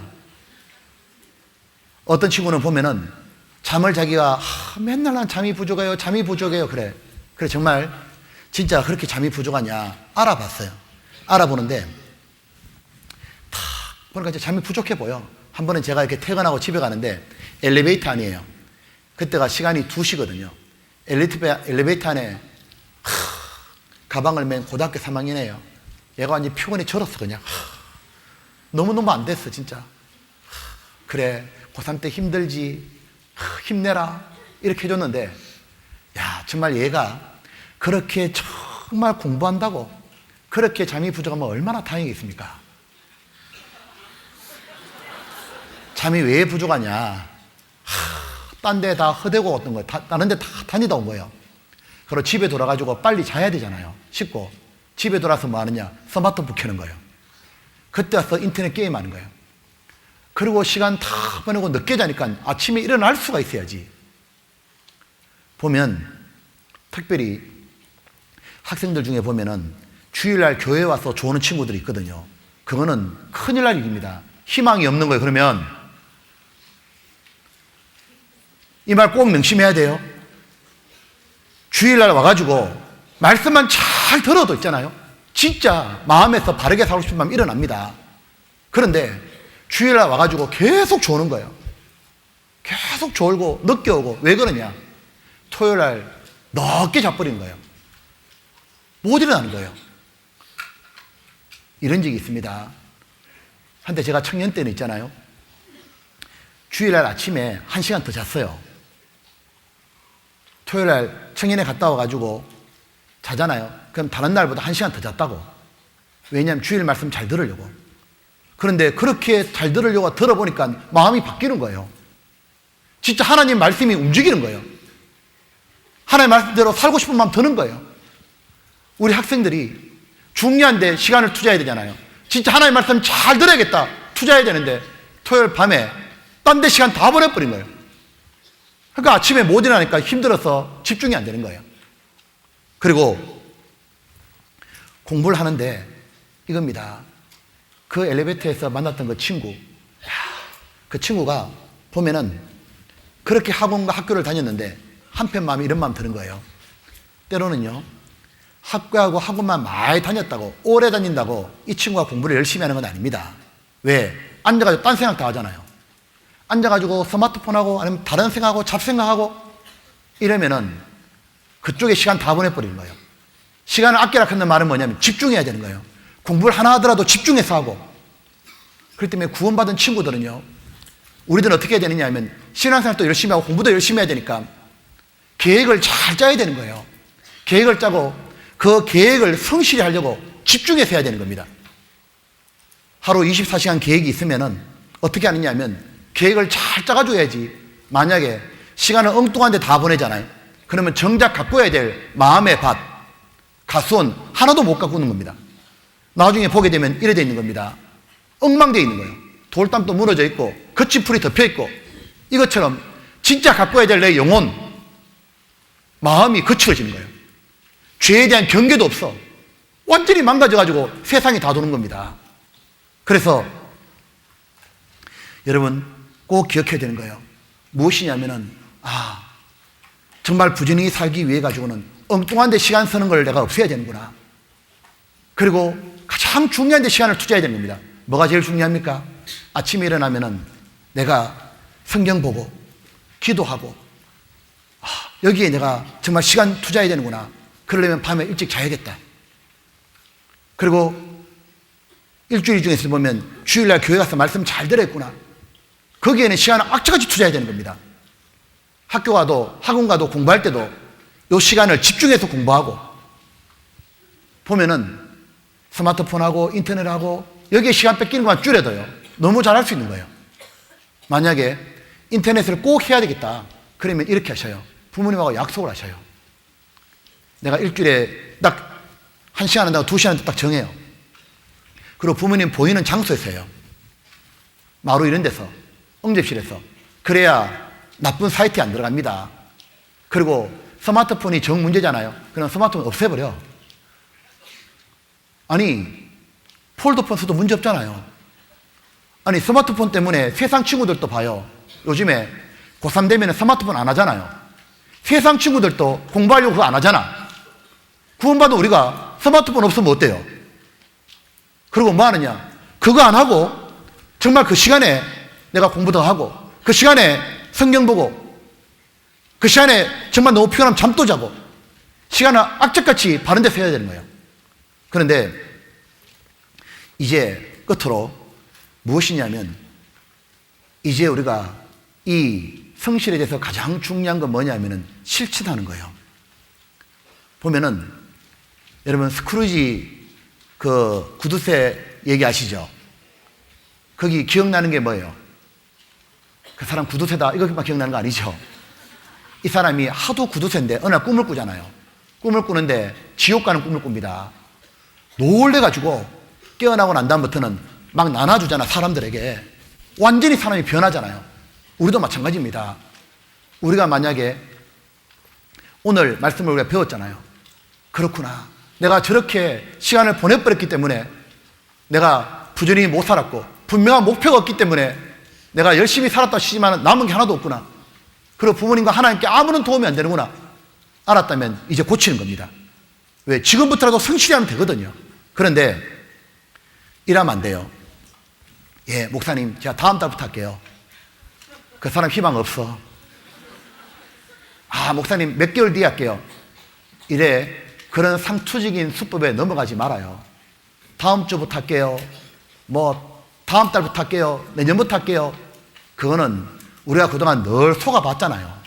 어떤 친구는 보면은 잠을 자기가 맨날 난 잠이 부족해요. 그래 정말 진짜 그렇게 잠이 부족하냐 알아봤어요. 알아보는데 탁 보니까 잠이 부족해 보여. 한 번은 제가 이렇게 퇴근하고 집에 가는데 엘리베이터 안이에요. 그때가 시간이 2시거든요. 엘리베이터 안에 가방을 맨 고등학교 3학년이에요. 얘가 완전 피곤해 절었어 그냥. 너무너무 안 됐어 진짜. 그래 고3 때 힘들지 힘내라 이렇게 해줬는데 야 정말 얘가 그렇게 정말 공부한다고 그렇게 잠이 부족하면 얼마나 다행이겠습니까? 잠이 왜 부족하냐? 딴 데 다 허대고 어떤 거예요. 다른 데 다 다니다 온 거예요. 그리고 집에 돌아가지고 빨리 자야 되잖아요. 씻고 집에 돌아서 뭐 하느냐? 스마트폰 켜는 거예요. 그때 와서 인터넷 게임 하는 거예요. 그리고 시간 다 보내고 늦게 자니까 아침에 일어날 수가 있어야지. 보면 특별히 학생들 중에 보면은 주일날 교회에 와서 좋은 친구들이 있거든요. 그거는 큰일 날 일입니다. 희망이 없는 거예요. 그러면 이 말 꼭 명심해야 돼요. 주일날 와가지고 말씀만 잘 들어도 있잖아요. 진짜 마음에서 바르게 살고 싶은 마음이 일어납니다. 그런데 주일날 와가지고 계속 조는 거예요. 계속 졸고 늦게 오고. 왜 그러냐? 토요일날 늦게 자버리는 거예요. 못 일어나는 거예요. 이런 적이 있습니다. 한때 제가 청년 때는 있잖아요. 주일날 아침에 1시간 더 잤어요. 토요일날 청년회 갔다 와가지고 자잖아요. 그럼 다른 날보다 1시간 더 잤다고. 왜냐하면 주일 말씀 잘 들으려고. 그런데 그렇게 잘 들으려고 들어보니까 마음이 바뀌는 거예요. 진짜 하나님 말씀이 움직이는 거예요. 하나님 말씀대로 살고 싶은 마음 드는 거예요. 우리 학생들이 중요한데 시간을 투자해야 되잖아요. 진짜 하나님 말씀 잘 들어야겠다. 투자해야 되는데 토요일 밤에 딴 데 시간 다 보내버린 거예요. 그러니까 아침에 못 일어나니까 힘들어서 집중이 안 되는 거예요. 그리고 공부를 하는데 이겁니다. 그 엘리베이터에서 만났던 그 친구, 그 친구가 보면은 그렇게 학원과 학교를 다녔는데 한편 마음이 이런 마음 드는 거예요. 때로는요, 학교하고 학원만 많이 다녔다고, 오래 다닌다고 이 친구가 공부를 열심히 하는 건 아닙니다. 왜? 앉아가지고 딴 생각 다 하잖아요. 앉아가지고 스마트폰하고 아니면 다른 생각하고 잡생각하고 이러면은 그쪽에 시간 다 보내버리는 거예요. 시간을 아끼라 하는 말은 뭐냐면 집중해야 되는 거예요. 공부를 하나 하더라도 집중해서 하고. 그렇기 때문에 구원받은 친구들은요, 우리들은 어떻게 해야 되느냐 하면 신앙생활도 열심히 하고 공부도 열심히 해야 되니까 계획을 잘 짜야 되는 거예요. 계획을 짜고 그 계획을 성실히 하려고 집중해서 해야 되는 겁니다. 하루 24시간 계획이 있으면은 어떻게 하느냐 하면 계획을 잘 짜가지고 해야지. 만약에 시간을 엉뚱한 데 다 보내잖아요. 그러면 정작 가꿔야 될 마음의 밭, 가수원 하나도 못 가꾸는 겁니다. 나중에 보게 되면 이래 돼 있는 겁니다. 엉망되어 있는 거예요. 돌담도 무너져 있고 거친 풀이 덮여 있고. 이것처럼 진짜 가꿔야 될 내 영혼, 마음이 거칠어지는 거예요. 죄에 대한 경계도 없어. 완전히 망가져가지고 세상이 다 도는 겁니다. 그래서 여러분 꼭 기억해야 되는 거예요. 무엇이냐면은 정말 부지런히 살기 위해 가지고는 엉뚱한 데 시간 쓰는 걸 내가 없애야 되는구나. 그리고 가장 중요한 데 시간을 투자해야 되는 겁니다. 뭐가 제일 중요합니까? 아침에 일어나면은 내가 성경 보고 기도하고 여기에 내가 정말 시간 투자해야 되는구나. 그러려면 밤에 일찍 자야겠다. 그리고 일주일 중에서 보면 주일날 교회 가서 말씀 잘 들었구나. 거기에는 시간을 악착같이 투자해야 되는 겁니다. 학교 가도 학원 가도 공부할 때도 이 시간을 집중해서 공부하고 보면은 스마트폰하고 인터넷하고 여기에 시간 뺏기는 것만 줄여둬요. 너무 잘할 수 있는 거예요. 만약에 인터넷을 꼭 해야 되겠다. 그러면 이렇게 하셔요. 부모님하고 약속을 하셔요. 내가 일주일에 딱 1시간 한다고 2시간 딱 정해요. 그리고 부모님 보이는 장소에서 해요. 마루 이런 데서, 응접실에서. 그래야 나쁜 사이트에 안 들어갑니다. 그리고 스마트폰이 정 문제잖아요. 그럼 스마트폰 없애버려. 아니, 폴더폰 써도 문제 없잖아요. 아니, 스마트폰 때문에 세상 친구들도 봐요. 요즘에 고3 되면 스마트폰 안 하잖아요. 세상 친구들도 공부하려고 그거 안 하잖아. 구원받은 우리가 스마트폰 없으면 어때요? 그리고 뭐 하느냐? 그거 안 하고 정말 그 시간에 내가 공부 더 하고 그 시간에 성경 보고 그 시간에 정말 너무 피곤하면 잠도 자고 시간을 악착같이 바른 데서 해야 되는 거예요. 그런데 이제 끝으로 무엇이냐면 이제 우리가 이 성실에 대해서 가장 중요한 건 뭐냐면은 실천하는 거예요. 보면은 여러분 스크루지 그 구두쇠 얘기하시죠? 거기 기억나는 게 뭐예요? 그 사람 구두쇠다 이것만 기억나는 거 아니죠? 이 사람이 하도 구두쇠인데 어느 날 꿈을 꾸잖아요. 꿈을 꾸는데 지옥 가는 꿈을 꿉니다. 놀래가지고 깨어나고 난 다음부터는 막 나눠주잖아. 사람들에게. 완전히 사람이 변하잖아요. 우리도 마찬가지입니다. 우리가 만약에 오늘 말씀을 우리가 배웠잖아요. 그렇구나. 내가 저렇게 시간을 보내버렸기 때문에 내가 부지런히 못 살았고 분명한 목표가 없기 때문에 내가 열심히 살았다 치지만 남은 게 하나도 없구나. 그리고 부모님과 하나님께 아무런 도움이 안 되는구나. 알았다면 이제 고치는 겁니다. 왜? 지금부터라도 성실히 하면 되거든요. 그런데 이러면 안 돼요. 예, 목사님 제가 다음 달부터 할게요. 그 사람 희망 없어. 아, 목사님 몇 개월 뒤에 할게요. 이래 그런 상투적인 수법에 넘어가지 말아요. 다음 주부터 할게요. 뭐 다음 달부터 할게요. 내년부터 할게요. 그거는 우리가 그동안 늘 속아봤잖아요.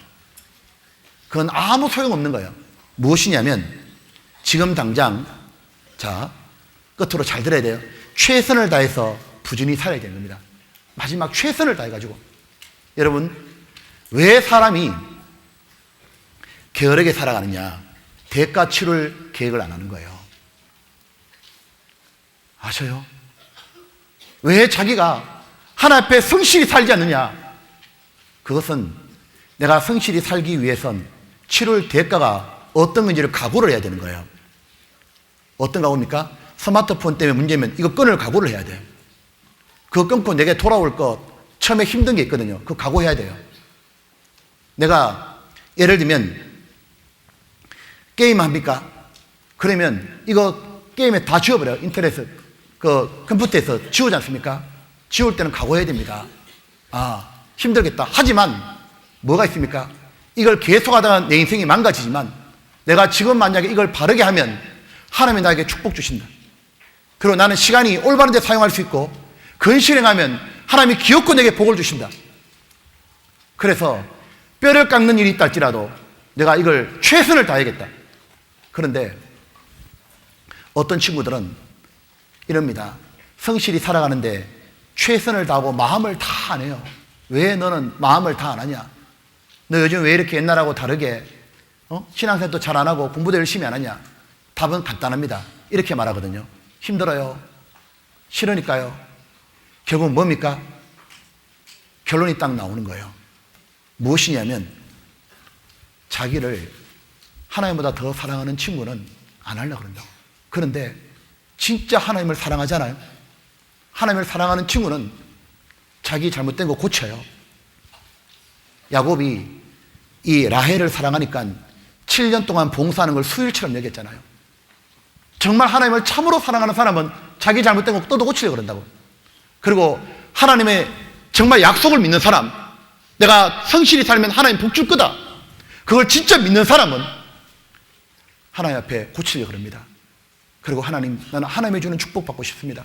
그건 아무 소용없는 거예요. 무엇이냐면 지금 당장, 자, 끝으로 잘 들어야 돼요. 최선을 다해서 부지런히 살아야 되는 겁니다. 마지막 최선을 다해가지고. 여러분, 왜 사람이 게으르게 살아가느냐? 대가 치를 계획을 안 하는 거예요. 아셔요? 왜 자기가 하나님 앞에 성실히 살지 않느냐? 그것은 내가 성실히 살기 위해선 치를 대가가 어떤 건지를 각오를 해야 되는 거예요. 어떤 각오입니까? 스마트폰 때문에 문제면 이거 끊을 각오를 해야 돼요. 그거 끊고 내게 돌아올 것 처음에 힘든 게 있거든요. 그거 각오해야 돼요. 내가 예를 들면 게임 합니까? 그러면 이거 게임에 다 지워버려요. 인터넷에 그 컴퓨터에서 지우지 않습니까? 지울 때는 각오해야 됩니다. 아, 힘들겠다. 하지만 뭐가 있습니까? 이걸 계속하다가 내 인생이 망가지지만 내가 지금 만약에 이걸 바르게 하면 하나님이 나에게 축복 주신다. 그리고 나는 시간이 올바른 데 사용할 수 있고 근실행하면 하나님이 기어코 내게 복을 주신다. 그래서 뼈를 깎는 일이 있다 할지라도 내가 이걸 최선을 다해야겠다. 그런데 어떤 친구들은 이럽니다. 성실히 살아가는데 최선을 다하고 마음을 다 안 해요. 왜 너는 마음을 다 안 하냐? 너 요즘 왜 이렇게 옛날하고 다르게 신앙생활도 잘 안 하고 공부도 열심히 안 하냐? 답은 간단합니다. 이렇게 말하거든요. 힘들어요. 싫으니까요. 결국은 뭡니까? 결론이 딱 나오는 거예요. 무엇이냐면 자기를 하나님보다 더 사랑하는 친구는 안 하려고 그런다고. 그런데 진짜 하나님을 사랑하잖아요. 하나님을 사랑하는 친구는 자기 잘못된 거 고쳐요. 야곱이 이 라헬을 사랑하니까 7년 동안 봉사하는 걸 수일처럼 여겼잖아요. 정말 하나님을 참으로 사랑하는 사람은 자기 잘못된 거 또 고치려고 그런다고. 그리고 하나님의 정말 약속을 믿는 사람, 내가 성실히 살면 하나님 복 줄 거다, 그걸 진짜 믿는 사람은 하나님 앞에 고치려고 그럽니다. 그리고 하나님, 나는 하나님이 주는 축복 받고 싶습니다.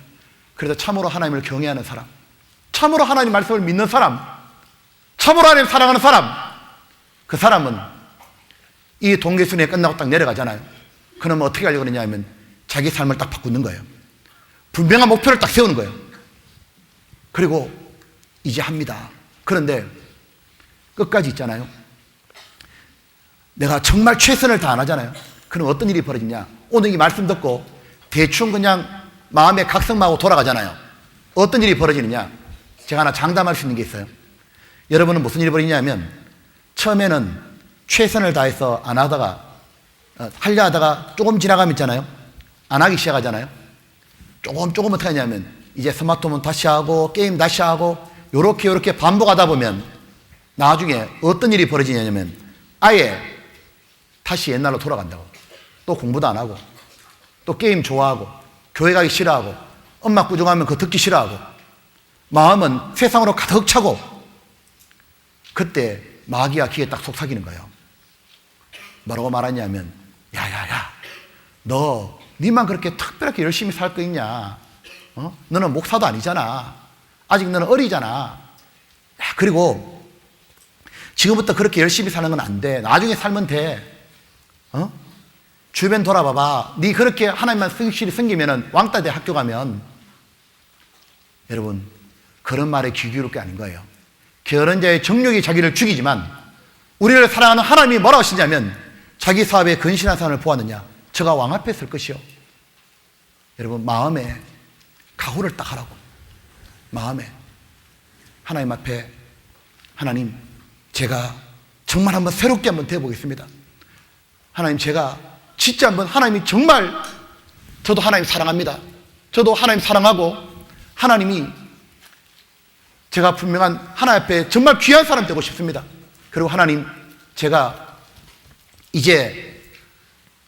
그래서 참으로 하나님을 경외하는 사람, 참으로 하나님 말씀을 믿는 사람, 참으로 하나님 사랑하는 사람, 그 사람은 이 동계순회 끝나고 딱 내려가잖아요. 그러면 어떻게 하려고 그러냐 하면 자기 삶을 딱 바꾸는 거예요. 분명한 목표를 딱 세우는 거예요. 그리고 이제 합니다. 그런데 끝까지 있잖아요. 내가 정말 최선을 다 안 하잖아요. 그럼 어떤 일이 벌어지냐? 오늘 이 말씀 듣고 대충 그냥 마음에 각성하고 돌아가잖아요. 어떤 일이 벌어지느냐? 제가 하나 장담할 수 있는 게 있어요. 여러분은 무슨 일이 벌어지냐면 처음에는 최선을 다해서 안 하다가 하려 하다가 조금 지나가면 있잖아요. 안 하기 시작하잖아요. 조금 어떻게 하냐면 이제 스마트폰 다시 하고 게임 다시 하고 요렇게 반복하다 보면 나중에 어떤 일이 벌어지냐면 아예 다시 옛날로 돌아간다고. 또 공부도 안 하고 또 게임 좋아하고 교회 가기 싫어하고 엄마 꾸중하면 그거 듣기 싫어하고 마음은 세상으로 가득 차고 그때 마귀가 귀에 딱 속삭이는 거예요. 뭐라고 말하냐면 야야야, 너 니만 그렇게 특별하게 열심히 살 거 있냐? 너는 목사도 아니잖아. 아직 너는 어리잖아. 야, 그리고 지금부터 그렇게 열심히 사는 건 안 돼. 나중에 살면 돼. 주변 돌아봐봐. 니 그렇게 하나님만 성실히 섬기면은 왕따 돼 학교 가면. 여러분, 그런 말에 귀 기울일 게 아닌 거예요. 게으른 자의 정욕이 자기를 죽이지만 우리를 사랑하는 하나님이 뭐라고 하시냐면 자기 사업에 근신한 사람을 보았느냐? 저가 왕 앞에 설 것이요. 여러분, 마음에 각오를 딱 하라고. 마음에 하나님 앞에 하나님, 제가 정말 한번 새롭게 한번 되어보겠습니다. 하나님, 제가
진짜 한번 하나님이 정말 저도 하나님 사랑합니다. 저도 하나님 사랑하고 하나님이 제가 분명한 하나님 앞에 정말 귀한 사람 되고 싶습니다. 그리고 하나님, 제가 이제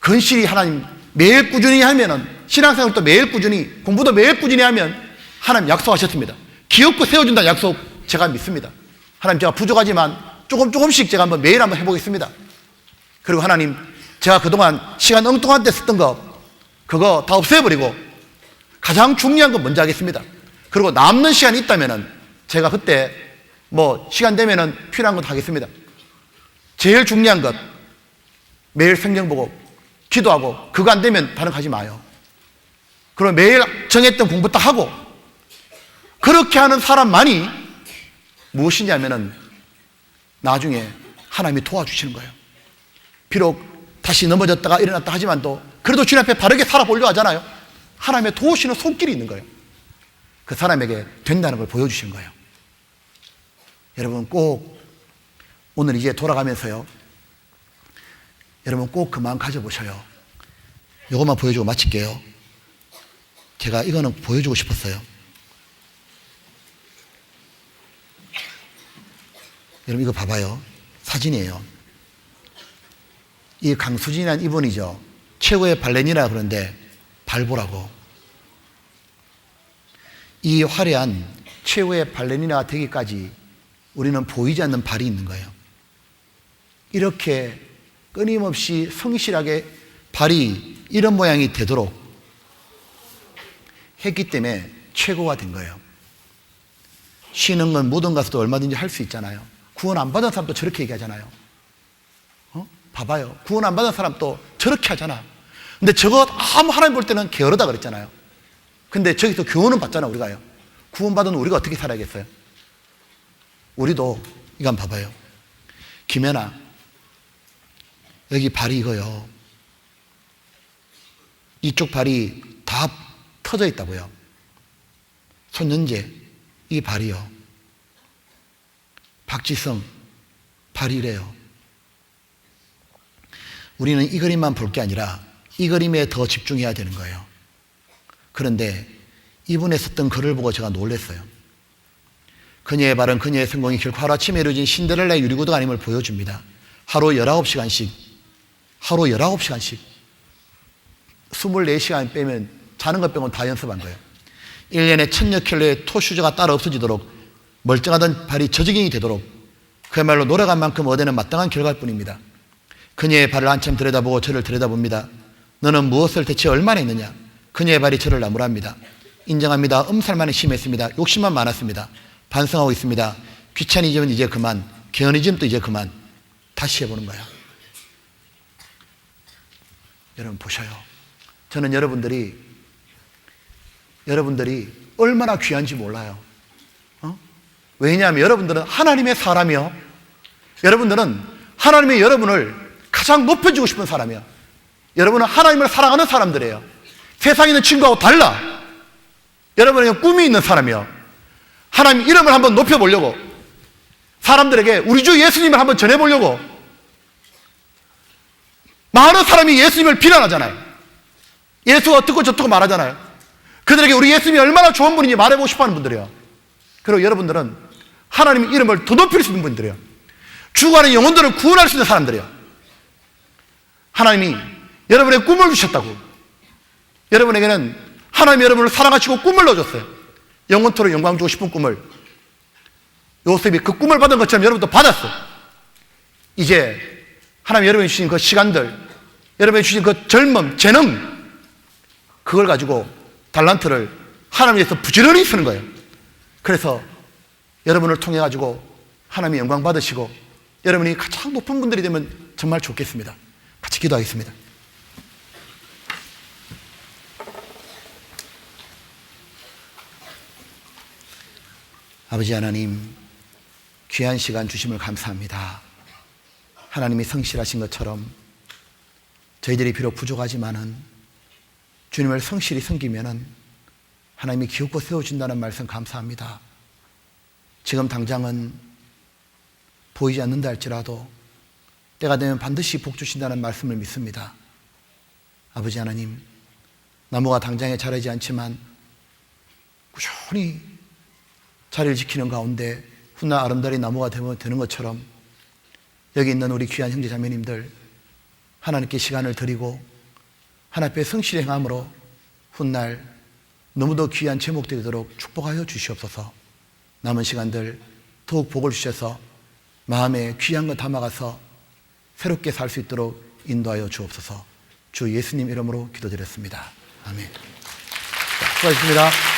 건실히 하나님 매일 꾸준히 하면은, 신앙생활도 매일 꾸준히, 공부도 매일 꾸준히 하면 하나님 약속하셨습니다. 기업고 세워준다는 약속 제가 믿습니다. 하나님, 제가 부족하지만 조금씩 제가 매일 한번 해보겠습니다. 그리고 하나님, 제가 그동안 시간 엉뚱한 데 썼던 거 그거 다 없애버리고 가장 중요한 거 먼저 하겠습니다. 그리고 남는 시간이 있다면은 제가 그때 시간 되면은 필요한 것 하겠습니다. 제일 중요한 것, 매일 성경 보고 기도하고, 그거 안 되면 다른 거 하지 마요. 그럼 매일 정했던 공부 딱 하고, 그렇게 하는 사람만이 무엇이냐면은 나중에 하나님이 도와주시는 거예요. 비록 다시 넘어졌다가 일어났다 하지만 또 그래도 주님 앞에 바르게 살아보려 하잖아요. 하나님의 도우시는 손길이 있는 거예요. 그 사람에게 된다는 걸 보여주시는 거예요. 여러분, 꼭 오늘 이제 돌아가면서요, 여러분 꼭 그 마음 가져보셔요. 이것만 보여주고 마칠게요. 제가 이거는 보여주고 싶었어요. 여러분 이거 봐봐요. 사진이에요. 이 강수진이라는 이분이죠. 최고의 발레리나 그런데 발보라고. 이 화려한 최고의 발레리나가 되기까지 우리는 보이지 않는 발이 있는 거예요. 이렇게 끊임없이 성실하게 발이 이런 모양이 되도록 했기 때문에 최고가 된 거예요. 쉬는 건 모든 가수도 얼마든지 할 수 있잖아요. 구원 안 받은 사람도 저렇게 얘기하잖아요. 봐봐요. 구원 안 받은 사람도 저렇게 하잖아. 근데 저거 아무 하나님 볼 때는 게으르다 그랬잖아요. 근데 저기서 교훈은 받잖아, 우리가요. 구원 받은 우리가 어떻게 살아야겠어요? 우리도 이거 한번 봐봐요. 김연아, 여기 발이 이거요. 이쪽 발이 다 터져 있다고요. 손연재, 이 발이요. 박지성, 발이 이래요. 우리는 이 그림만 볼 게 아니라 이 그림에 더 집중해야 되는 거예요. 그런데 이분의 썼던 글을 보고 제가 놀랐어요. 그녀의 발은 그녀의 성공이 결코 하루아침에 이루어진 신데렐라의 유리구두가 아님을 보여줍니다. 하루 19시간씩 24시간 빼면, 자는 것 빼고는 다 연습한 거예요. 1년에 1000여 켤레의 토슈즈가 따로 없어지도록, 멀쩡하던 발이 저지경이 되도록, 그야말로 노력한 만큼 얻어낸 마땅한 결과일 뿐입니다. 그녀의 발을 한참 들여다보고 저를 들여다봅니다. 너는 무엇을 대체 얼마나 했느냐? 그녀의 발이 저를 나무랍니다. 인정합니다. 음살만이 심했습니다. 욕심만 많았습니다. 반성하고 있습니다. 귀차니즘은 이제 그만, 개언니즘도 이제 그만. 다시 해보는 거야. 여러분 보셔요. 저는 여러분들이 얼마나 귀한지 몰라요. 왜냐하면 여러분들은 하나님의 사람이요. 여러분들은 하나님의 여러분을 가장 높여주고 싶은 사람이야. 여러분은 하나님을 사랑하는 사람들이에요. 세상에 있는 친구하고 달라. 여러분은 꿈이 있는 사람이에요. 하나님 이름을 한번 높여보려고, 사람들에게 우리 주 예수님을 한번 전해보려고. 많은 사람이 예수님을 비난하잖아요. 예수가 어떻고 저떻고 말하잖아요. 그들에게 우리 예수님이 얼마나 좋은 분인지 말해보고 싶어하는 분들이에요. 그리고 여러분들은 하나님 이름을 더 높일 수 있는 분들이에요. 죽어가는 영혼들을 구원할 수 있는 사람들이에요. 하나님이 여러분의 꿈을 주셨다고. 여러분에게는 하나님이 여러분을 사랑하시고 꿈을 넣어줬어요. 영원토록 영광 주고 싶은 꿈을. 요셉이 그 꿈을 받은 것처럼 여러분도 받았어. 이제 하나님이 여러분이 주신 그 시간들, 여러분이 주신 그 젊음, 재능, 그걸 가지고 달란트를 하나님 위해서 부지런히 쓰는 거예요. 그래서 여러분을 통해 가지고 하나님이 영광 받으시고 여러분이 가장 높은 분들이 되면 정말 좋겠습니다. 같이 기도하겠습니다. 아버지 하나님, 귀한 시간 주심을 감사합니다. 하나님이 성실하신 것처럼 저희들이 비록 부족하지만은 주님을 성실히 섬기면은 하나님이 기업고 세워준다는 말씀 감사합니다. 지금 당장은 보이지 않는다 할지라도 때가 되면 반드시 복 주신다는 말씀을 믿습니다. 아버지 하나님, 나무가 당장에 자라지 않지만 꾸준히 자리를 지키는 가운데 훗날 아름다리 나무가 되는 것처럼 여기 있는 우리 귀한 형제 자매님들 하나님께 시간을 드리고 하나님 앞에 성실히 행함으로 훗날 너무도 귀한 제목들이 되도록 축복하여 주시옵소서. 남은 시간들 더욱 복을 주셔서 마음에 귀한 것 담아가서 새롭게 살 수 있도록 인도하여 주옵소서. 주 예수님 이름으로 기도드렸습니다. 아멘. 수고하셨습니다.